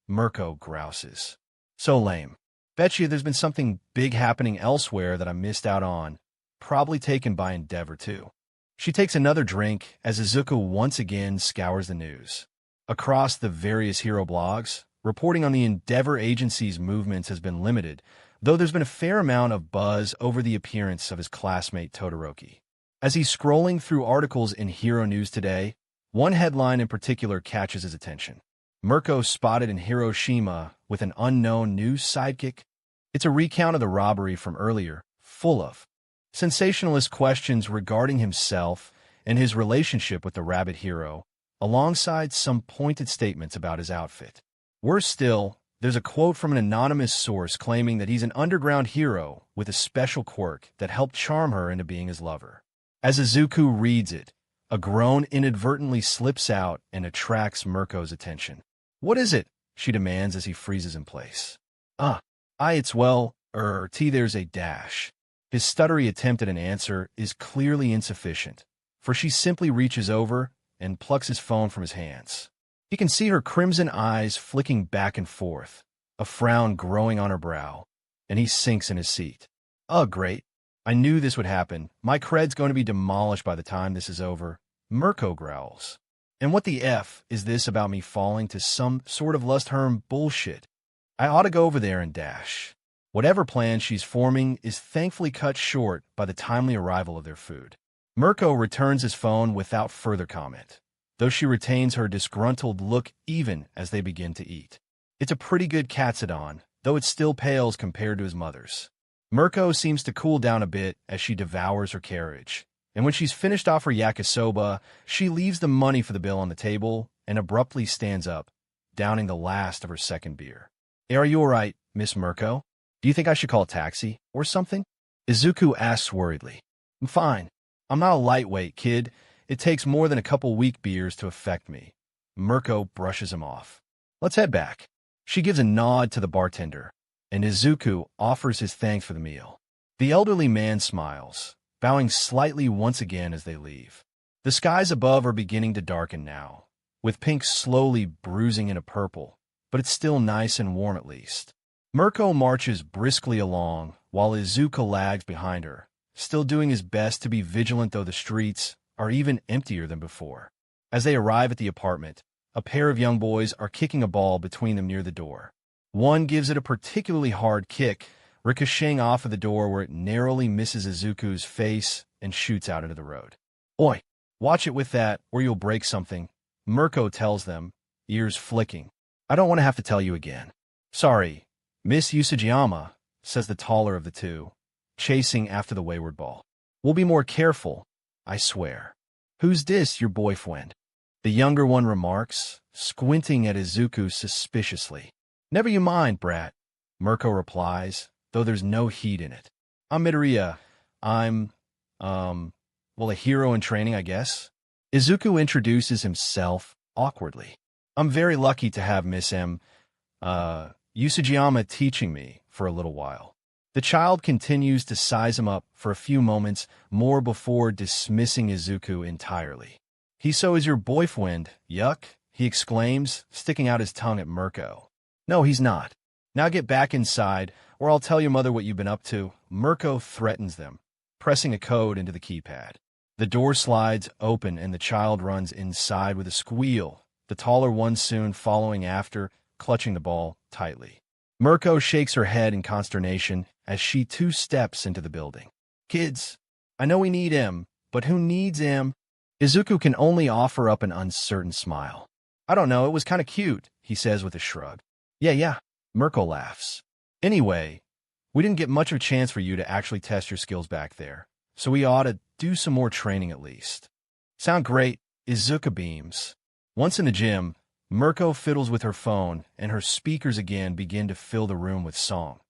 A: Mirko grouses. "So lame. Bet you there's been something big happening elsewhere that I missed out on. Probably taken by Endeavor, too." She takes another drink as Izuku once again scours the news. Across the various hero blogs, reporting on the Endeavor Agency's movements has been limited, though there's been a fair amount of buzz over the appearance of his classmate Todoroki. As he's scrolling through articles in Hero News today, one headline in particular catches his attention. "Mirko spotted in Hiroshima with an unknown new sidekick." It's a recount of the robbery from earlier, full of sensationalist questions regarding himself and his relationship with the Rabbit Hero, alongside some pointed statements about his outfit. Worse still, there's a quote from an anonymous source claiming that he's an underground hero with a special quirk that helped charm her into being his lover. As Izuku reads it, a groan inadvertently slips out and attracts Mirko's attention. "What is it?" she demands as he freezes in place. It's there's a dash." His stuttery attempt at an answer is clearly insufficient, for she simply reaches over and plucks his phone from his hands. He can see her crimson eyes flicking back and forth, a frown growing on her brow, and he sinks in his seat. Great. I knew this would happen. My cred's going to be demolished by the time this is over," Mirko growls. "And what the F is this about me falling to some sort of lust-herm bullshit? I ought to go over there and dash." Whatever plan she's forming is thankfully cut short by the timely arrival of their food. Mirko returns his phone without further comment. though she retains her disgruntled look even as they begin to eat. It's a pretty good Katsudon, though it still pales compared to his mother's. Mirko seems to cool down a bit as she devours her carriage, and when she's finished off her yakisoba, she leaves the money for the bill on the table and abruptly stands up, downing the last of her second beer. Hey, are you all right, Miss Mirko? Do you think I should call a taxi or something? Izuku asks worriedly. I'm fine. I'm not a lightweight, kid. It takes more than a couple weak beers to affect me. Mirko brushes him off. Let's head back. She gives a nod to the bartender, and Izuku offers his thanks for the meal. The elderly man smiles, bowing slightly once again as they leave. The skies above are beginning to darken now, with pink slowly bruising into purple, but it's still nice and warm at least. Mirko marches briskly along, while Izuku lags behind her, still doing his best to be vigilant though the streets are even emptier than before. As they arrive at the apartment, a pair of young boys are kicking a ball between them near the door. One gives it a particularly hard kick, ricocheting off of the door where it narrowly misses Izuku's face and shoots out into the road. Oi, watch it with that, or you'll break something, Mirko tells them, ears flicking. I don't want to have to tell you again. Sorry, Miss Usajiyama, says the taller of the two, chasing after the wayward ball. We'll be more careful, I swear. Who's this, your boyfriend? The younger one remarks, squinting at Izuku suspiciously. Never you mind, brat, Mirko replies, though there's no heat in it. I'm Midoriya. I'm, a hero in training, I guess. Izuku introduces himself awkwardly. I'm very lucky to have Miss Usajiyama teaching me for a little while. The child continues to size him up for a few moments more before dismissing Izuku entirely. He so is your boyfriend, yuck, he exclaims, sticking out his tongue at Mirko. No, he's not. Now get back inside, or I'll tell your mother what you've been up to, Mirko threatens them, pressing a code into the keypad. The door slides open and the child runs inside with a squeal, the taller one soon following after, clutching the ball tightly. Mirko shakes her head in consternation as she too steps into the building. Kids, I know we need him, but who needs him? Izuku can only offer up an uncertain smile. I don't know, it was kind of cute, he says with a shrug. Yeah, Mirko laughs. Anyway, we didn't get much of a chance for you to actually test your skills back there, so we ought to do some more training at least. Sound great, Izuku beams. Once in the gym, Mirko fiddles with her phone, and her speakers again begin to fill the room with song,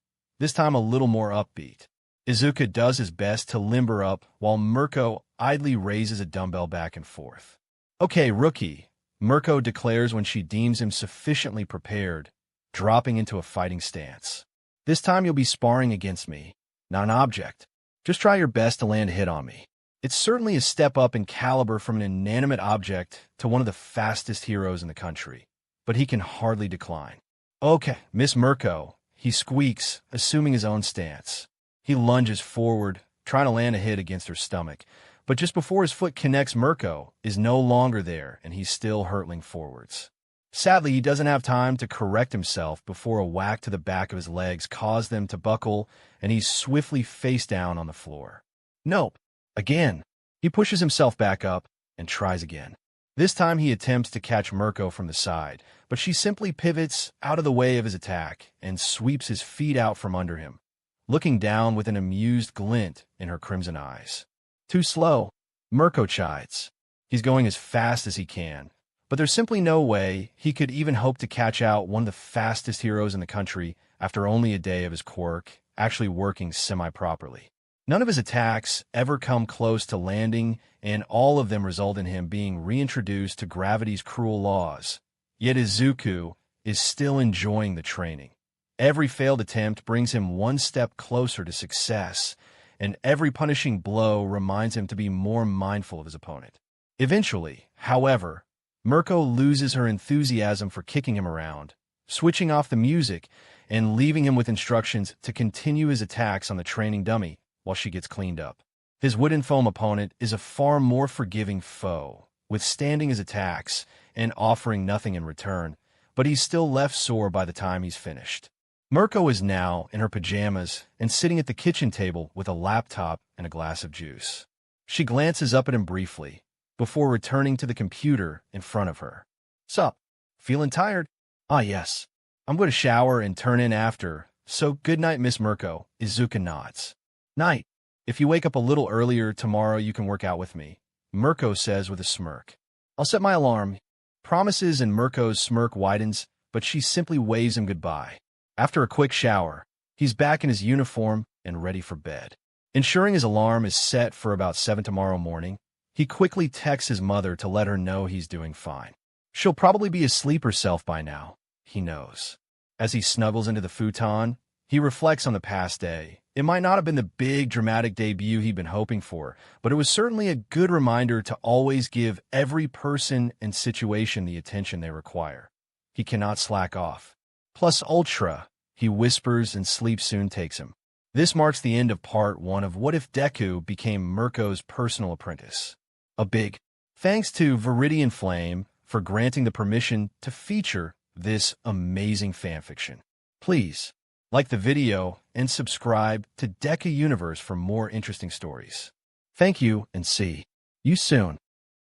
A: this time a little more upbeat. Izuku does his best to limber up, while Mirko idly raises a dumbbell back and forth. Okay, rookie, Mirko declares when she deems him sufficiently prepared, dropping into a fighting stance. This time you'll be sparring against me, not an object. Just try your best to land a hit on me. It's certainly a step up in caliber from an inanimate object to one of the fastest heroes in the country, but he can hardly decline. Okay, Miss Mirko, he squeaks, assuming his own stance. He lunges forward, trying to land a hit against her stomach, but just before his foot connects, Mirko is no longer there, and he's still hurtling forwards. Sadly, he doesn't have time to correct himself before a whack to the back of his legs caused them to buckle, and he's swiftly face down on the floor. Nope. Again. He pushes himself back up and tries again. This time he attempts to catch Mirko from the side, but she simply pivots out of the way of his attack and sweeps his feet out from under him, looking down with an amused glint in her crimson eyes. Too slow, Mirko chides. He's going as fast as he can, but there's simply no way he could even hope to catch out one of the fastest heroes in the country after only a day of his quirk actually working semi-properly. None of his attacks ever come close to landing, and all of them result in him being reintroduced to gravity's cruel laws. Yet Izuku is still enjoying the training. Every failed attempt brings him one step closer to success, and every punishing blow reminds him to be more mindful of his opponent. Eventually, however, Mirko loses her enthusiasm for kicking him around, switching off the music and leaving him with instructions to continue his attacks on the training dummy while she gets cleaned up. His wooden foam opponent is a far more forgiving foe, withstanding his attacks and offering nothing in return, but he's still left sore by the time he's finished. Mirko is now in her pajamas and sitting at the kitchen table with a laptop and a glass of juice. She glances up at him briefly, before returning to the computer in front of her. Sup? Feeling tired? Ah, yes. I'm going to shower and turn in after, so good night, Miss Mirko. Izuku nods. Night. If you wake up a little earlier tomorrow, you can work out with me, Mirko says with a smirk. I'll set my alarm. Promises, and Mirko's smirk widens, but she simply waves him goodbye. After a quick shower, he's back in his uniform and ready for bed. Ensuring his alarm is set for about 7 tomorrow morning, he quickly texts his mother to let her know he's doing fine. She'll probably be asleep herself by now, he knows. As he snuggles into the futon, he reflects on the past day. It might not have been the big, dramatic debut he'd been hoping for, but it was certainly a good reminder to always give every person and situation the attention they require. He cannot slack off. Plus ultra, he whispers, and sleep soon takes him. This marks the end of part 1 of What If Deku Became Mirko's Personal Apprentice. A big thanks to Viridianflame for granting the permission to feature this amazing fanfiction. Please like the video and subscribe to Deku Universe for more interesting stories. Thank you, and see you soon.